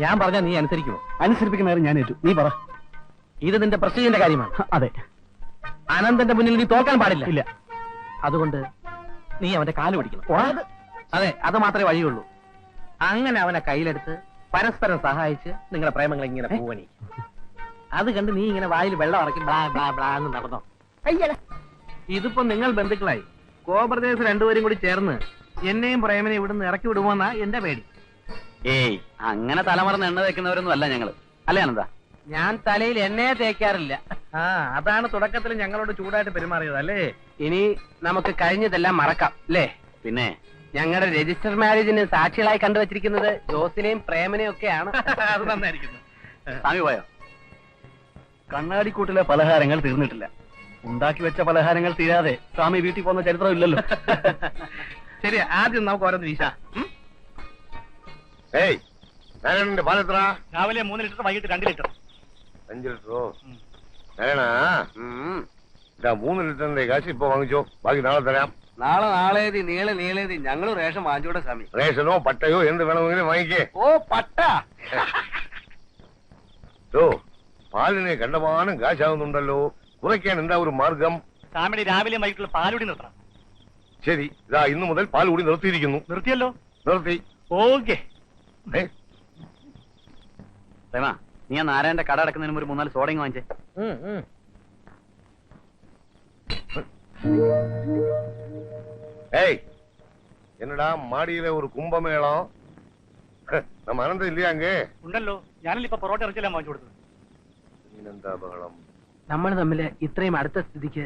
ഞാൻ പറഞ്ഞാ നീ അനുസരിക്കുമോ?
അനുസരിപ്പിക്കുന്നവരെ ഞാൻ ഏറ്റു. നീ പറ.
ഇത് നിന്റെ പ്രസ്റ്റീജിന്റെ കാര്യമാണ്.
അതെ.
അനന്തന്റെ മുന്നിൽ നീ തോൽക്കാൻ പാടില്ല.
ഇല്ല.
അതുകൊണ്ട് നീ അവന്റെ കാല് പിടിക്കണം. അതെ, അത് മാത്രമേ വഴിയുള്ളൂ. അങ്ങനെ അവനെ കയ്യിലെടുത്ത് പരസ്പരം സഹായിച്ച് നിങ്ങളുടെ പ്രേമങ്ങൾ ഇങ്ങനെ പോവണി. അത് കണ്ട് നീ ഇങ്ങനെ വായിൽ വെള്ളം ഇറക്കി ബ്ലാ ബ്ലാ ബ്ലാ എന്ന് നടന്നോ. ഇതിപ്പോ നിങ്ങൾ ബന്ധുക്കളായി. കോബ്രദേശ് രണ്ടുപേരും കൂടി ചേർന്ന് എന്നെയും പ്രേമനെ ഇവിടുന്ന് ഇറക്കി വിടുമോന്നാ എന്റെ പേടി.
ഏയ്, അങ്ങനെ തലമറന്ന് എണ്ണ തേക്കുന്നവരൊന്നും അല്ല ഞങ്ങള്. അല്ലേ അനന്താ?
ഞാൻ തലയിൽ എണ്ണയെ തേക്കാറില്ല. ആ അതാണ് തുടക്കത്തിൽ ഞങ്ങളോട് ചൂടായിട്ട് പെരുമാറിയത് അല്ലേ? ഇനി നമുക്ക് കഴിഞ്ഞതെല്ലാം മറക്കാം അല്ലേ?
പിന്നെ
ഞങ്ങളുടെ രജിസ്റ്റർ മാരേജിന് സാക്ഷികളായി കണ്ടുവച്ചിരിക്കുന്നത് ജോസിനെയും പ്രേമനെയും ഒക്കെയാണ്. അത് നന്നായിരിക്കുന്നു.
സ്വാമി പോയോ?
കണ്ണാടിക്കൂട്ടിലെ പലഹാരങ്ങൾ തീർന്നിട്ടില്ല. ഉണ്ടാക്കി വെച്ച പലഹാരങ്ങൾ തീരാതെ സ്വാമി വീട്ടിൽ പോകുന്ന ചരിത്രം ഇല്ലല്ലോ.
ശരി, ആദ്യം നമുക്ക് ഓരോന്ന് വീശാം.
ഏയ്, നാരായണന്റെ പാലെത്ര?
രാവിലെ 3 ലിറ്റർ, വൈകിട്ട് 2 ലിറ്റർ.
5 ലിറ്ററോ? നാരായണ, ഇതാ 3 ലിറ്ററിന്റെ കാശ് ഇപ്പൊ വാങ്ങിച്ചോ, ബാക്കി നാളെ തരാം.
നാളേതി നീളേതി ഞങ്ങൾ റേഷൻ വാങ്ങിച്ചോട്ടെ സ്വാമി.
റേഷനോ പട്ടയോ എന്ത് വേണമെങ്കിലും വാങ്ങിക്കേ.
ഓ പട്ട.
ഓ, പാലിന് കണ്ടമാനം കാശാവുന്നുണ്ടല്ലോ, കുറയ്ക്കാൻ എന്താ ഒരു മാർഗം?
സ്വാമിയുടെ രാവിലെ വൈകിട്ടുള്ള പാലുടി നിർത്തണം.
ശരി, ഇതാ ഇന്നു മുതൽ പാൽ കൂടി നിർത്തിയിരിക്കുന്നു.
നിർത്തിയല്ലോ?
നിർത്തി.
ഓക്കെ.
പ്രേമ, നീ ആ നാരായണന്റെ കട അടക്കുന്നതിന് ഒരു 3-4 സോഡയും വാങ്ങിച്ചേ.
ஏய், என்னடா மாடியில ஒரு கும்பமேளம்? நம்ம அனந்தம் இல்லையா அங்க?
ഉണ്ടല്ലോ, ഞാനല്ലേ ഇപ്പൊ പൊറോട്ട ഇറച്ചിയെല്ലാം വാങ്ങിച്ചു കൊടുത്തത്.
എന്താ ബഹളം?
നമ്മൾ തമ്മിൽ ഇത്രയും അടുത്ത സ്ഥിതിക്ക്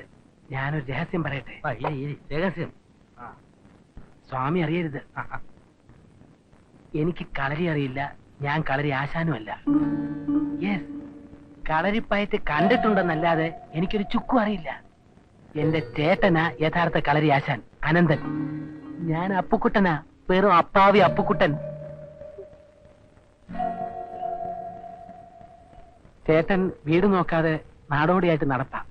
ഞാനൊരു രഹസ്യം പറയട്ടെ. രഹസ്യം സ്വാമി അറിയരുത്. എനിക്ക് കളരി അറിയില്ല, ഞാൻ കളരി ആശാനുമല്ല. യെസ്, കളരിപ്പയറ്റ് കണ്ടിട്ടുണ്ടെന്നല്ലാതെ എനിക്കൊരു ചുക്കും അറിയില്ല. എന്റെ ചേട്ടനാ യഥാർത്ഥ കളരി ആശാൻ അനന്തൻ. ഞാൻ അപ്പുക്കുട്ടനാ, വെറും അപ്പാവി അപ്പുക്കുട്ടൻ. ചേട്ടൻ വീട് നോക്കാതെ നാടോടിയായിട്ട് നടപ്പാം.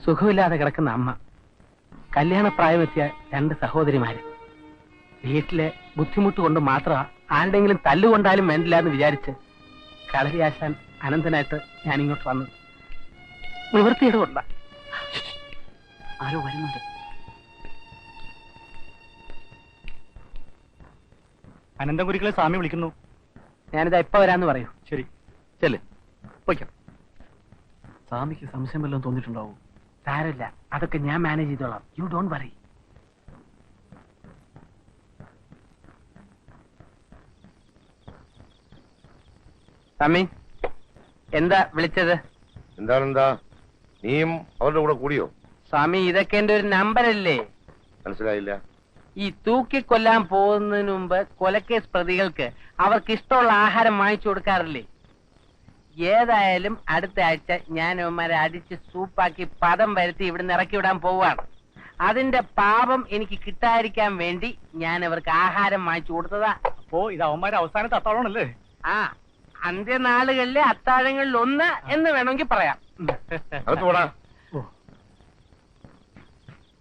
സുഖമില്ലാതെ കിടക്കുന്ന അമ്മ, കല്യാണപ്രായമെത്തിയ 2 സഹോദരിമാര്. വീട്ടിലെ ബുദ്ധിമുട്ട് കൊണ്ട് മാത്രമാ ആരുടെങ്കിലും തല്ലുകൊണ്ടാലും വേണ്ടില്ല എന്ന് വിചാരിച്ച് കളരി ആശാൻ അനന്തനായിട്ട് ഞാൻ ഇങ്ങോട്ട് വന്നത്. നിവൃത്തിയുടെ കൊണ്ട.
ആരോ വരുന്നുണ്ട്.
അനന്തപുരികളെ സ്വാമി വിളിക്കുന്നു.
ഞാനിതാ ഇപ്പൊ വരാന്ന് പറയൂ.
ശരി,
ചെല്ല് പോയിക്കോ.
സ്വാമിക്ക് സംശയം വല്ലതും തോന്നിയിട്ടുണ്ടാവും.
സാരമില്ല, അതൊക്കെ ഞാൻ മാനേജ് ചെയ്തോളാം. You don't worry. സ്വാമി എന്താ വിളിച്ചത്?
എന്താണെന്താ, നീയും അവരുടെ കൂടെ കൂടിയോ?
സ്വാമി, ഇതൊക്കെ എന്റെ ഒരു നമ്പറല്ലേ?
മനസ്സിലായില്ല.
ഈ തൂക്കിക്കൊല്ലാൻ പോകുന്നതിന് മുമ്പ് കൊലക്കേസ് പ്രതികൾക്ക് അവർക്ക് ഇഷ്ടമുള്ള ആഹാരം വാങ്ങിച്ചു കൊടുക്കാറില്ലേ? ഏതായാലും അടുത്ത ആഴ്ച ഞാൻ അവന്മാരെ അടിച്ച് സൂപ്പാക്കി പദം വരുത്തി ഇവിടുന്ന് ഇറക്കി വിടാൻ പോവാണ്. അതിന്റെ പാപം എനിക്ക് കിട്ടാതിരിക്കാൻ വേണ്ടി ഞാൻ അവർക്ക് ആഹാരം വാങ്ങിച്ചു കൊടുത്തതാ.
അപ്പോ ഇത് അവന്മാരെ അവസാനത്തെ അത്താഴമാണല്ലേ?
ആ, അന്ത്യനാളുകളിലെ അത്താഴങ്ങളിൽ ഒന്ന് എന്ന് വേണമെങ്കിൽ പറയാം.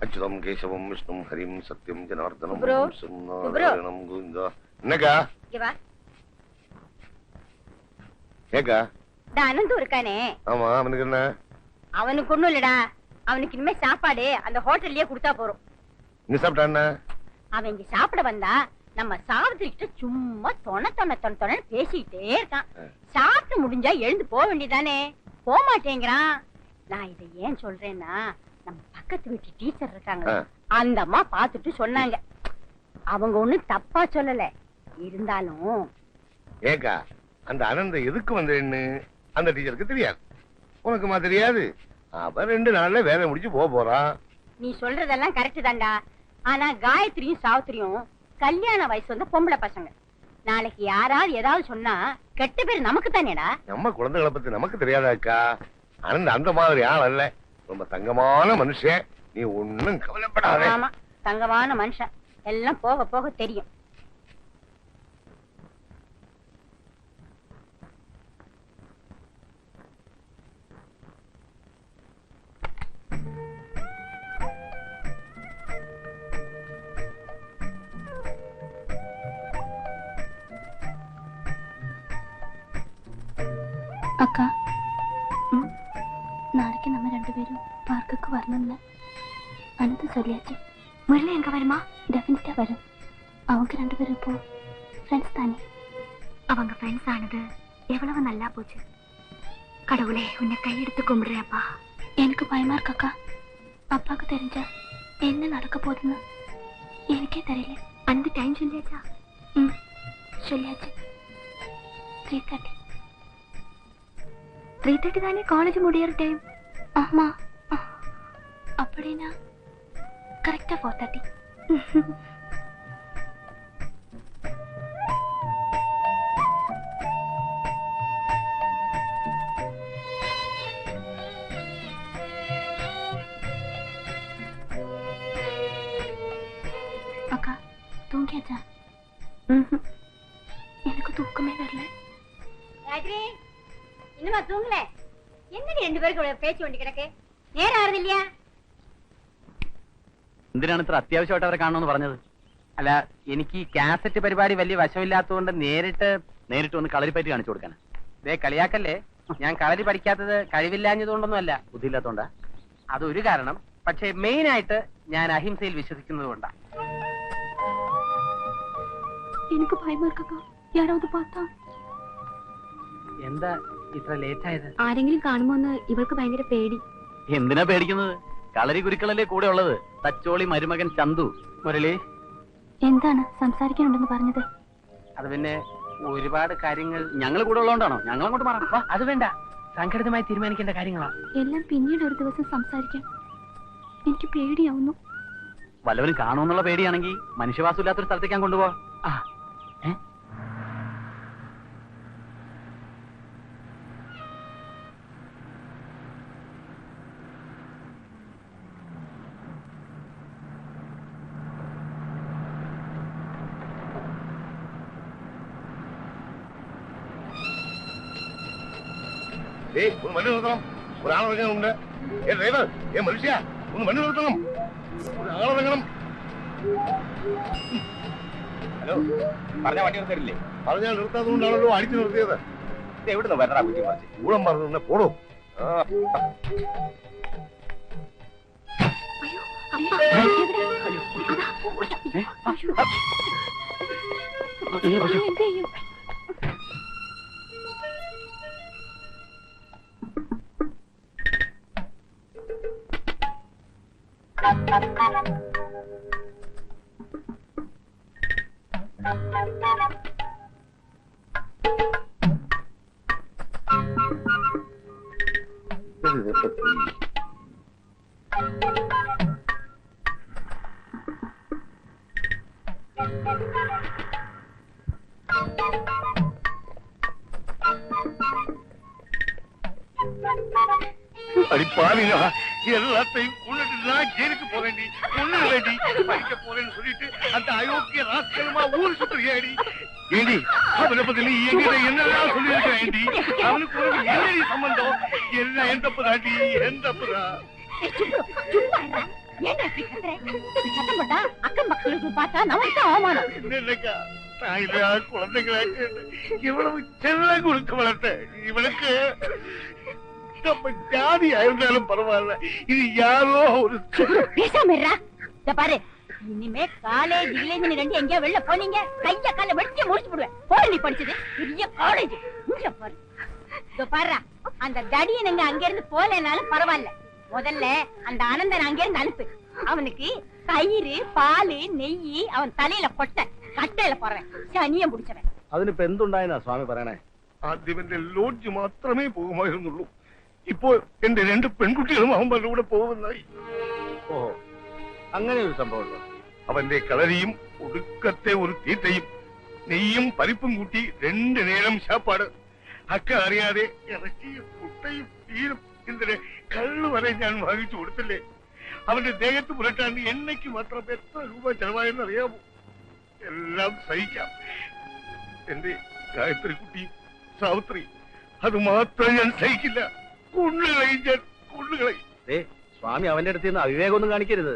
അച്യുതം കേശവം വിഷ്ണു ഹരിം സത്യം ജനാർദ്ദനം
സുബ്രോ,
നാരായണം ഗോവിന്ദ. എന്നക്കാ கேக்கா
அனந்து இருக்கானே,
ஆமா, அவனுக்கு என்ன?
அவனுக்கு ஒண்ணும் இல்லடா. அவனுக்கு இனிமே சாப்பாடு அந்த ஹோட்டல்லயே கொடுத்தா போறோம்.
நீ சாப்பிட்டான?
அவன் இங்க சாப்பிட வந்தா நம்ம சாவித்திரி கிட்ட சும்மா தொண பேசிக்கிட்டே இருக்கான். சாப்பிட்டு முடிஞ்சா எழுந்து போக வேண்டியதானே, போக மாட்டேங்கிறான். நான் இதை ஏன் சொல்றேன்னா, நம்ம பக்கத்து வீட்டு டீச்சர் இருக்காங்க, அந்த அம்மா பாத்துட்டு சொன்னாங்க. அவங்க ஒண்ணும் தப்பா சொல்லல, இருந்தாலும்
ஏக்கா அந்த அனந்த எதுக்கு வந்தேன்னு அந்த டீச்சருக்கு தெரியாது, உனக்குமா தெரியாது? அவன் 2 நாள்ல வேலை முடிச்சு போறான்.
நீ சொல்றதெல்லாம் கரெக்ட் தான்டா. ஆனா காயத்ரியும் சாவித்திரியும் கல்யாண வயசு வந்த பொம்பளை பசங்க. நாளைக்கு யாராவது ஏதாவது சொன்னா கெட்ட பேர் நமக்கு தானேடா.
நம்ம குழந்தைகளை பத்தி நமக்கு தெரியாதாக்கா? அனந்த அந்த மாதிரி ஆள் அல்ல, ரொம்ப தங்கமான மனுஷன். நீ ஒண்ணும் கவலைப்படாத.
ஆமா, தங்கமான மனுஷன். எல்லாம் போக போக தெரியும்.
அக்கா, நாளைக்கு நம்ம 2 பேரும் பார்க்குக்கு வரணும்ல. அனந்து சொல்லியாச்சு. முரளி எங்க வருமா? டெஃபினட்டா வரும். அவங்க 2 பேரும் இப்போ ஃப்ரெண்ட்ஸ் தானே. அவங்க ஃப்ரெண்ட்ஸ் ஆனது எவ்வளவு நல்லா போச்சு. கடவுளே, உன்னை கையெடுத்து கும்பிடுறேப்பா. எனக்கு பயமா இருக்கக்கா. அப்பாவுக்கு தெரிஞ்சா என்ன நடக்க போகுதுன்னு எனக்கே தெரியல. அந்த டைம் சொல்லியாச்சா? சொல்லியாச்சு. 3:30 தானே காலேஜ் முடியற டைம். ஆமா, அப்படினா கரெக்டா 4:30. அக்கா தூங்கியாச்சா? எனக்கு தூக்கமே வரல.
காயத்ரி, இன்னுமா தூங்கல? என்னடி 2 பேருக்கு பேச்சு கொண்டு கிடக்கு? நேரம் ஆறுது இல்லையா?
എന്തിനാണ് ഇത്ര അത്യാവശ്യമായിട്ട് അവരെ കാണണമെന്ന് പറഞ്ഞത്?
അല്ല, എനിക്ക് ഈ കാസറ്റ് പരിപാടി വലിയ വശമില്ലാത്തതുകൊണ്ട്
നേരിട്ട് വന്ന് കളരിപ്പറ്റി കാണിച്ചു കൊടുക്കാൻ.
കളിയാക്കല്ലേ. ഞാൻ കളരി പഠിക്കാത്തത് കഴിവില്ലാഞ്ഞതുകൊണ്ടൊന്നുമല്ല,
ബുദ്ധിയില്ലാത്തോണ്ടാ?
അതൊരു കാരണം. പക്ഷെ മെയിൻ ആയിട്ട് ഞാൻ അഹിംസയിൽ വിശ്വസിക്കുന്നത് കൊണ്ടാ.
എനിക്ക് ഭയമാ இருக்கா? யாராவது பார்த்தா?
എന്താ ഇത്ര ലേറ്റ് ആയത്?
ആരെങ്കിലും കാണുമോന്ന് ഇവൾക്ക് ഭയങ്കര പേടി.
എന്തിനാ പേടിക്കുന്നത്? കളരി ഗുരുക്കളല്ലേ കൂടെ ഉള്ളത്. തച്ചോളി മരുമകൻ ചന്തു.
മുരളി,
എന്താണ് സംസാരിക്കാനുണ്ടെന്ന് പറഞ്ഞത്?
അത് പിന്നെ ഒരുപാട് കാര്യങ്ങൾ.
ഞങ്ങൾ കൂടെ ഉള്ളതുകൊണ്ടാണോ? ഞങ്ങൾ അങ്ങോട്ട് മാറാം.
അത് വേണ്ട, സംഘടിതമായി തീരുമാനിക്കേണ്ട കാര്യങ്ങളാ.
എല്ലാം പിന്നീട് ഒരു ദിവസം സംസാരിക്കാം. എനിക്ക് പേടിയാവുന്നു.
വല്ലവരും കാണുമെന്നുള്ള പേടിയാണെങ്കിൽ മനുഷ്യവാസം ഇല്ലാത്തൊരു സ്ഥലത്തേക്ക് ഞാൻ കൊണ്ടുപോവാ.
ഒന്ന് വണ്ടി നിർത്തണം, ഒരാളിറങ്ങുന്നുണ്ട്. ഡ്രൈവർ, മനുഷ്യ, ഒന്ന് വണ്ടി നിർത്തണം, ഒരാളിറങ്ങണം. ഹലോ,
പറഞ്ഞ വണ്ടി നിർത്തരില്ലേ?
പറഞ്ഞാൽ നിർത്താത്തതുകൊണ്ടാണല്ലോ അടിച്ചു നിർത്തിയത്.
എവിടുന്ന് വരണ കുറ്റി മറിച്ച്
ഊളം പറഞ്ഞു പോടും.
അയ്യോ, അമ്മ, എവിടെ? അയ്യോ. എന്ത് ചെയ്യും?
அடிப்பாவிங்க எல்லாத்தையும் கொண்டுட்டு நான் ஜெயிலுக்கு போக வேண்டி ஒண்ணு வேண்டி படிக்க போறேன்னு சொல்லிட்டு அந்த அயோக்கிய ராஸ்கலமா ஊர் சுத்துறியாடி ஏண்டி அவனை பத்தி நீ என்கிட்ட என்னெல்லாம் சொல்லியிருக்க ஏண்டி அவனுக்கு ஒரு என்னடி சம்பந்தம் எல்லாம் என் தப்பு தாண்டி என் தப்புதான்
சத்தம் போட்டா அக்கம் பக்கங்களுக்கு பார்த்தா நமக்கு அவமானம்.
இல்லைக்கா நான் இல்லையா குழந்தைங்களா இவ்வளவு செல்ல கொடுத்து வளர்த்த இவனுக்கு நம்ம ஜாதியா இருந்தாலும் பரவாயில்ல இது யாரோ ஒரு
பேசாம இருடா. இத பாரு இனிமே காலேஜ் வில்லேஜ் ரெண்டு எங்கேயா வெளில போனீங்க கைய கால வெட்டி முடிச்சு போடுவேன். போய் நீ படிச்சது பெரிய காலேஜ் இங்க பாரு. இத பாருடா அந்த தடியனுங்க அங்க இருந்து போலனாலும் பரவாயில்ல. முதல்ல அந்த அனந்தன் அங்க இருந்து அனுப்பு. அவனுக்கு தயிர் பால் நெய் அவன் தலையில கொட்ட കട്ടയില പറയാൻ ശനിയം പിടിച്ചവൻ.
അതിനിപ്പോ എന്തുണ്ടായെന്നാ സ്വാമി പറയണേ?
ആദ്യം എന്റെ ലോഡ്ജ് മാത്രമേ പോകുമായിരുന്നുള്ളൂ. ഇപ്പോൾ എന്റെ 2 പെൺകുട്ടികളും അവന്മാരുടെ കൂടെ പോകുന്നതായി.
ഓഹോ, അങ്ങനെ ഒരു സംഭവം.
അവന്റെ കളരിയും ഒടുക്കത്തെ ഒരു തീറ്റയും നെയ്യും പരിപ്പും കൂട്ടി 2 നേരം ശാപ്പാട്. അക്ക അറിയാതെ ഇറച്ചിയും മുട്ടയും തീരും എന്തിന് കള്ളു വരെ ഞാൻ വാങ്ങിച്ചു കൊടുത്തില്ലേ. അവന്റെ ദേഹത്ത് പുരട്ടാൻ എണ്ണയ്ക്ക് മാത്രം എത്ര രൂപ ചെലവായെന്ന് അറിയാമോ? എല്ലാം സഹിക്കാം. എന്റെ ഗായത്രി കുട്ടി സാവിത്രി അത് മാത്രം ഞാൻ സഹിക്കില്ല. കൊണ്ടുകളയും ഞാൻ കൊണ്ടുകളയും.
സ്വാമി അവന്റെ അടുത്ത് നിന്ന് അവിവേകമൊന്നും കാണിക്കരുത്.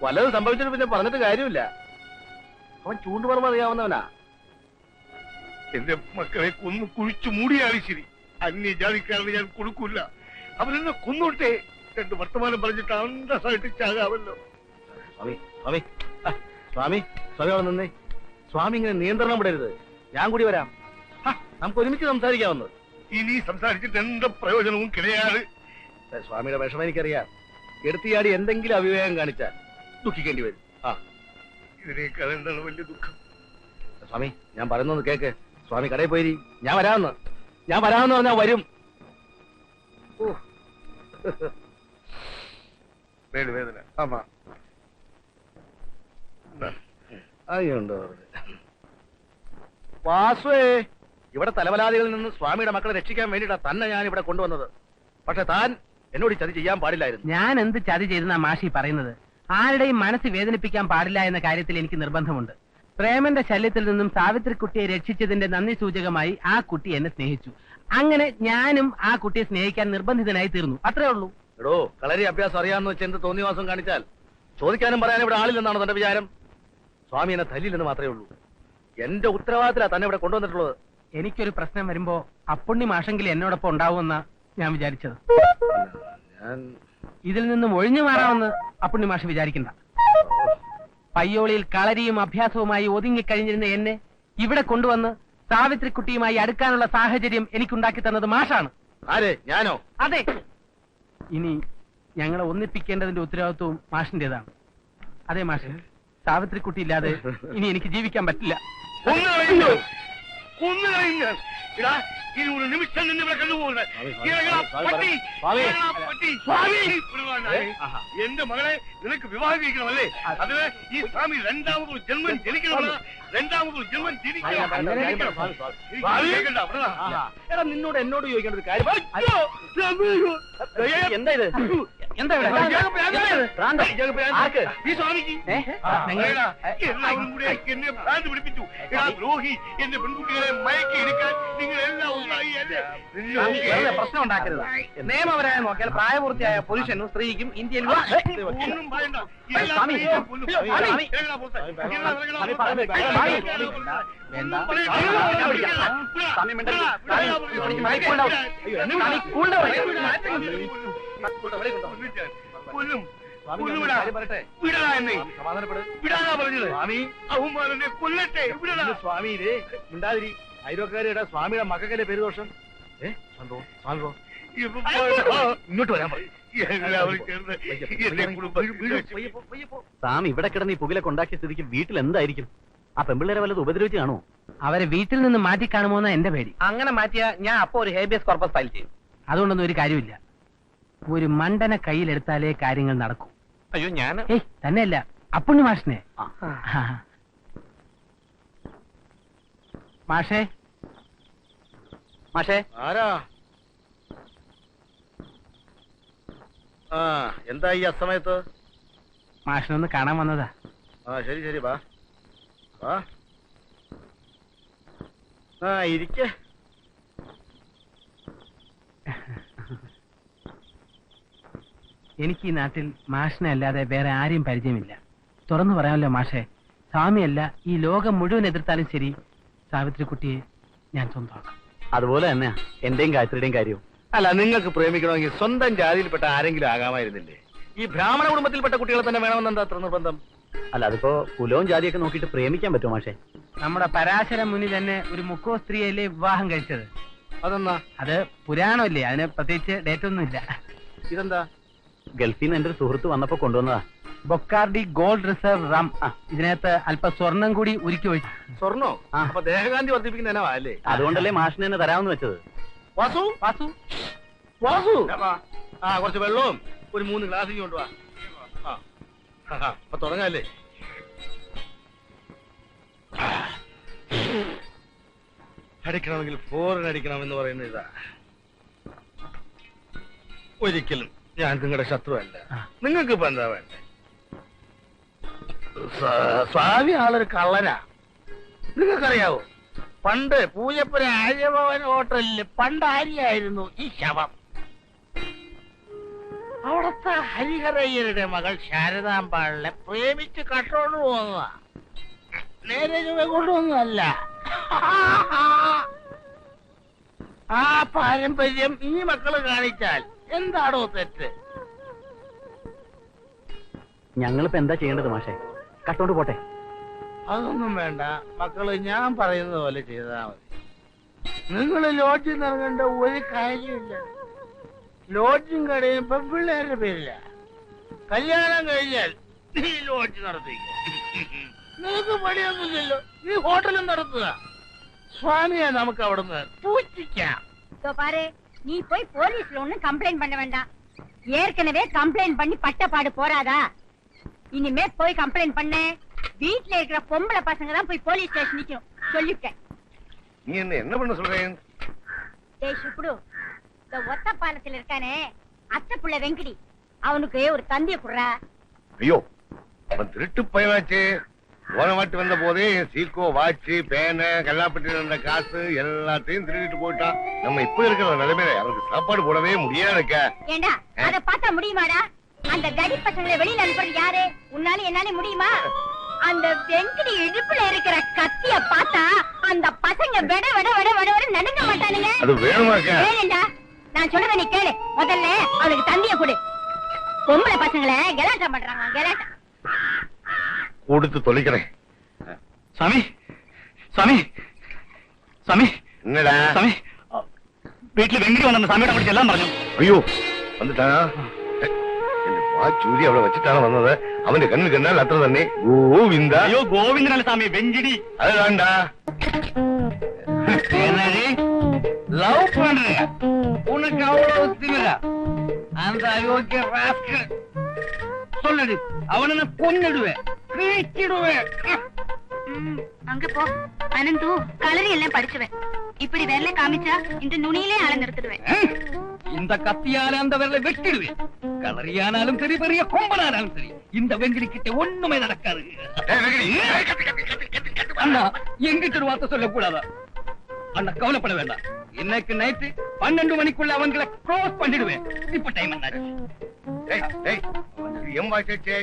വല്ലതും സംഭവിച്ചിട്ട് പിന്നെ പറഞ്ഞിട്ട് കാര്യമില്ല. അവൻ ചൂണ്ടുപറമ്പ് അറിയാവുന്നവനാ.
എന്റെ മക്കളെ കൊന്നു കുഴിച്ചു മൂടിയാലും ശരി അന്യജാതിക്കാരന് ഞാൻ കൊടുക്കൂല. അവനെന്നെ കൊന്നോട്ടെ. 2 വർത്തമാനം പറഞ്ഞിട്ട് അന്തസ്സായിട്ട് ചാകാവല്ലോ.
സ്വാമി സ്വാമി സ്വാമി സ്വാമി അവിടെ നിന്നേ. സ്വാമി ഇങ്ങനെ നിയന്ത്രണം വിടരുത്. ഞാൻ കൂടി വരാം. നമുക്ക് ഒരുമിച്ച് സംസാരിക്കാവുന്നത്.
ഇനി സംസാരിച്ചിട്ട് എന്താ പ്രയോജനവും കിടയാറ്.
സ്വാമിയുടെ വിഷമം എനിക്കറിയാം. എടുത്തിയാടി എന്തെങ്കിലും അവിവേകം കാണിച്ചാൽ ദുഃഖിക്കേണ്ടി വരും.
ഇതിനേക്കാൾ എന്താണ് വലിയ ദുഃഖം?
സ്വാമി ഞാൻ പറയുന്നത് കേക്ക്. സ്വാമി കടയിൽ പോയി ഞാൻ വരാമെന്ന് പറഞ്ഞാൽ വരും.
വേദന ആമാ
അതുണ്ടോ വാസുവേ, ഇവിടെ തലവലാദികളിൽ നിന്ന് സ്വാമിയുടെ മക്കളെ രക്ഷിക്കാൻ വേണ്ടിയിട്ടാ തന്നെ ഞാൻ ഇവിടെ കൊണ്ടുവന്നത്. പക്ഷെ താൻ എന്നോട് ചതി ചെയ്യാൻ പാടില്ലായിരുന്നു.
ഞാൻ എന്ത് ചതി ചെയ്തെന്നാ മാഷി പറയുന്നത്? ആരുടെയും മനസ്സ് വേദനിപ്പിക്കാൻ പാടില്ല എന്ന കാര്യത്തിൽ എനിക്ക് നിർബന്ധമുണ്ട്. പ്രേമന്റെ ശല്യത്തിൽ നിന്നും സാവിത്രിക്കുട്ടിയെ രക്ഷിച്ചതിന്റെ നന്ദി സൂചകമായി ആ കുട്ടി എന്നെ സ്നേഹിച്ചു. അങ്ങനെ ഞാനും ആ കുട്ടിയെ സ്നേഹിക്കാൻ നിർബന്ധിതനായി തീർന്നു. അത്രേ ഉള്ളൂ.
എടോ, കളരി അഭ്യാസം അറിയാമെന്ന് വെച്ച് എന്ത് തോന്നിവാസം കാണിച്ചാൽ ചോദിക്കാനും പറയാനും ഇവിടെ ആളില്ലെന്നാണ് തന്റെ വിചാരം. സ്വാമി എന്നെ തല്ലില്ലെന്ന് മാത്രമേ ഉള്ളൂ. എന്റെ ഉത്തരവാദിത്തത്തിലാ തന്നെ ഇവിടെ കൊണ്ടുവന്നിട്ടുള്ളത്.
എനിക്കൊരു പ്രശ്നം വരുമ്പോ അപ്പുണ്ണി മാഷെങ്കിലും എന്നോടൊപ്പം ഉണ്ടാവുമെന്നാ ഞാൻ വിചാരിച്ചത്. ഇതിൽ നിന്നും ഒഴിഞ്ഞു മാറാമെന്ന് അപ്പുണ്ണി മാഷ് വിചാരിക്കണ്ട. പയ്യോളിയിൽ കളരിയും അഭ്യാസവുമായി ഒതുങ്ങിക്കഴിഞ്ഞിരുന്ന എന്നെ ഇവിടെ കൊണ്ടുവന്ന് സാവിത്രിക്കുട്ടിയുമായി അടുക്കാനുള്ള സാഹചര്യം എനിക്കുണ്ടാക്കി തന്നത് മാഷാണ്.
ആരെ? ഞാനോ?
അതെ. ഇനി ഞങ്ങളെ ഒന്നിപ്പിക്കേണ്ടതിന്റെ ഉത്തരവാദിത്വവും മാഷിന്റേതാണ്. അതെ മാഷ്, സാവിത്രിക്കുട്ടി ഇല്ലാതെ ഇനി എനിക്ക് ജീവിക്കാൻ പറ്റില്ല.
ഇനി ഒരു നിമിഷം നിന്നിവിടെ കണ്ടുപോകുന്നത് എന്റെ മകളെ നിനക്ക് വിവാഹം കഴിക്കണമല്ലേ? അതിന് ഈ സ്വാമി രണ്ടാമതൊരു ജന്മം ജനിക്കണമല്ല. രണ്ടാമതൊരു ജന്മം
എടാ, നിന്നോട് എന്നോട് ചോദിക്കേണ്ട ഒരു കാര്യം. എന്താ ഇത്? എന്താ
ഈ സ്വാമിക്ക് എല്ലാവരും കൂടെ എന്നെ ഭ്രാന്ത് പിടിപ്പിച്ചു. ദ്രോഹി, എന്റെ പെൺകുട്ടികളെ മയക്കി എടുക്കാൻ നിങ്ങൾ എല്ലാം
പ്രശ്നം ഉണ്ടാക്കരുത്. നിയമപരമായി നോക്കിയാൽ പ്രായപൂർത്തിയായ പുരുഷനും സ്ത്രീക്കും ഇന്ത്യയിൽ
ഒന്നും പറയണ്ട.
സ്വാമിയിലെ ഉണ്ടാതിരി അയൽവക്കാരുടെ സ്വാമിയുടെ മക്കൾക്കല്ലേ പേരുദോഷം. ഇങ്ങോട്ട് വരാൻ പറയും.
സ്വാമി ഇവിടെ കിടന്ന് ഈ പുകയിലൊക്കെ ഉണ്ടാക്കിയ സ്ഥിതിക്ക് വീട്ടിൽ എന്തായിരിക്കും? ആ പെമ്പിള്ളേരെ വല്ലത് ഉപദ്രവിച്ച് കാണോ?
അവരെ വീട്ടിൽ നിന്ന് മാറ്റി കാണുമോന്നാ എന്റെ പേടി. അങ്ങനെ മാറ്റിയാ ഞാൻ അപ്പൊ ഒരു ഹേബിയസ് കോർപ്പസ് ഫയൽ ചെയ്യും. അതുകൊണ്ടൊന്നും ഒരു കാര്യമില്ല. ഒരു മണ്ടനെ കയ്യിലെടുത്താലേ കാര്യങ്ങൾ നടക്കും.
അയ്യോ, ഞാൻ
തന്നെയല്ല, അപ്പുണ്ണി മാഷിനെ. മാഷേ
മാഷേ,
ആരാ? ആ എന്താ ഈ അസമയത്ത്?
മാഷിനൊന്ന് കാണാൻ വന്നതാ.
ആ ശരി ശരി വാ വാ. ആ ഇരിക്കേ.
എനിക്ക് ഈ നാട്ടിൽ മാഷിനെ അല്ലാതെ വേറെ ആരെയും പരിചയമില്ല. തുറന്നു പറയാമല്ലോ മാഷെ, സ്വാമിയല്ല ഈ ലോകം മുഴുവൻ എതിർത്താലും ശരി സാവിത്രിക്കുട്ടിയെ ഞാൻ സ്വന്തമാക്കാം.
അതുപോലെ തന്നെയാ എന്റെയും ഗായത്രിയുടെയും കാര്യവും.
അല്ല, നിങ്ങൾക്ക് പ്രേമിക്കണമെങ്കിൽ സ്വന്തം ജാതിയിൽപ്പെട്ട ആരെങ്കിലും ആകാമായിരുന്നില്ലേ? ഈ ബ്രാഹ്മണ കുടുംബത്തിൽപ്പെട്ട കുട്ടികളെ തന്നെ വേണമെന്നെന്താ അത്ര നിർബന്ധം?
അല്ല, അതിപ്പോ കുലവും ജാതിയൊക്കെ നോക്കിയിട്ട് പ്രേമിക്കാൻ പറ്റുമോ മാഷെ?
നമ്മുടെ പരാശര മുനി തന്നെ ഒരു മുക്കോ സ്ത്രീയല്ലേ വിവാഹം കഴിച്ചത്.
അതെന്നാ?
അത് പുരാണമല്ലേ, അതിന് പ്രത്യേകിച്ച് ഡേറ്റ് ഒന്നുമില്ല.
ഇതെന്താ?
ഗൾഫിൽ നിന്ന് എന്റെ ഒരു സുഹൃത്ത് വന്നപ്പോ കൊണ്ടുവന്നതാ.
ബൊക്കാർഡി ഗോൾഡ് റിസർവ് റം. ഇതിനകത്ത് അല്പം സ്വർണം കൂടി ഉരുക്കി ഒഴിച്ചു.
സ്വർണ്ണോ? അപ്പൊ ദേഹകാന്തി വർദ്ധിപ്പിക്കുന്ന അല്ലേ?
അതുകൊണ്ടല്ലേ മാഷിനെ തന്നെ തരാമെന്ന് വെച്ചത്.
വാസു
വാസു
വാസു ആ കുറച്ച് വെള്ളവും ഒരു 3 ഗ്ലാസ് കൊണ്ടുവാ. അപ്പൊ തുടങ്ങാല്ലേ? അടിക്കണമെങ്കിൽ ഫോറിൻ അടിക്കണം എന്ന് പറയുന്ന ഇതാ. ഒരിക്കലും ഞാൻ നിങ്ങളുടെ ശത്രുവല്ല. നിങ്ങൾക്ക് ഇപ്പൊ എന്താ വേണ്ടേ? സ്വാമി ആളൊരു കള്ളനാ. നിങ്ങൾക്കറിയാവോ, പണ്ട് പൂജപ്പുര ആര്യഭവൻ ഹോട്ടലില് പണ്ട് ആര്യായിരുന്നു ഈ ശവം. അവിടത്തെ ഹരിഹരയ്യരുടെ മകൾ ശാരദാമ്പാളിനെ പ്രേമിച്ച് കട്ടോണ്ട് പോകുന്നതാ. നേരെ കൊണ്ടുവന്നതല്ല. ആ പാരമ്പര്യം ഈ മക്കള് കാണിച്ചാൽ എന്താണോ തെറ്റ്?
ഞങ്ങളിപ്പോ എന്താ ചെയ്യേണ്ടത് മാഷെ? കട്ടോണ്ട് പോട്ടെ?
അതൊന്നും വേണ്ട മക്കള്, ഞാൻ പറയുന്നത് പോലെ ചെയ്താൽ മതി. നിങ്ങൾ ലോഡ്ജിൽ നിന്ന് ഇറങ്ങേണ്ട ഒരു കാര്യമില്ല. ലോഡ്ജും കടയും പെൺപിള്ളേരുടെ പേരില്ല. കല്യാണം കഴിഞ്ഞാൽ നീ ലോഡ്ജ് നടത്തിക്കും. നിനക്ക് പണിയൊന്നുമില്ലല്ലോ, നീ ഹോട്ടലും നടത്തുക. സ്വാമിയെ നമുക്ക് അവിടുന്ന് പൂജിക്കാം.
நீ போய் போலீஸ்ல ஒண்ணும் கம்ப்ளைண்ட் பண்ண வேண்டாம். ஏற்கனவே கம்ப்ளைண்ட் பண்ணி பட்டப்பாடு போறாதா? இனிமே போய் கம்ப்ளைண்ட் பண்ண வீட்டுல இருக்கிற பொம்பளை பசங்க தான் போய் போலீஸ் ஸ்டேஷன் நிக்கணும் சொல்லிட்டேன்.
நீ என்ன பண்ண சொல்றேன்?
டேய் சுப்புடு, இந்த ஒத்த பாலத்துல இருக்கானே அத்தை புள்ள வெங்கடி, அவனுக்கு ஒரு தந்திய குடுறா.
ஐயோ, அவன் திருட்டு பயனாச்சு. ஓனமாட்டு வந்த போதே சீக்கோ வாட்சி பேனை கல்லாப்பட்டியில் இருந்த காசு எல்லாத்தையும் திருடிட்டு போயிட்டான். நம்ம இப்ப இருக்கிற நிலைமையில அவனுக்கு சாப்பாடு போடவே முடியாதுக்க.
ஏண்டா அத பார்த்தா முடியுமாடா? அந்த கடி பசங்களை வெளியில அனுப்புறது யாரு? உன்னால என்னால முடியுமா? அந்த வெங்கடி இடுப்புல இருக்கிற கத்திய பார்த்தா அந்த பசங்க வெட வெட வெட வெட வெட நடுங்க மாட்டானுங்க.
அது வேணுமாக்க?
வேணும்டா, நான் சொல்றத நீ கேளு. முதல்ல அவனுக்கு தந்திய கொடு. பொம்பளை பசங்களை கலாட்டா பண்றாங்க, கலாட்டா.
கொடுத்து தொலைக்கிறேன்.
സ്വാമി സ്വാമി സ്വാമി
என்னடா?
സ്വാമി വീട്ടിൽ വെങ്കടി വന്നു സ്വാമിയുടെ അവിടെ ചെല്ലാൻ പറഞ്ഞു.
ஐயோ வந்துட்டானா? ചൂരി അവിടെ വെച്ചിട്ടാണ് വന്നത്. അവന്റെ കണ്ണിൽ കണ്ടാൽ അത്ര തന്നെ ഗോവിന്ദ.
അയ്യോ ഗോവിന്ദനല്ല സ്വാമി, വെങ്കിടി.
അത് വേണ്ട.
லவ் பண்றியா? உனக்கு அவ்வளவு திமிரா? அந்த அயோக்கிய ராஸ்கல் சொல்லு, அவனை நான் கொன்னிடுவேன், கிழிச்சிடுவேன்.
அங்க போ அனந்து, களரி எல்லாம் படிச்சுவேன். இப்படி வேலை காமிச்சா இந்த நுனியிலே அளந்திருத்துடுவேன்.
இந்த கத்தியால அந்த விரலை வெட்டிடுவேன். களரியானாலும் சரி, பெரிய கொம்பனானாலும் சரி, இந்த வெங்கடி கிட்ட ஒண்ணுமே நடக்காது. அண்ணா எங்கிட்ட ஒரு வார்த்தை சொல்லக்கூடாதா? அண்ணா கவலைப்பட வேண்டாம். இன்னைக்கு நைட்டு 12 மணிக்குள்ள அவங்களை க்ளோஸ் பண்ணிடுவேன். இப்ப டைம் என்னாச்சு?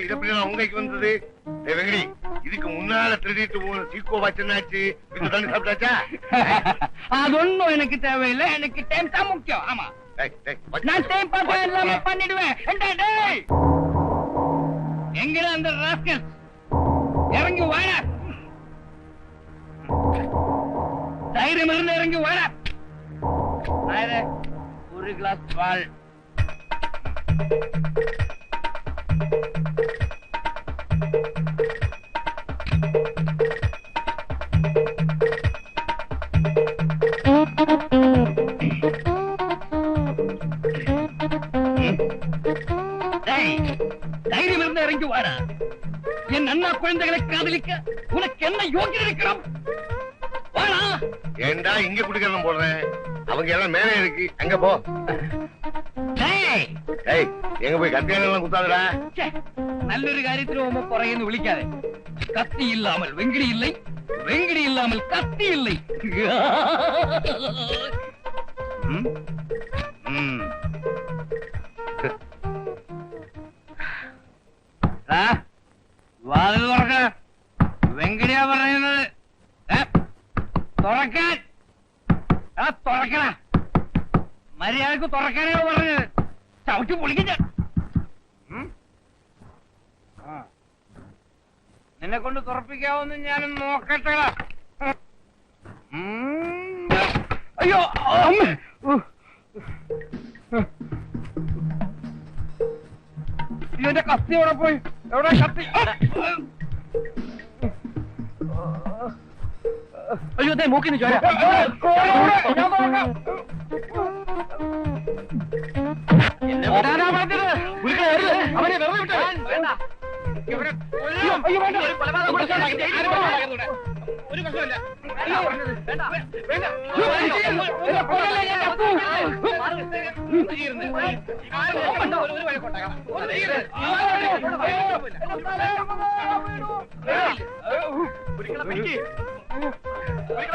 இது எப்படி உங்களுக்கு வந்தது? வெங்கடி, இதுக்கு முன்னால திருடிட்டு போன சீக்கோ வாட்சாச்சு சாப்பிட்டாச்சா?
அது ஒண்ணும் எனக்கு தேவையில்லை. எனக்கு டைம் தான் முக்கியம். ஆமா, நான் டைம் பார்த்து எல்லாமே பண்ணிடுவேன். எங்க அந்த ராஸ்கல் இறங்கி வாடா, தைரியம் இருந்து இறங்கி வாடா. ஒரு கிளாஸ் பால். தைரியம் இருந்து இறங்கி வாடா. என் அண்ணா குழந்தைகளை காதலிக்க உனக்கு என்ன யோகியம் இருக்கிறோம்? வாடா.
ஏண்டா இங்க குடிக்கிறதும் போடுறேன்? அவங்க எல்லாம் மேலே இருக்கு, அங்க போ. എങ്ങ പോയി കത്തിയാലെല്ലാം കുത്താതെടാ.
നല്ലൊരു കാര്യത്തിന് പോകുമ്പോ പുറകെന്ന് വിളിക്കാതെ കത്തി ഇല്ലാമൽ വെങ്കിടി ഇല്ലേ, വെങ്കിടി ഇല്ലാമൽ കത്തി ഇല്ലേ. വാതിൽ തുറക്ക. വെങ്കിടിയാ പറയുന്നത്. തുറക്കാൻ. തുറക്കണ. മര്യാദക്ക് തുറക്കാനാണ് പറഞ്ഞത്. ചവിട്ടി പൊളിക്കില്ല. നിന്നെ കൊണ്ട് തുറപ്പിക്കാവോന്ന് ഞാനും നോക്കട്ടെ. അയ്യോ എന്റെ കത്തി എവിടെ പോയി? എവിടെ കത്തി?
അയ്യോ അതെ മൂക്കിന് ചോര. അവനെ വെറുതെ വിട്ടേ.
ഒരു പ്രശ്നമില്ല.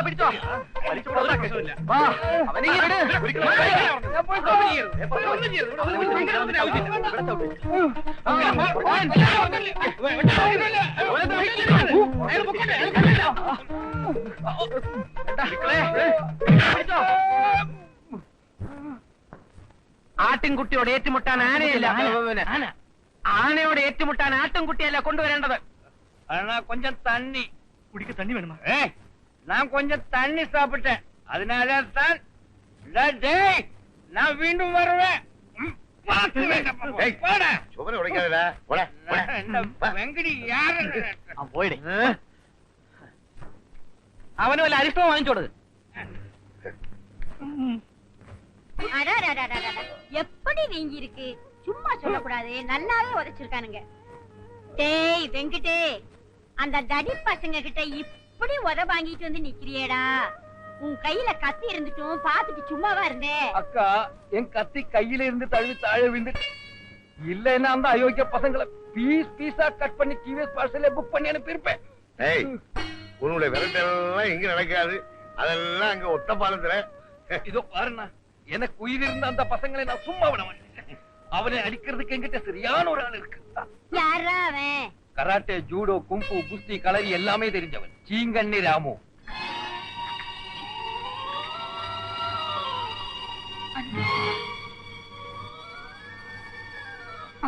പിടിച്ചോ.
ആട്ടിൻകുട്ടിയോട് ഏറ്റുമുട്ടാൻ ആനയല്ല, ആനയോട് ഏറ്റുമുട്ടാൻ ആട്ടിൻകുട്ടിയല്ല കൊണ്ടുവരേണ്ടത്.
കൊഞ്ചം തണ്ണി കുടിക്ക്. തണ്ണി വേണം. நான் கொஞ்சம் தண்ணி சாப்பிட்டேன், அதனால தான் நான் വീണ്ടും வருவேன்.
ചുമര ഉടയ്ക്കാതെടാ.
വെങ്കടി യാരെ
പോയിടേ.
അവന് വല്ല അരിഷ്ടവും വാങ്ങിച്ചോട്.
எப்படி வீங்கி இருக்கு? சும்மா சொல்லக்கூடாது, நல்லாவே உதைச்சிருக்கானுங்க. டேய் வெங்கடே, அந்த தடி பசங்க கிட்ட இப்படி உத வாங்கிட்டு வந்து நிக்கிறியேடா. உன் கையில கத்தி இருந்துட்டும் பாத்துட்டு சும்மாவா இருந்தே.
அக்கா, என் கத்தி கையில இருந்து தழுவி தாழ விழுந்து இல்லன்னா அந்த அயோக்கிய பசங்களை பீஸ் பீஸா கட் பண்ணி டிவிஎஸ் பார்சல்ல புக் பண்ணி அனுப்பியிருப்பேன்.
ஏய், உன்னுடைய விரட்டெல்லாம் இங்க நடக்காது, அதெல்லாம் அங்க ஒத்த பாலத்துல.
இதோ பாருண்ணா, எனக்கு உயிர் இருந்த அந்த பசங்களை நான் சும்மா விட மாட்டேன். அவனை அடிக்கிறதுக்கு என்கிட்ட சரியான ஒரு ஆள் இருக்கு.
யாரா அவன்?
கராட்டே, ஜூடோ, கும்பு, குஸ்தி, களரி எல்லாமே தெரிஞ்சவன். சீங்கண்ணி ராமு.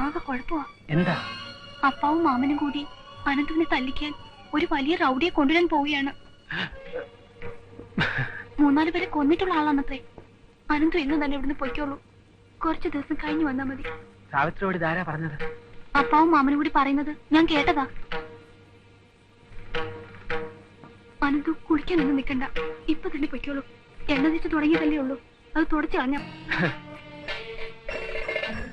ആകെ കുഴപ്പമാ.
എന്താ?
അപ്പാവും മാമനും കൂടി അനന്തുവിനെ തല്ലിക്കാൻ ഒരു വലിയ റൗഡിയെ കൊണ്ടുവരാൻ പോവുകയാണ്. 3-4 പേരെ കൊന്നിട്ടുള്ള ആളാണത്രേ. അനന്തു എന്നും തന്നെ ഇവിടുന്ന് പൊയ്ക്കോളൂ, കുറച്ചു ദിവസം കഴിഞ്ഞു വന്നാ മതി.
സാവിത്രിയോട് ഇതാരാ പറഞ്ഞത്?
അപ്പാവും മാമനും കൂടി പറയുന്നത് ഞാൻ കേട്ടതാ. അനന്തു കുളിക്കാനൊന്നും നിൽക്കണ്ട, ഇപ്പൊ തന്നെ പൊയ്ക്കോളൂ. എണ്ണ തിരിച്ചു തുടങ്ങിയതല്ലേ ഉള്ളൂ, അത് തുടച്ചു കളഞ്ഞ.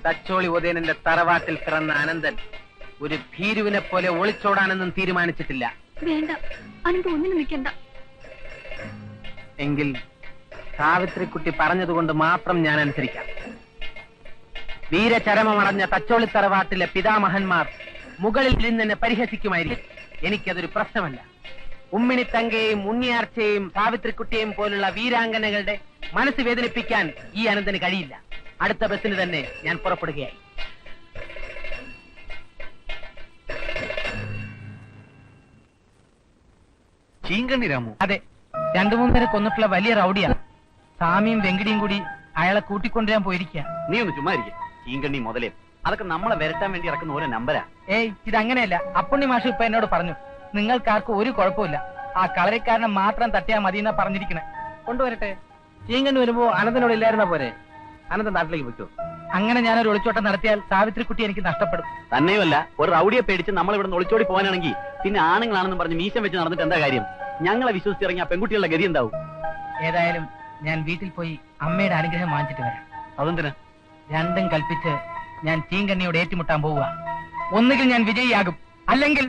തച്ചോളി ഉദയനന്റെ തറവാട്ടിൽ പിറന്ന അനന്തൻ ഒരു ഭീരുവിനെ പോലെ ഒളിച്ചോടാനൊന്നും തീരുമാനിച്ചിട്ടില്ല.
വേണ്ട, അനന്തു ഒന്നിനും നിൽക്കണ്ട.
എങ്കിൽ സാവിത്രിക്കുട്ടി പറഞ്ഞതുകൊണ്ട് മാത്രം ഞാൻ അനുസരിക്കാം. വീരചരമമടഞ്ഞ തച്ചോളി തറവാട്ടിലെ പിതാമഹന്മാർ മുകളിൽ നിന്നെന്നെ പരിഹസിക്കുമായിരിക്കും. എനിക്കതൊരു പ്രശ്നമല്ല. ഉമ്മിണിത്തങ്കയെയും ഉണ്ണിയാർച്ചയെയും സാവിത്രിക്കുട്ടിയെയും പോലുള്ള വീരാംഗനകളുടെ മനസ്സ് വേദനിപ്പിക്കാൻ ഈ അനന്തന് കഴിയില്ല. അടുത്ത ബസ്സിന് തന്നെ ഞാൻ പുറപ്പെടുകയായി.
ചീങ്കണ്ണി രാമു?
അതെ, 2-3 പേരെ കൊന്നിട്ടുള്ള വലിയ റൗഡിയാണ്. സാമിയും വെങ്കിടിയും കൂടി അയാളെ കൂട്ടിക്കൊണ്ടുവരാൻ പോയിരിക്കുക.
നീ ഒന്ന് ചുമ്മാ ഇരിക്കും. ചീങ്കണ്ണി മുതലേ അതൊക്കെ നമ്മളെ വരട്ടാൻ വേണ്ടി ഇറക്കുന്ന ഓരോ നമ്പരാ.
ഏയ്, ഇതങ്ങനെയല്ല. അപ്പുണ്ണി മാഷ് ഇപ്പൊ എന്നോട് പറഞ്ഞു, നിങ്ങൾക്കാർക്കും ഒരു കുഴപ്പമില്ല, ആ കളരിക്കാരനെ മാത്രം തട്ടിയാൽ മതി എന്നാ പറഞ്ഞിരിക്കണേ. കൊണ്ടുവരട്ടെ. ചീങ്കണ്ണി വരുമ്പോ അനന്തനോട് ഇല്ലായിരുന്ന പോരെ? അനന്തൻ നാട്ടിലേക്ക് പോയിക്കോ. അങ്ങനെ ഞാനൊരു ഒളിച്ചോട്ടം നടത്തിയാൽ സാവിത്രിക്കുട്ടി എനിക്ക് നഷ്ടപ്പെടും.
തന്നെയുമല്ല, ഒരു റൗഡിയെ പേടിച്ച് നമ്മൾ ഇവിടെ ഒളിച്ചോടി പോകാനാണെങ്കിൽ പിന്നെ ആണുങ്ങളാണെന്ന് പറഞ്ഞ് മീശം വെച്ച് നടന്നിട്ട് എന്താ കാര്യം? ഞങ്ങളെ വിശ്വസിച്ചിറങ്ങിയ പെൺകുട്ടികളുടെ ഗതി എന്താവും?
ഏതായാലും ഞാൻ വീട്ടിൽ പോയി അമ്മയുടെ അനുഗ്രഹം വാങ്ങിച്ചിട്ട് വരാം.
അതെന്തിനാ?
രണ്ടും കൽപ്പിച്ച് ഞാൻ ചീങ്കണ്ണിയോട് ഏറ്റുമുട്ടാൻ പോവുക. ഒന്നുകിൽ ഞാൻ വിജയിയാകും, അല്ലെങ്കിൽ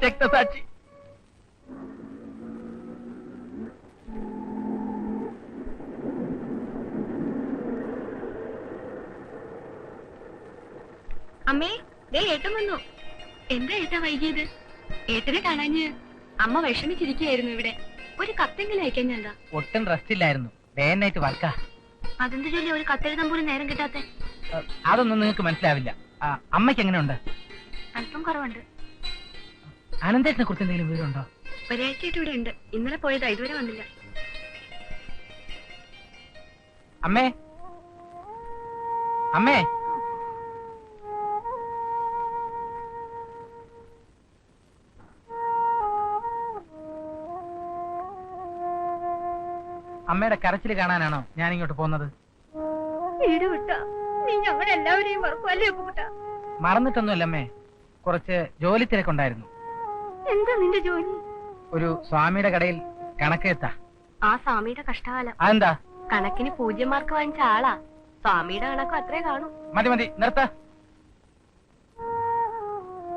രക്തസാക്ഷി.
അമ്മേ ദേ ഏട്ടൻ വന്നു. എന്താ ഏട്ടാ വൈകിയത്? ഏട്ടനെ കാണാഞ്ഞ് അമ്മ വിഷമിച്ചിരിക്കുകയായിരുന്നു ഇവിടെ. ഒരു കത്തെങ്കിലും അയക്കാൻ എന്താ?
ഒട്ടും റെസ്റ്റ് ഇല്ലായിരുന്നു. ഡേ ആൻഡ് നൈറ്റ് വർക്കാ.
അതെന്ത് ജോലി ഒരു കത്തെഴുതാൻ പോലും നേരം കിട്ടാത്തെ?
അതൊന്നും നിങ്ങൾക്ക് മനസ്സിലാവില്ല. അമ്മയ്ക്ക് എങ്ങനെയുണ്ട്?
അല്പം കുറവുണ്ട്.
അനന്തേട്ടനെ കുറിച്ച് എന്തെങ്കിലും വിവരമുണ്ടോ?
ഒരാഴ്ചയായിട്ട് ഇവിടെ ഉണ്ട്. ഇന്നലെ പോയതാ, ഇതുവരെ വന്നില്ല.
അമ്മേ, അമ്മേ, അമ്മയുടെ കരച്ചില് കാണാനാണോ ഞാൻ ഇങ്ങോട്ട് പോകുന്നത്?
വീട് വിട്ടാ നീ ഞങ്ങളെല്ലാവരെയും മറക്കുമല്ലേ കുട്ടാ?
മറന്നിട്ടൊന്നുമല്ല അമ്മേ, കുറച്ച് ജോലി തിരക്കുണ്ടായിരുന്നു.
എന്താ നിന്റെ ജോലി?
ഒരു സ്വാമിയുടെ കടയിൽ കണക്കെത്താ.
ആ സ്വാമിയുടെ കഷ്ടകാലം.
അതെന്താ?
കണക്കിന് 0 മാർക്ക് വാങ്ങിച്ച ആളാ. സ്വാമിയുടെ കണക്കും അത്രേ കാണൂ.
മതി മതി, നിർത്ത.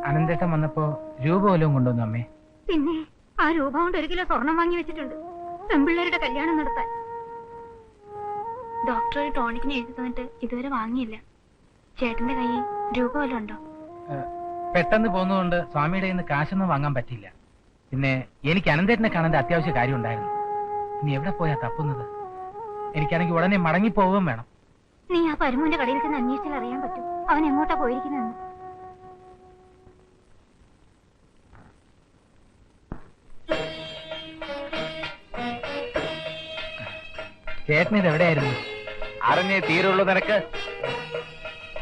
അനന്തേട്ടൻ വന്നപ്പോ രൂപ വല്ലതും കൊണ്ടുവന്നു അമ്മേ?
പിന്നെ ആ രൂപ കൊണ്ട് 1 കിലോ സ്വർണം വാങ്ങി വെച്ചിട്ടുണ്ട്, പെൺപിള്ളേരുടെ കല്യാണം നടത്താൻ.
ഡോക്ടർ ഒരു ടോണിക്കിന് എഴുതി തന്നിട്ട് ഇതുവരെ വാങ്ങിയില്ല. ചേട്ടന്റെ കയ്യിൽ രൂപ വല്ലതും ഉണ്ടോ?
പെട്ടെന്ന് പോകുന്നതുകൊണ്ട് സ്വാമിയുടെ കയ്യിൽ നിന്ന് കാശൊന്നും വാങ്ങാൻ പറ്റില്ല. പിന്നെ എനിക്ക് അനന്തേട്ടനെ കാണേണ്ട അത്യാവശ്യ കാര്യം ഉണ്ടായിരുന്നു. ഇനി എവിടെ പോയാ തപ്പുന്നത്? എനിക്കാണെങ്കിൽ ഉടനെ മടങ്ങിപ്പോവുകയും വേണം.
നീ ആ പരമുവിന്റെ കടയിൽ ചെന്ന് അന്വേഷിച്ചാൽ അറിയാൻ പറ്റും അവൻ എങ്ങോട്ടാ പോയിരിക്കുന്നതെന്ന്.
ചേട്ടന് ഇത് എവിടെയായിരുന്നു?
അറിഞ്ഞേ തീരുള്ളൂ നിനക്ക്.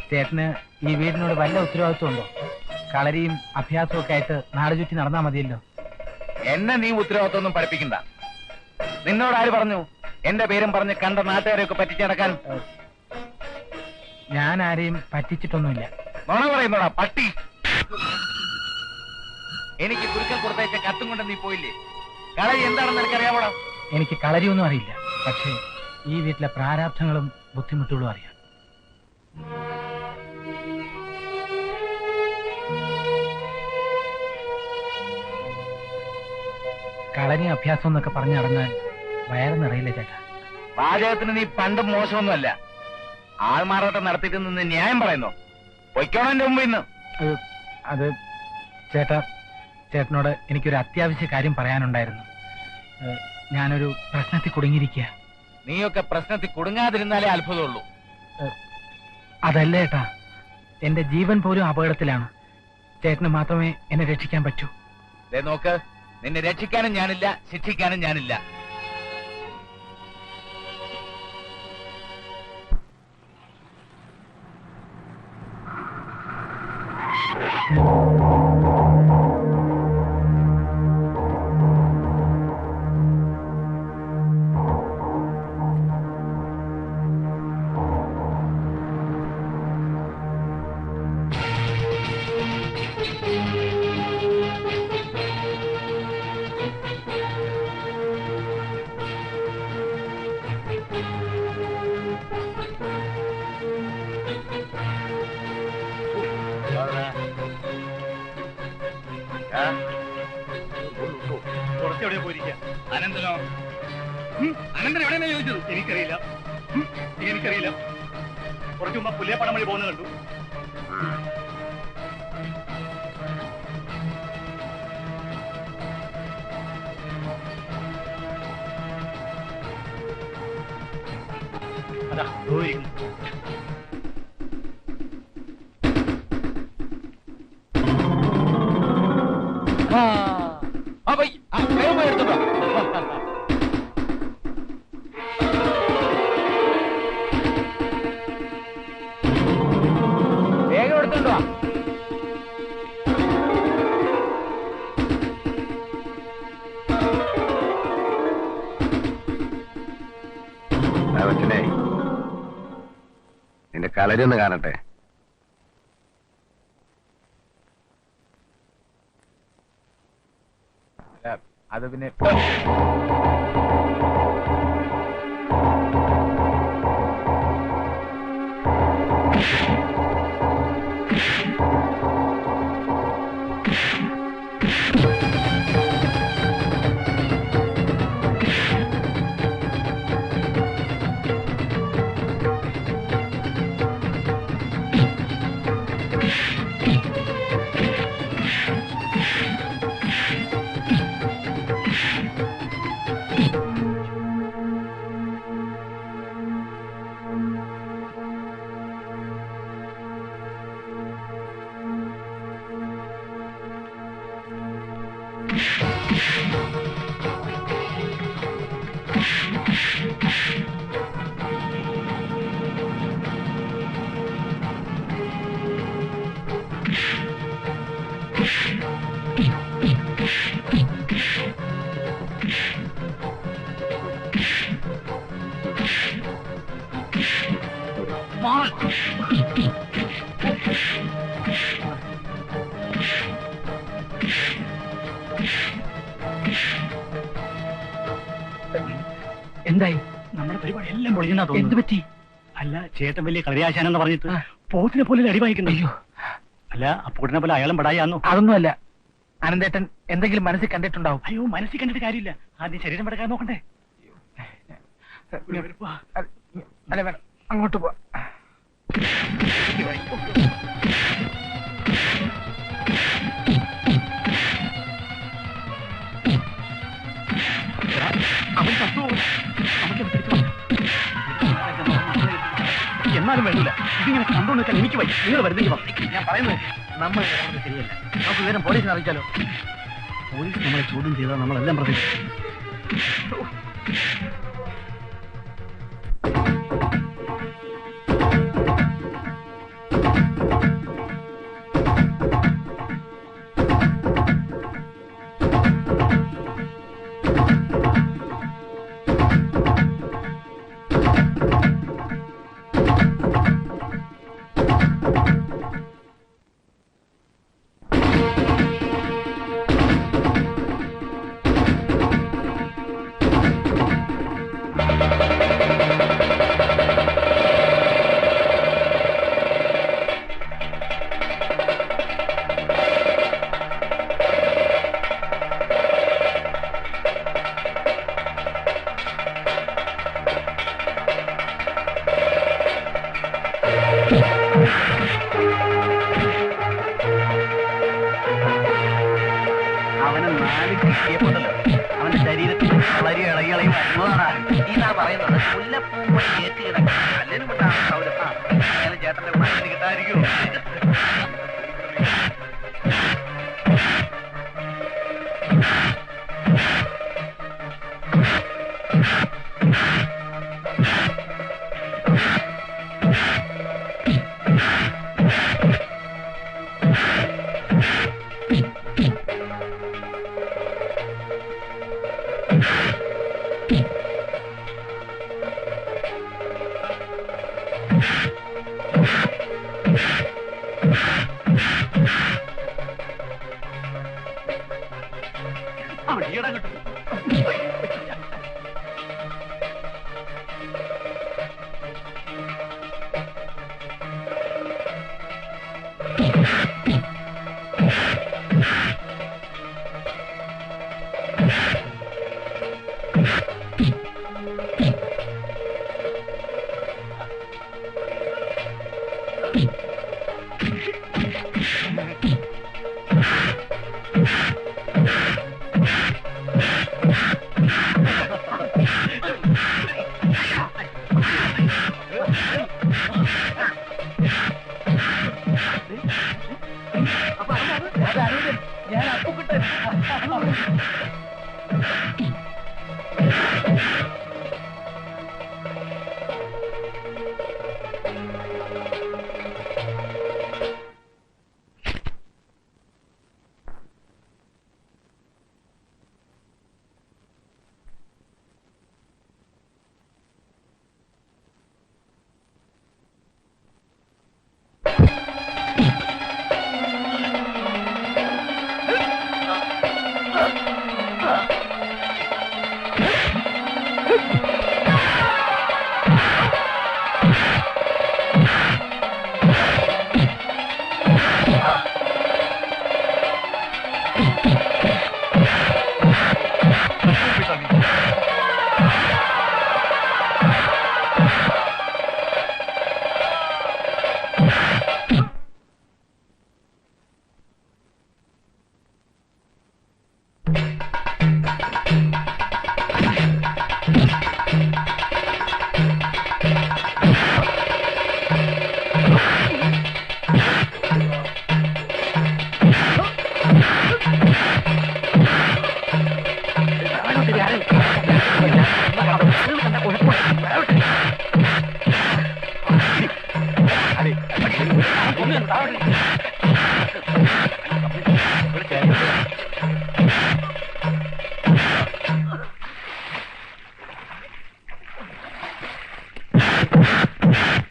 ചേട്ടന് ഈ വീടിനോട് വല്ല ഉത്തരവാദിത്വം ഉണ്ടോ? കളരിയും അഭ്യാസവും ഒക്കെ ആയിട്ട് നാട് ചുറ്റി നടന്നാ മതിയല്ലോ.
എന്നെ നീ ഉത്തരവാദിത്വം പഠിപ്പിക്കണ്ട. നിന്നോട് ആര് പറഞ്ഞു എന്റെ പേരും പറഞ്ഞ് കണ്ട നാട്ടുകാരെയൊക്കെ പറ്റിച്ചടക്കാൻ?
ഞാൻ ആരെയും പറ്റിച്ചിട്ടൊന്നുമില്ല.
നുണ പറയുന്നോടാ പട്ടി. എനിക്ക് കുരുക്കൽ കൊടുത്തയച്ച കത്തും കൊണ്ട് നീ പോയില്ലേ? കളരി എന്താണെന്ന് എനിക്കറിയാമോടാ?
എനിക്ക് കളരിയൊന്നും അറിയില്ല. പക്ഷേ ഈ വീട്ടിലെ പ്രാരാബ്ധങ്ങളും ബുദ്ധിമുട്ടുകളും അറിയാം. കളരി അഭ്യാസം എന്നൊക്കെ പറഞ്ഞു നടന്നാൽ വയറ് നിറയില്ല ചേട്ടാ.
പാചകത്തിന് നീ പണ്ടും മോശമൊന്നുമല്ല. ആൾമാറാട്ടം നടത്തിയിട്ട് നിന്ന് ന്യായം പറയുന്നു. പൊയ്ക്കോണം എന്റെ മുമ്പിൽ നിന്ന്.
അത് ചേട്ടാ, ചേട്ടനോട് എനിക്കൊരു അത്യാവശ്യ കാര്യം പറയാനുണ്ടായിരുന്നു. ഞാനൊരു പ്രശ്നത്തിൽ കുടുങ്ങിയിരിക്കുക.
നീയൊക്കെ പ്രശ്നത്തിൽ കുടുങ്ങാതിരുന്നാലേ അത്ഭുതമുള്ളൂ.
അതല്ല ചേട്ടാ, എന്റെ ജീവൻ പോലും അപകടത്തിലാണ്. ചേട്ടന് മാത്രമേ എന്നെ രക്ഷിക്കാൻ പറ്റൂ.
ദേ നോക്ക്, നിന്നെ രക്ഷിക്കാനും ഞാനില്ല, ശിക്ഷിക്കാനും ഞാനില്ല.
കുറച്ചെവിടെ പോയിരിക്കാം. അനന്തനോ? അനന്തൻ എവിടെയാണ് ചോദിച്ചത്? എനിക്കറിയില്ല. എനിക്കറിയില്ല. കുറച്ചു മുമ്പ് പുല്ലേപ്പടം വഴി പോകുന്നത് കണ്ടു. അതാ പോയിരിക്കുന്നു.
എടുത്തോട്ടോ.
വേഗം എടുത്തോണ്ടോ.
നിന്റെ കളരി ഒന്ന് കാണട്ടെ.
അത് പിന്നെ
എന്തായി? നമ്മുടെ പരിപാടി എല്ലാം പൊളിഞ്ഞാ തോന്നുന്നു. എന്ത് പറ്റി? അല്ല, ചേട്ടൻ വലിയ കളരിയാശാനെന്ന് പറഞ്ഞിട്ട് പോത്തിനെ പോലെ അടി വാങ്ങിക്കുന്നു. അയ്യോ, അല്ല അപ്പൂട്ടിനെ പോലെ അയാളും പടായാന്നോ?
അതൊന്നുമല്ല. അനന്തേട്ടൻ എന്തെങ്കിലും മനസ്സിൽ കണ്ടിട്ടുണ്ടാവും.
അയ്യോ, മനസ്സിൽ കണ്ടിട്ട് കാര്യമില്ല. ആദ്യം ശരീരം പടക്കാൻ നോക്കണ്ടേ?
അല്ല, വേണം, അങ്ങോട്ട് പോ.
അവൻ തത്വ എന്നാലും വേണ്ടില്ല. ഇതിങ്ങനെ കണ്ടോണ്ട് നിൽക്കാൻ എനിക്ക് വയ്യ. നിങ്ങൾ വരുന്നെങ്കിൽ
ഞാൻ പറയുന്നത് നമ്മൾ ശരിയല്ല. നമുക്ക് വിവരം പോലീസിനെ അറിയിച്ചാലോ?
പോലീസ് നമ്മളെ ചോദ്യം ചെയ്താൽ നമ്മളെല്ലാം പ്രതീക്ഷിക്കും. അവനെ 4 കിട്ടിയപ്പോണ്ടല്ലോ അവന്റെ ശരീരത്തിൽ വളരെ ഇളകിളയും വരുന്നതാണ്.
ഇതാ പറയുന്നത് മുല്ലപ്പൂ ഏറ്റ് കിടക്കും അല്ലേനും കൊണ്ടാണ് സൗരഭ. ചേട്ടന്റെ മനസ്സിന് കിട്ടാതിരിക്കുമോ?
അവൻ ഈടാ കിട്ടും.
ഞാൻ അപ്പുക്കുട്ടൻ.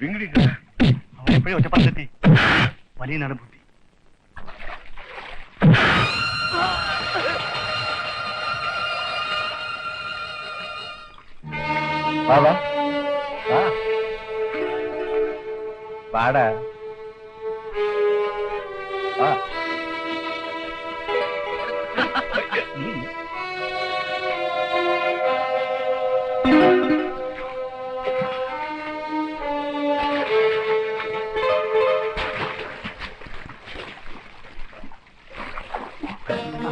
വിങ്ങടിക്ക
എപ്പോഴും ഒറ്റപ്പാടെത്തി വലിയ നടപുത്തി.
പാടാ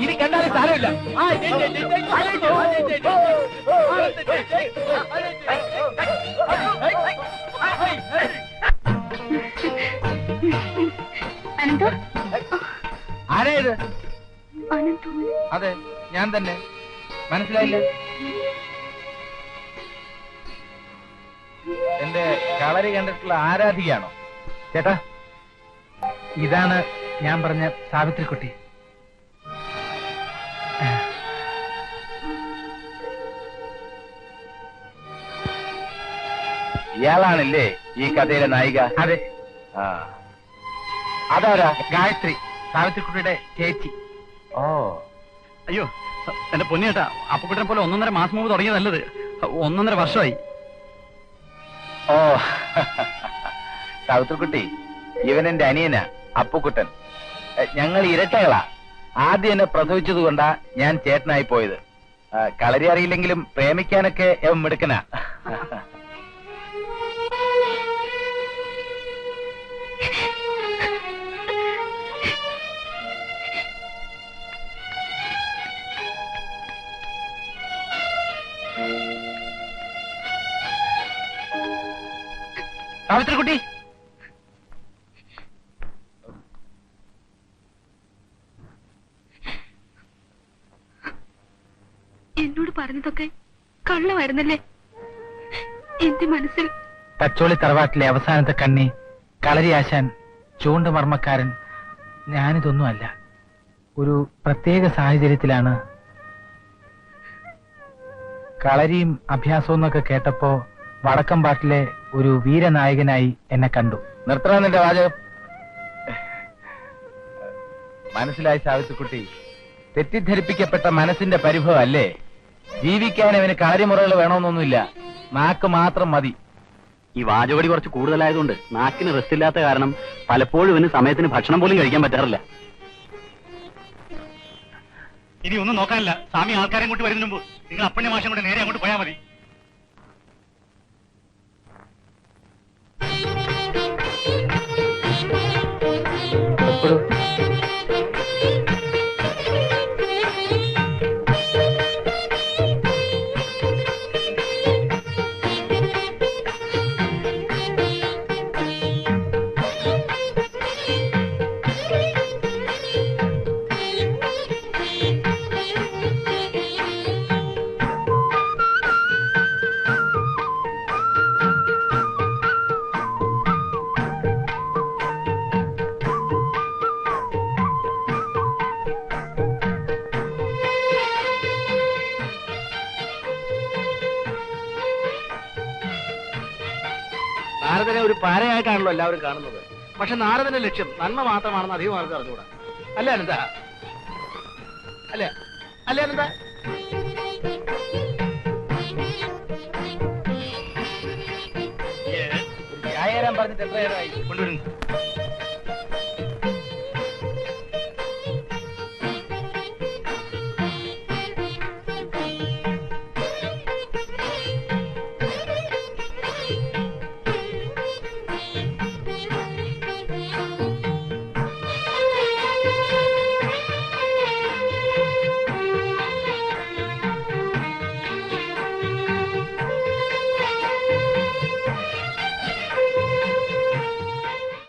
ഇനി കണ്ടാലും സാരമില്ല.
അനന്തു
ആരാ ഇത്?
അനന്തു
അതെ, ഞാൻ തന്നെ. മനസ്സിലായില്ല? എന്റെ കളരി കണ്ടിട്ടുള്ള ആരാധികയാണോ? ചേട്ടാ, ഇതാണ് ഞാൻ പറഞ്ഞ സാവിത്രിക്കുട്ടി. ഇയാളാണല്ലേ ഈ കഥയിലെ നായിക? അതെ. അതാരാ? ഗായത്രി, സാവിത്രിക്കുട്ടിയുടെ ചേച്ചി. ഓ,
അയ്യോ എന്റെ പൊന്നിയേട്ടാ, അപ്പുക്കുട്ടനെ പോലെ 1.5 മാസം മുമ്പ് തുടങ്ങിയ നല്ലത്. 1.5 വർഷമായി.
ഓ, സാവിത്രിക്കുട്ടി, ഇവൻ എന്റെ അനിയനാ അപ്പുക്കുട്ടൻ. ഞങ്ങൾ ഇരട്ടകളാ. ആദ്യം എന്നെ പ്രസവിച്ചത് കൊണ്ടാ ഞാൻ ചേട്ടനായി പോയത്. കളരി അറിയില്ലെങ്കിലും പ്രേമിക്കാനൊക്കെ അവൻ മിടുക്കനാ. സാവിത്രിക്കുട്ടി,
എന്നോട് പറഞ്ഞതൊക്കെ കള്ളമായിരുന്നല്ലേ? എന്റെ മനസ്സിൽ
തച്ചോളി തറവാട്ടിലെ അവസാനത്തെ കണ്ണി, കളരി ആശാൻ, ചൂണ്ടുമർമ്മക്കാരൻ, ഞാനിതൊന്നുമല്ല. ഒരു പ്രത്യേക സാഹചര്യത്തിലാണ് കളരിയും അഭ്യാസവും എന്നൊക്കെ കേട്ടപ്പോ വടക്കമ്പാട്ടിലെ ഒരു വീരനായകനായി എന്നെ കണ്ടു. നിർത്തണം നിന്റെ വാചകം. മനസ്സിലായി സാവിത്രിക്കുട്ടി, തെറ്റിദ്ധരിപ്പിക്കപ്പെട്ട മനസ്സിന്റെ പരിഭവം അല്ലേ? ജീവിക്കാൻ അവന് കളരിമുറകൾ വേണമെന്നൊന്നുമില്ല, നാക്ക് മാത്രം മതി.
ഈ വാചകടി കുറച്ച് കൂടുതലായതുകൊണ്ട് നാക്കിന് റെസ്റ്റ് ഇല്ലാത്ത കാരണം പലപ്പോഴും ഇവന് സമയത്തിന് ഭക്ഷണം പോലും കഴിക്കാൻ പറ്റാറില്ല.
ഇനി ഒന്നും നോക്കാനില്ല. സ്വാമി ആൾക്കാരെ അങ്ങോട്ട് വരുന്നതിന് മുമ്പ് നിങ്ങൾ അപ്പണ്യ മാഷം കൊണ്ട് നേരെ അങ്ങോട്ട് പോയാൽ മതി.
നാരദനെ ഒരു പാരയായിട്ടാണല്ലോ എല്ലാവരും കാണുന്നത്. പക്ഷെ നാരദന്റെ ലക്ഷ്യം നന്മ മാത്രമാണെന്ന് അധികം ആൾക്കാർ അറിഞ്ഞുകൂടാ. അല്ല അനന്ത? അല്ല അല്ലേ അനന്ത? ചായ തരാൻ പറഞ്ഞിട്ട് എത്ര നേരമായി?
കൊണ്ടുവരുന്നു.